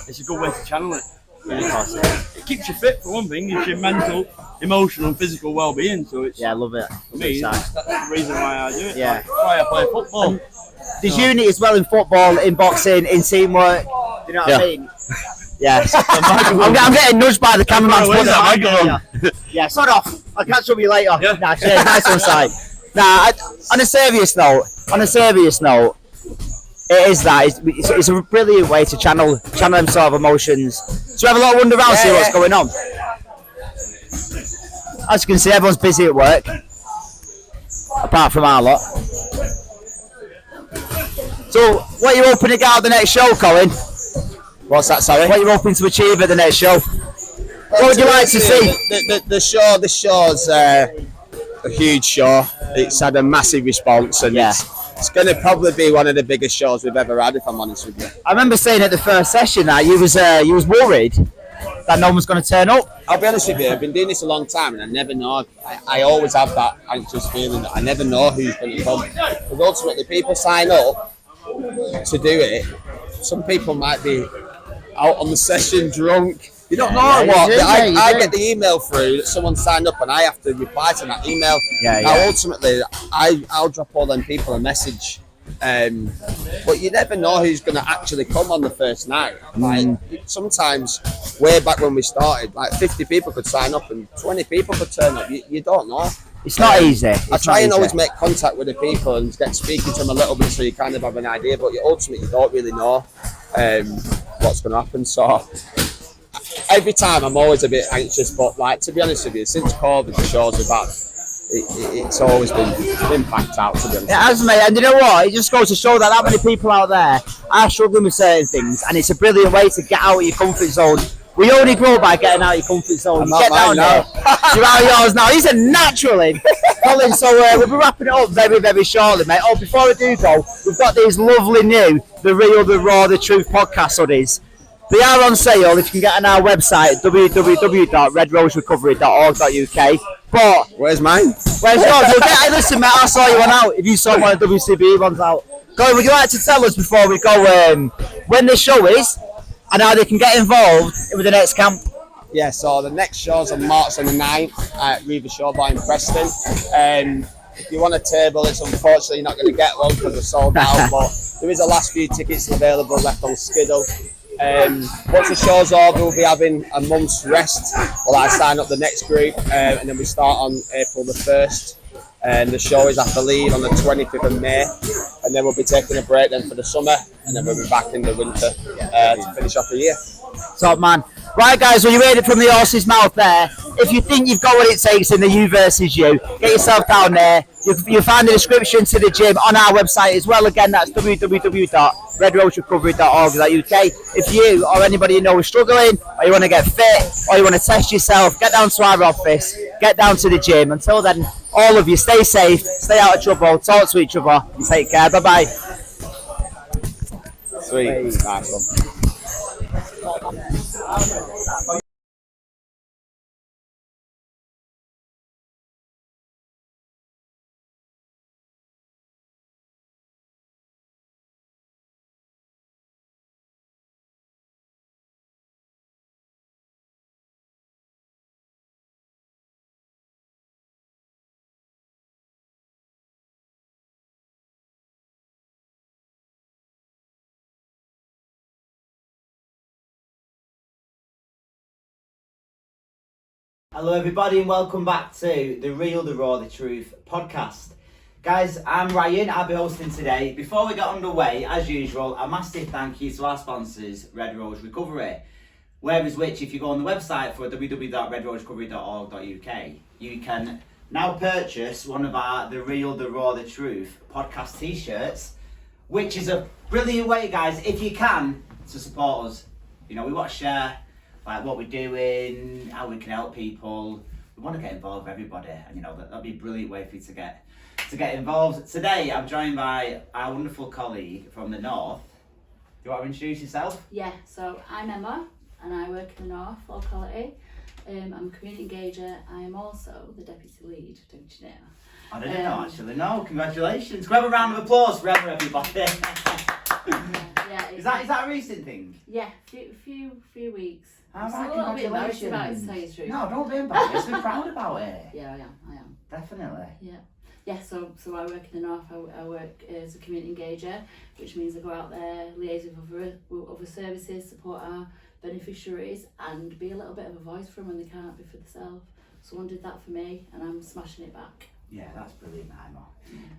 S3: It's a good way to channel it. It keeps you fit for one thing. It's your mental, emotional, and physical well-being. So it's
S10: I love it.
S3: For me, that's the reason why I do it.
S10: Yeah,
S3: that's why I play football.
S10: There's unity as well in football, in boxing, in teamwork. You know what I mean? Yes. I'm getting nudged by the cameraman. Yeah, sort off. I'll catch up with you later. Nah, cheers. Nice one, side. Nah, on a serious note. It is that. It's a brilliant way to channel them sort of emotions. So have a lot of wander around, see what's going on. As you can see, everyone's busy at work, apart from our lot. So, what are you hoping to get out of the next show, Colin?
S2: What's that, sorry?
S10: What are you hoping to achieve at the next show? What would you like to see?
S2: The show's a huge show. It's had a massive response, and it's going to probably be one of the biggest shows we've ever had, if I'm honest with you.
S10: I remember saying at the first session that you was worried that no one was going to turn up.
S2: I'll be honest with you, I've been doing this a long time, and I never know. I always have that anxious feeling that I never know who's going to come. Because ultimately, people sign up to do it. Some people might be out on the session drunk. You don't know what. I get the email through that someone signed up, and I have to reply to that email. Now, ultimately, I'll drop all them people a message. But you never know who's going to actually come on the first night. Like, sometimes, way back when we started, like 50 people could sign up and 20 people could turn up. You don't know.
S10: It's not easy.
S2: I try and always make contact with the people and get speaking to them a little bit so you kind of have an idea, but ultimately you don't really know what's going to happen. So every time I'm always a bit anxious, but like, to be honest with you, since COVID the shows are back, it's always been packed out, to be honest.
S10: It has, mate, and you know what? It just goes to show that many people out there are struggling with certain things, and it's a brilliant way to get out of your comfort zone. We only grow by getting out of your comfort zone. You get down there. You're out of yours now. He's a natural in. Colin, so we'll be wrapping it up very, very shortly, mate. Oh, before we do go, we've got these lovely new The Real, The Raw, The Truth podcast hoodies. They are on sale if you can get on our website, www.redroserecovery.org.uk. But
S2: where's mine?
S10: Where's yours? Listen, mate, I saw you one out. If you saw one of the WCB ones out. Colin, would you like to tell us before we go when this show is and how they can get involved with the next camp?
S2: Yeah, so the next show's on March the 9th at Riva Showbar in Preston. If you want a table, it's unfortunately you're not going to get one because they're sold out, but there is a last few tickets available left on Skiddle. Once the show's over, we'll be having a month's rest while I sign up the next group, and then we start on April the 1st. And the show is, I believe, on the 25th of May, and then we'll be taking a break then for the summer, and then we'll be back in the winter to finish off the year.
S10: Top man. Right, guys, well, you heard it from the horse's mouth there. if you think you've got what it takes in the you versus you, get yourself down there. You'll find the description to the gym on our website as well. Again, that's www.redroserecovery.org.uk. If you or anybody you know is struggling, or you want to get fit, or you want to test yourself, get down to our office, get down to the gym. Until then, all of you, stay safe, stay out of trouble, talk to each other, and take care. Bye-bye.
S2: Sweet. Nice one.
S10: Hello everybody and welcome back to the Real, the Raw, the Truth podcast. Guys, I'm Ryan, I'll be hosting today. Before we get underway, as usual, a massive thank you to our sponsors, Red Rose Recovery. Whereas which, if you go on the website for www.redroserecovery.org.uk, you can now purchase one of our The Real, the Raw, the Truth podcast t-shirts, which is a brilliant way, guys, if you can, to support us. You know, we want to share like what we're doing, how we can help people. We want to get involved with everybody, and you know that'd be a brilliant way for you to get involved. Today I'm joined by our wonderful colleague from the north. Do you want to introduce yourself?
S4: Yeah, so I'm Emma and I work in the north locality. I'm a community engager. I am also the deputy lead, don't you know?
S10: I didn't know actually. No, congratulations. Grab a round of applause for Emma, everybody.
S4: Yeah,
S10: is that a recent thing?
S4: Yeah, few weeks.
S10: I'm
S4: a little bit embarrassed about it, to tell you the truth.
S10: No, don't be embarrassed. Be proud about it.
S4: Yeah, I am.
S10: Definitely.
S4: Yeah, so I work in the north. I work as a community engager, which means I go out there, liaise with other services, support our beneficiaries, and be a little bit of a voice for them when they can't be for themselves. Someone did that for me, and I'm smashing it back.
S10: Yeah, that's brilliant,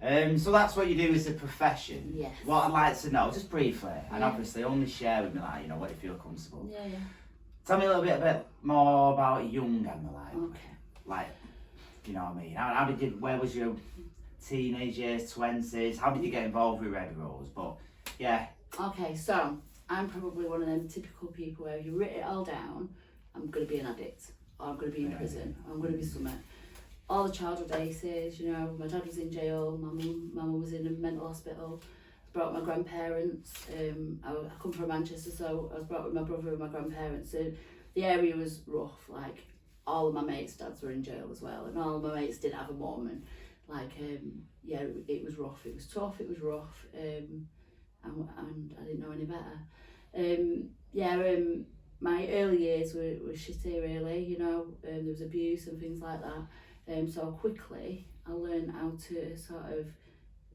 S10: Emma. So that's what you do as a profession.
S4: Yes.
S10: What I'd like to know, just briefly, and obviously only share with me, like, you know, what you feel comfortable.
S4: Yeah.
S10: Tell me a little bit more about young Emma,
S4: Okay.
S10: like, you know what I mean? How did you? Where was your teenage years, 20s? How did you get involved with Red Rose? But yeah.
S4: Okay, so I'm probably one of them typical people where you write it all down. I'm going to be an addict, or I'm going to be in prison, or I'm going to be somewhere. All the childhood aces, you know, my dad was in jail, my mum was in a mental hospital. I brought my grandparents. I come from Manchester, so I was brought with my brother and my grandparents. So the area was rough. Like all of my mates' dads were in jail as well, and all of my mates didn't have a mum. And like, yeah, it was rough. It was tough. It was rough. And I didn't know any better. My early years were shitty, really. You know, there was abuse and things like that. So quickly I learned how to sort of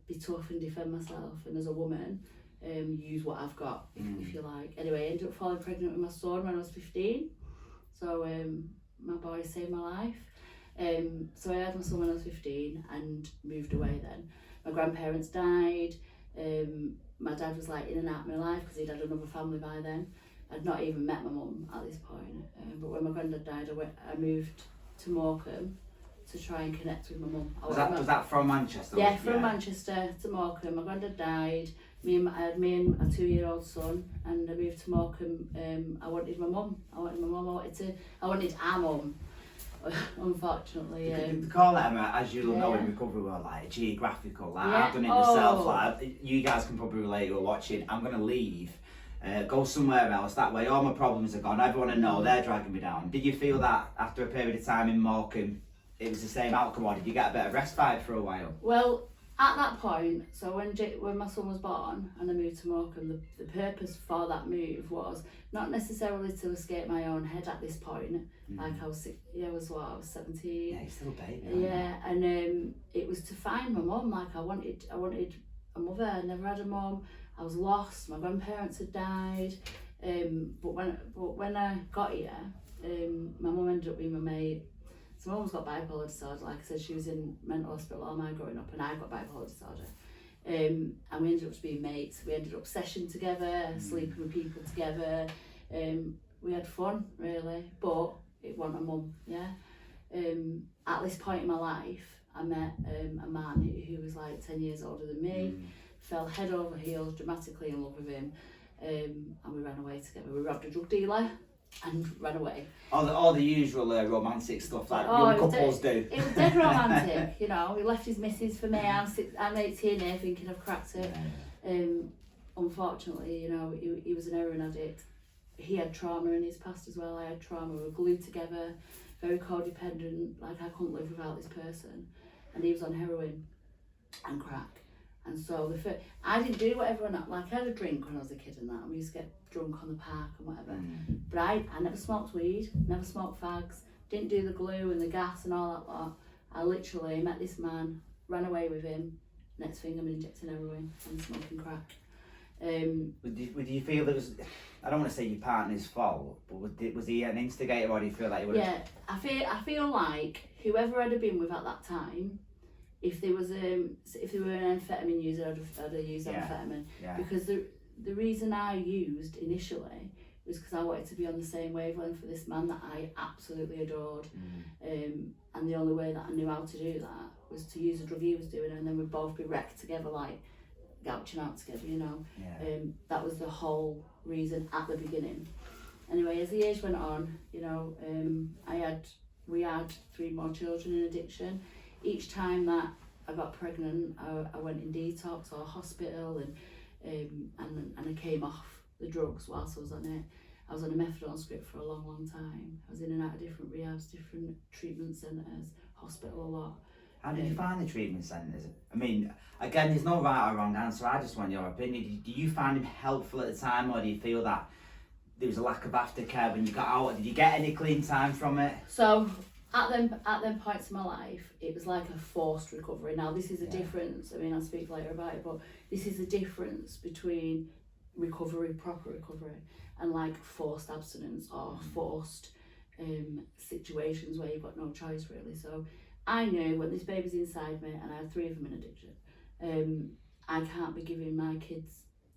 S4: be tough and defend myself, and as a woman, use what I've got, if you like. Anyway, I ended up falling pregnant with my son when I was 15. So my boy saved my life. So I had my son when I was 15 and moved away then. My grandparents died. My dad was like in and out of my life because he'd had another family by then. I'd not even met my mum at this point. But when my granddad died, I moved to Morecambe to try and connect with my mum.
S10: Was that from Manchester?
S4: Yeah, from Manchester to Morecambe. My granddad died. I had me and a 2-year-old son, and I moved to Morecambe. I wanted my mum. I wanted our mum. Unfortunately,
S10: you call it, Emma, as you'll know in recovery world, like geographical. Like I've done it myself. Like you guys can probably relate. You're watching. I'm gonna leave. Go somewhere else. That way, all my problems are gone. Everyone I know, they're dragging me down. Did you feel that after a period of time in Morecambe, it was the same outcome, or did you get a bit of respite for a while?
S4: Well, at that point, so when my son was born and I moved to Morecambe, the purpose for that move was not necessarily to escape my own head at this point. Like I was 17. Yeah, you're
S10: still a baby.
S4: Yeah, and it was to find my mum. Like I wanted a mother. I never had a mum. I was lost. My grandparents had died. But when I got here, my mum ended up being my mate. So my mum's got bipolar disorder. Like I said, she was in mental hospital all my growing up, and I got bipolar disorder. And we ended up just being mates. We ended up session together, sleeping with people together. We had fun, really, but it wasn't a mum, yeah. at this point in my life, I met a man who was like 10 years older than me, fell head over heels, dramatically in love with him, and we ran away together. We robbed a drug dealer and ran away.
S10: All the usual romantic stuff that young couples do.
S4: It was dead romantic, you know. He left his missus for me. I'm 18 here thinking I've cracked it. Unfortunately, you know, he was an heroin addict. He had trauma in his past as well. I had trauma. We were glued together, very codependent. Like, I couldn't live without this person. And he was on heroin and crack. And so I didn't do what everyone, like, I had a drink when I was a kid and that. We used to get drunk on the park and whatever. But I never smoked weed, never smoked fags, didn't do the glue and the gas and all that lot. I literally met this man, ran away with him. Next thing, I'm injecting heroin and smoking crack.
S10: Would you feel it was, I don't want to say your partner's fault, but was he an instigator, or do you feel like he would have...
S4: Yeah, I feel like whoever I'd have been with at that time, if they were an amphetamine user, I'd have used amphetamine.
S10: Yeah.
S4: Because the reason I used initially was because I wanted to be on the same wavelength for this man that I absolutely adored. And the only way that I knew how to do that was to use the drug he was doing, and then we'd both be wrecked together, like gouching out together, you know. That was the whole reason at the beginning. Anyway, as the years went on, you know, we had 3 more children in addiction. Each time that I got pregnant, I went in detox or hospital, and I came off the drugs whilst I was on it. I was on a methadone script for a long time. I was in and out of different rehabs, different treatment centres, hospital a lot.
S10: How did you find the treatment centres? I mean, again, there's no right or wrong answer. I just want your opinion. Do you find them helpful at the time, or do you feel that there was a lack of aftercare when you got out? Did you get any clean time from it?
S4: So at them points in my life, it was like a forced recovery. Now, this is a difference. I mean, I'll speak later about it, but this is the difference between recovery, proper recovery, and like forced abstinence or forced situations where you've got no choice really. So I knew when this baby's inside me, and I had 3 of them in addiction, I can't be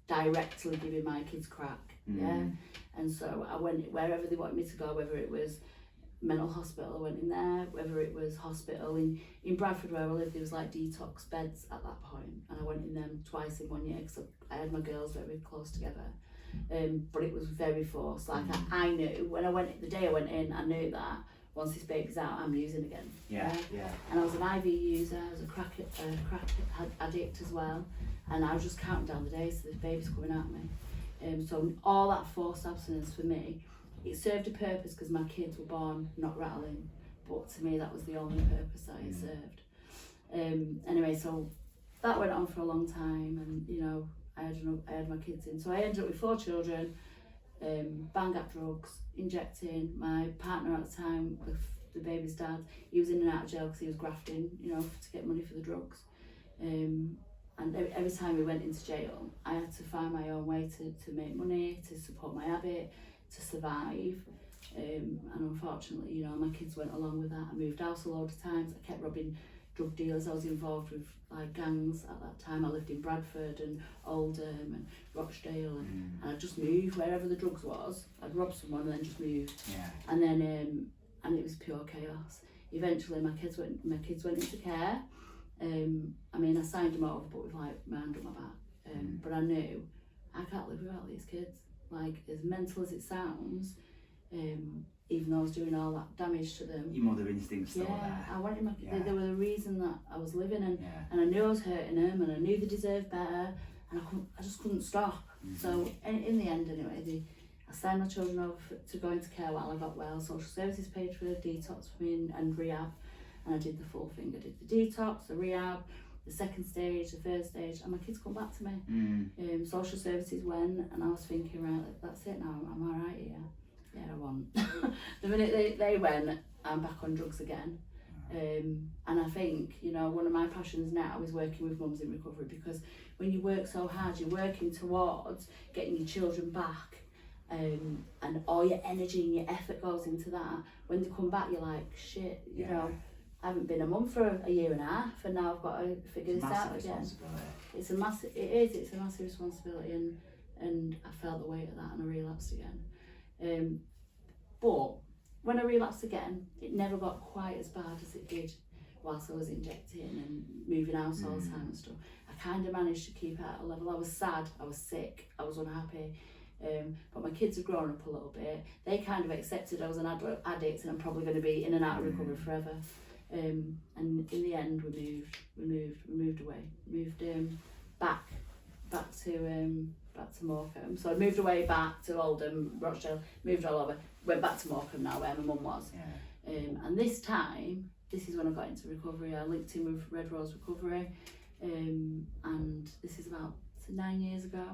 S4: directly giving my kids crack, and so I went wherever they wanted me to go, whether it was mental hospital, I went in there, whether it was hospital in Bradford where I lived, there was like detox beds at that point, and I went in them twice in 1 year because I had my girls very close together, but it was very forced. Like I knew when the day I went in, I knew that once this baby's out, I'm using again. And I was an IV user, I was a crack addict as well, and I was just counting down the days so this baby's coming at me. So all that forced abstinence for me, it served a purpose because my kids were born not rattling, but to me that was the only purpose that it served. Anyway, so that went on for a long time, and you know, I had my kids in. So I ended up with 4 children, bang at drugs, injecting. My partner at the time, with the baby's dad, he was in and out of jail because he was grafting, you know, to get money for the drugs. And every time we went into jail, I had to find my own way to make money, to support my habit, to survive. And unfortunately, you know, my kids went along with that. I moved house a load of times. I kept robbing drug dealers. I was involved with like gangs at that time. I lived in Bradford and Oldham and Rochdale, and I'd just move wherever the drugs was. I'd rob someone and then just move. And then and it was pure chaos. Eventually my kids went into care. I mean, I signed them over, but with like my hand on my back. But I knew I can't live without these kids. Like, as mental as it sounds, even though I was doing all that damage to them.
S10: Your mother instinct's still there.
S4: I wanted my kids. They were the reason that I was living, and I knew I was hurting them, and I knew they deserved better, and I just couldn't stop. So in the end, anyway, I signed my children over to go into care while I got well. Social services paid for detox for me and rehab, and I did the full thing. I did the detox, the rehab, the second stage, the third stage, and my kids come back to me. Social services went, and I was thinking, right, that's it now, I'm all right here. Yeah, I won't. The minute they went, I'm back on drugs again. And I think, you know, one of my passions now is working with mums in recovery, because when you work so hard, you're working towards getting your children back, and all your energy and your effort goes into that. When they come back, you're like, shit, you know, I haven't been a mum for a year and a half, and now I've got to figure this out again. It's a massive responsibility, and I felt the weight of that, and I relapsed again. But when I relapsed again, it never got quite as bad as it did whilst I was injecting and moving house all the time and stuff. I kind of managed to keep it at a level. I was sad, I was sick, I was unhappy. But my kids have grown up a little bit. They kind of accepted I was an addict and I'm probably going to be in and out of recovery forever. And in the end, we moved away, back to Morecambe. So I moved away back to Oldham, Rochdale, moved all over, went back to Morecambe now where my mum was. And this time, this is when I got into recovery. I linked in with Red Rose Recovery, and this is about 9 years ago.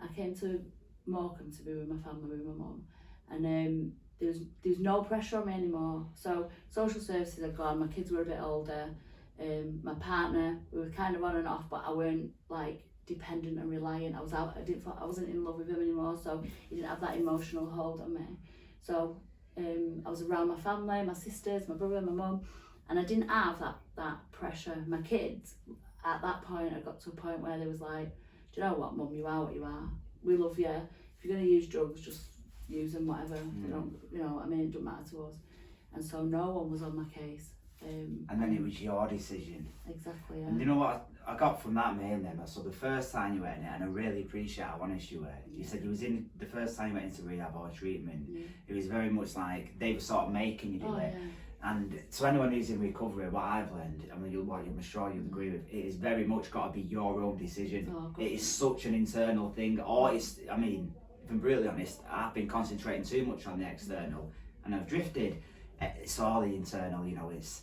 S4: I came to Morecambe to be with my family, with my mum, and there was no pressure on me anymore. So social services had gone, my kids were a bit older, my partner, we were kind of on and off, but I weren't like dependent and reliant. I wasn't in love with him anymore, so he didn't have that emotional hold on me. So I was around my family, my sisters, my brother, my mum, and I didn't have that pressure. My kids, at that point, I got to a point where they was like, do you know what, Mum, you are what you are. We love you. If you're going to use drugs, just use them, whatever. They don't, you know what I mean? It doesn't matter to us. And so no one was on my case.
S10: And then it was your decision.
S4: Exactly, yeah.
S10: And you know what I got from that main then? So the first time you went in, and I really appreciate how honest you were. You said you was in, the first time you went into rehab or treatment, it was very much like they were sort of making you do it. Yeah. And to anyone who's in recovery, what I've learned, I mean, I'm sure you'll agree with, it is very much got to be your own decision. It is such an internal thing. Or it's, I mean, if I'm brutally honest, I've been concentrating too much on the external and I've drifted. It's all the internal, you know, it's,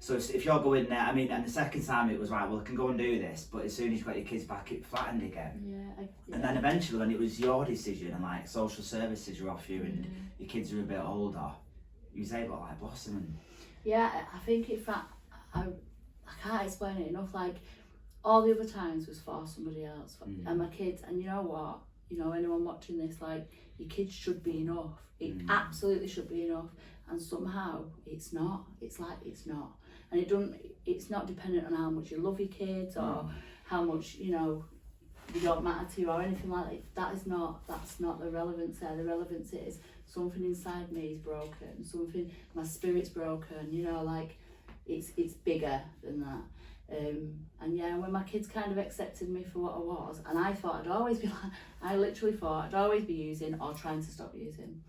S10: so if you're going there, I mean, and the second time it was right, well, I can go and do this, but as soon as you got your kids back, it flattened again. Yeah. And then eventually, when it was your decision and like social services are off you and your kids are a bit older, you was able to like blossom. And
S4: yeah, I think in fact, I can't explain it enough. Like all the other times was for somebody else, and my kids. And you know what? You know, anyone watching this, like your kids should be enough. It absolutely should be enough. And somehow it's not. It's like it's not. And it's not dependent on how much you love your kids or how much, you know, they don't matter to you or anything like that. That's not the relevance there. The relevance is something inside me is broken, my spirit's broken, you know, like it's bigger than that. And yeah, when my kids kind of accepted me for what I was, and I thought I'd always be like, I literally thought I'd always be using or trying to stop using.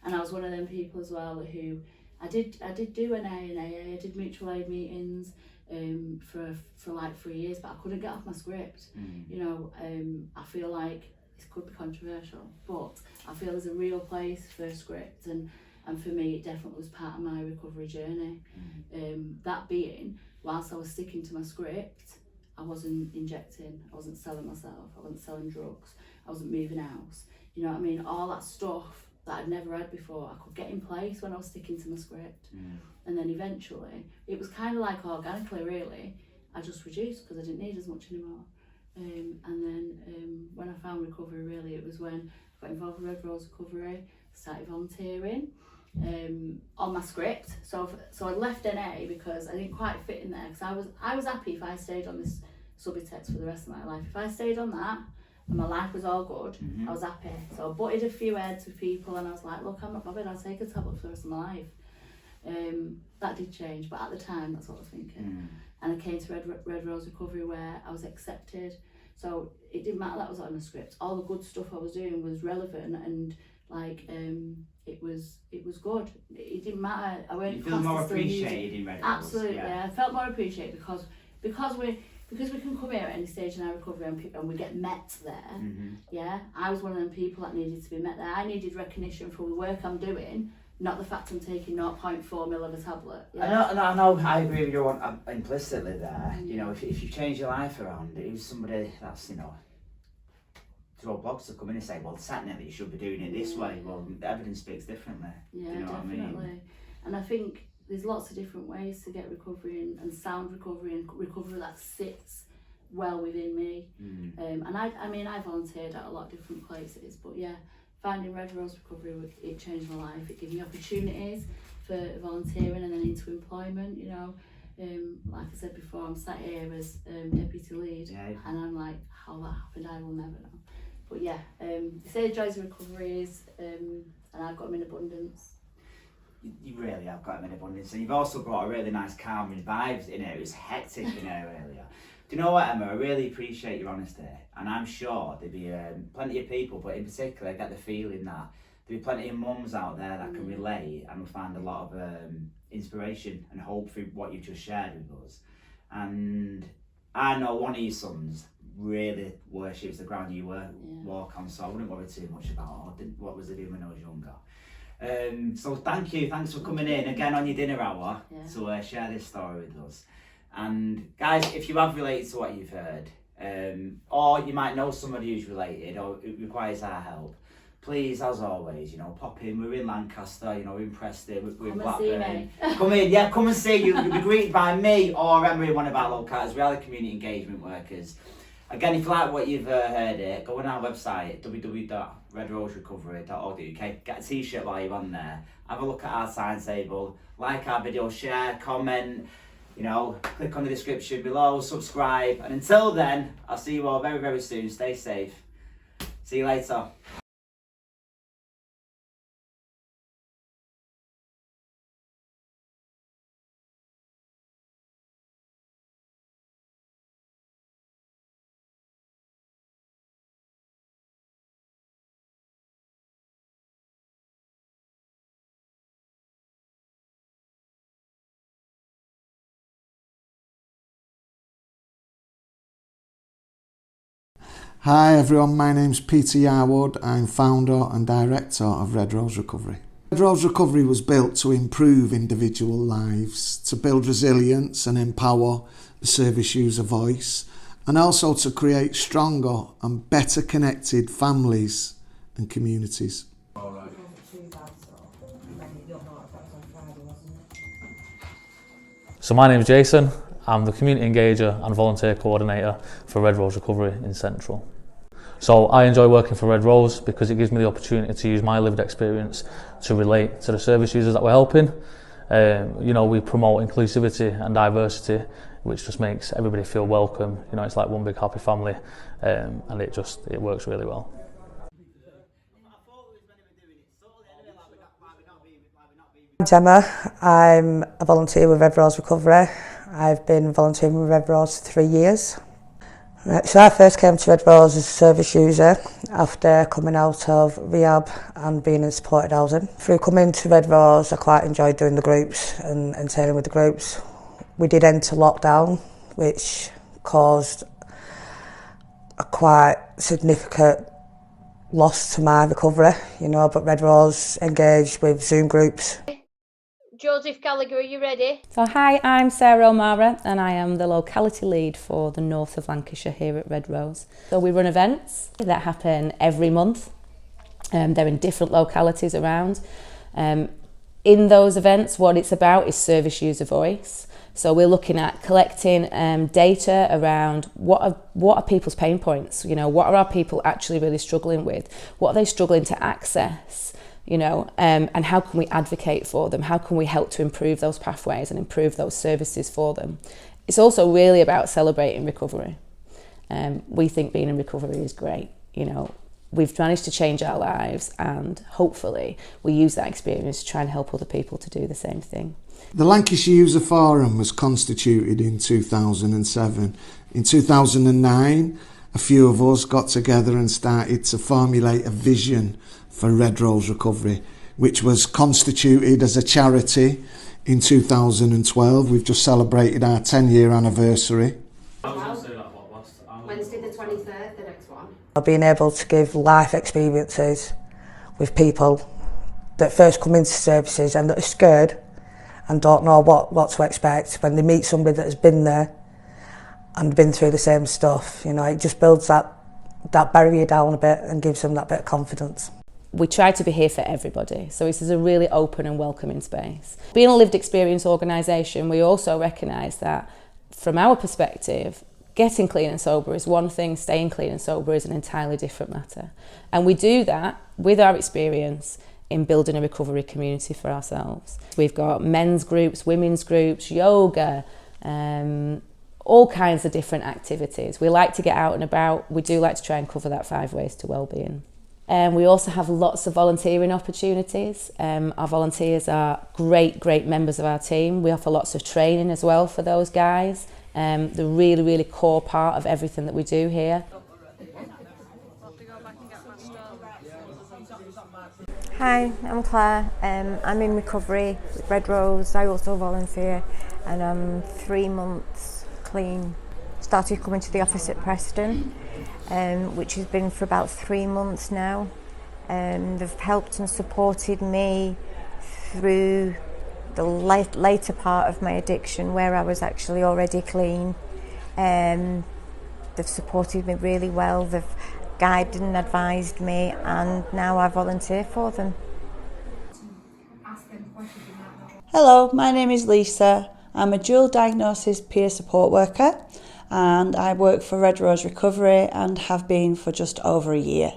S4: And I was one of them people as well who I did do an AA, I did mutual aid meetings for like 3 years, but I couldn't get off my script. You know, I feel like this could be controversial, but I feel there's a real place for script, and for me it definitely was part of my recovery journey. That being, whilst I was sticking to my script, I wasn't injecting, I wasn't selling myself, I wasn't selling drugs, I wasn't moving house. You know what I mean? All that stuff that I'd never had before, I could get in place when I was sticking to my script. And then eventually, it was kind of like organically really, I just reduced because I didn't need as much anymore. And then when I found recovery really, it was when I got involved with Red Rose Recovery, started volunteering on my script. So I left NA because I didn't quite fit in there, because I was happy if I stayed on this Subutex for the rest of my life. If I stayed on that, and my life was all good, I was happy. So I butted a few heads with people and I was like, look, I'm not bothered, I'll take a tablet for the rest of my life. That did change, but at the time that's what I was thinking. And I came to Red Rose Recovery where I was accepted. So it didn't matter that I was on a script. All the good stuff I was doing was relevant, and like it was good. It didn't matter. I weren't.
S10: You feel more appreciated in Red Rose.
S4: Absolutely, yeah. I felt more appreciated because we can come here at any stage in our recovery and we get met there. Yeah, I was one of them people that needed to be met there. I needed recognition for the work I'm doing, not the fact I'm taking 0.4 mil of a tablet. Yeah?
S10: I know, I agree with you implicitly there. You know, if you change your life around, it was somebody that's, you know, throw blogs to come in and say, well, technically you should be doing it this way. Well, the evidence speaks differently.
S4: Yeah,
S10: you know
S4: definitely.
S10: What I mean?
S4: And I think there's lots of different ways to get recovery and sound recovery and recovery that sits well within me. And I mean, I volunteered at a lot of different places, but yeah, finding Red Rose Recovery, it changed my life. It gave me opportunities for volunteering and then into employment, you know. Like I said before, I'm sat here as deputy lead, and I'm like, how that happened, I will never know. But yeah, they say the joys of recovery is, and I've got them in abundance.
S10: You really have got them in abundance, and you've also got a really nice calming vibes in here. It was hectic in here earlier. Do you know what, Emma? I really appreciate your honesty, and I'm sure there'd be plenty of people, but in particular I get the feeling that there'll be plenty of mums out there that can relate and will find a lot of inspiration and hope through what you've just shared with us. And I know one of your sons really worships the ground you walk on, so I wouldn't worry too much about what was he doing when I was younger. So thanks for coming in again on your dinner hour to share this story with us. And guys, if you have related to what you've heard, or you might know somebody who's related or who requires our help, please, as always, pop in. We're in Lancaster, we're in Preston, we're in Blackburn. Come and see. You'll be greeted by me or Emma, one of our locals. We are the community engagement workers. Again, if you like what you've heard it, go on our website, www.redroserecovery.org.uk. Get a t-shirt while you're on there. Have a look at our timetable, like our video, share, comment, click on the description below, subscribe. And until then, I'll see you all very, very soon. Stay safe. See you later.
S1: Hi everyone, my name's Peter Yarwood. I'm founder and director of Red Rose Recovery. Red Rose Recovery was built to improve individual lives, to build resilience and empower the service user voice, and also to create stronger and better connected families and communities.
S5: So my name's Jason. I'm the community engager and volunteer coordinator for Red Rose Recovery in Central. So I enjoy working for Red Rose because it gives me the opportunity to use my lived experience to relate to the service users that we're helping. We promote inclusivity and diversity, which just makes everybody feel welcome. It's like one big happy family, and it works really well.
S7: I'm Gemma. I'm a volunteer with Red Rose Recovery. I've been volunteering with Red Rose for 3 years. So I first came to Red Rose as a service user after coming out of rehab and being in supported housing. Through coming to Red Rose, I quite enjoyed doing the groups and training with the groups. We did enter lockdown, which caused a quite significant loss to my recovery, but Red Rose engaged with Zoom groups.
S9: Joseph Gallagher, are you ready?
S23: So hi, I'm Sarah O'Mara and I am the locality lead for the north of Lancashire here at Red Rose. So we run events that happen every month. They're in different localities around. In those events, what it's about is service user voice. So we're looking at collecting data around what are people's pain points, what are our people actually really struggling with, what are they struggling to access, and how can we advocate for them? How can we help to improve those pathways and improve those services for them? It's also really about celebrating recovery. We think being in recovery is great. We've managed to change our lives and hopefully we use that experience to try and help other people to do the same thing.
S1: The Lancashire User Forum was constituted in 2007. In 2009, a few of us got together and started to formulate a vision for Red Rose Recovery, which was constituted as a charity in 2012. We've just celebrated our 10-year anniversary.
S21: Wednesday the 23rd, the next one.
S7: Being able to give life experiences with people that first come into services and that are scared and don't know what to expect, when they meet somebody that has been there and been through the same stuff, it just builds that barrier down a bit and gives them that bit of confidence.
S23: We try to be here for everybody, so this is a really open and welcoming space. Being a lived experience organisation, we also recognise that from our perspective, getting clean and sober is one thing, staying clean and sober is an entirely different matter. And we do that with our experience in building a recovery community for ourselves. We've got men's groups, women's groups, yoga, all kinds of different activities. We like to get out and about. We do like to try and cover that 5 ways to wellbeing. We also have lots of volunteering opportunities. Our volunteers are great members of our team. We offer lots of training as well for those guys. They're really core part of everything that we do here.
S6: Hi, I'm Claire. I'm in recovery with Red Rose. I also volunteer and I'm 3 months clean. Started coming to the office at Preston, which has been for about 3 months now. They've helped and supported me through the later part of my addiction where I was actually already clean. They've supported me really well. They've guided and advised me, and now I volunteer for them.
S8: Hello, my name is Lisa. I'm a dual diagnosis peer support worker and I work for Red Rose Recovery and have been for just over a year.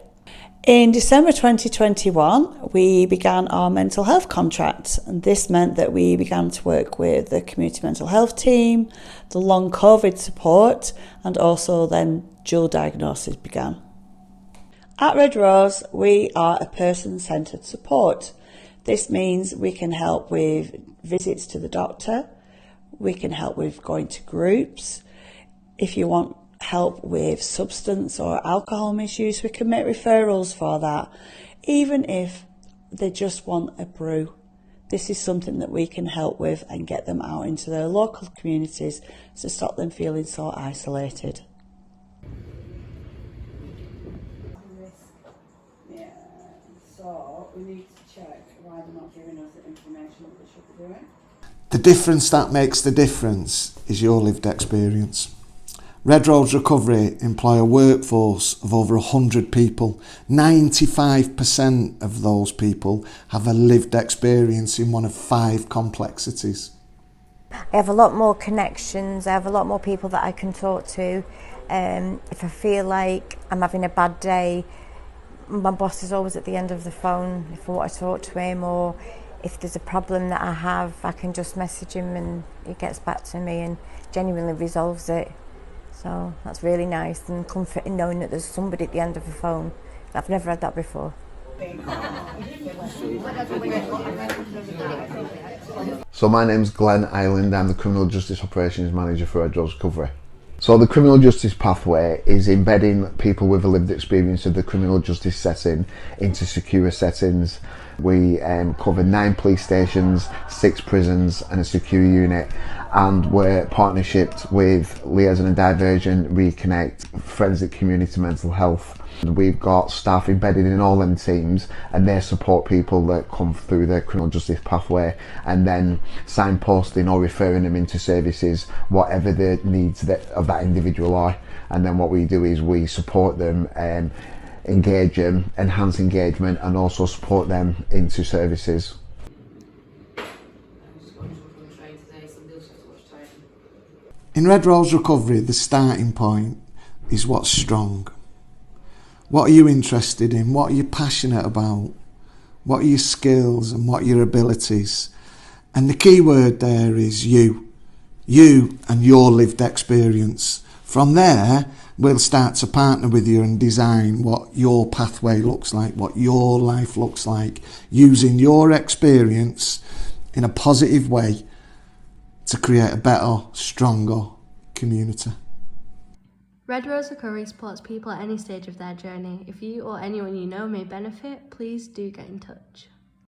S8: In December 2021, we began our mental health contract, and this meant that we began to work with the community mental health team, the long COVID support, and also then dual diagnosis began. At Red Rose, we are a person-centred support. This means we can help with visits to the doctor, we can help with going to groups. If you want help with substance or alcohol misuse, we can make referrals for that. Even if they just want a brew, this is something that we can help with and get them out into their local communities to stop them feeling so isolated.
S13: So we need to check why they're not giving us the information that they should be doing.
S1: The difference that makes the difference is your lived experience. Red Rose Recovery employ a workforce of over 100 people. 95% of those people have a lived experience in one of 5 complexities.
S6: I have a lot more connections, I have a lot more people that I can talk to. If I feel like I'm having a bad day, my boss is always at the end of the phone if I want to talk to him, or if there's a problem that I have, I can just message him and he gets back to me and genuinely resolves it. So that's really nice and comforting knowing that there's somebody at the end of the phone. I've never had that before.
S24: So my name's Glenn Ireland, I'm the Criminal Justice Operations Manager for Red Rose Recovery. So the criminal justice pathway is embedding people with a lived experience of the criminal justice setting into secure settings. We cover 9 police stations, 6 prisons and a secure unit, and we're partnershipped with Liaison and Diversion, Reconnect, Forensic Community Mental Health. We've got staff embedded in all them teams and they support people that come through the criminal justice pathway and then signposting or referring them into services, whatever the needs of that individual are. And then what we do is we support them, engage them, enhance engagement and also support them into services.
S1: In Red Rose Recovery, the starting point is what's strong. What are you interested in? What are you passionate about? What are your skills and what are your abilities? And the key word there is you. You and your lived experience. From there, we'll start to partner with you and design what your pathway looks like, what your life looks like, using your experience in a positive way to create a better, stronger community.
S9: Red Rose Recovery supports people at any stage of their journey. If you or anyone you know may benefit, please do get in touch.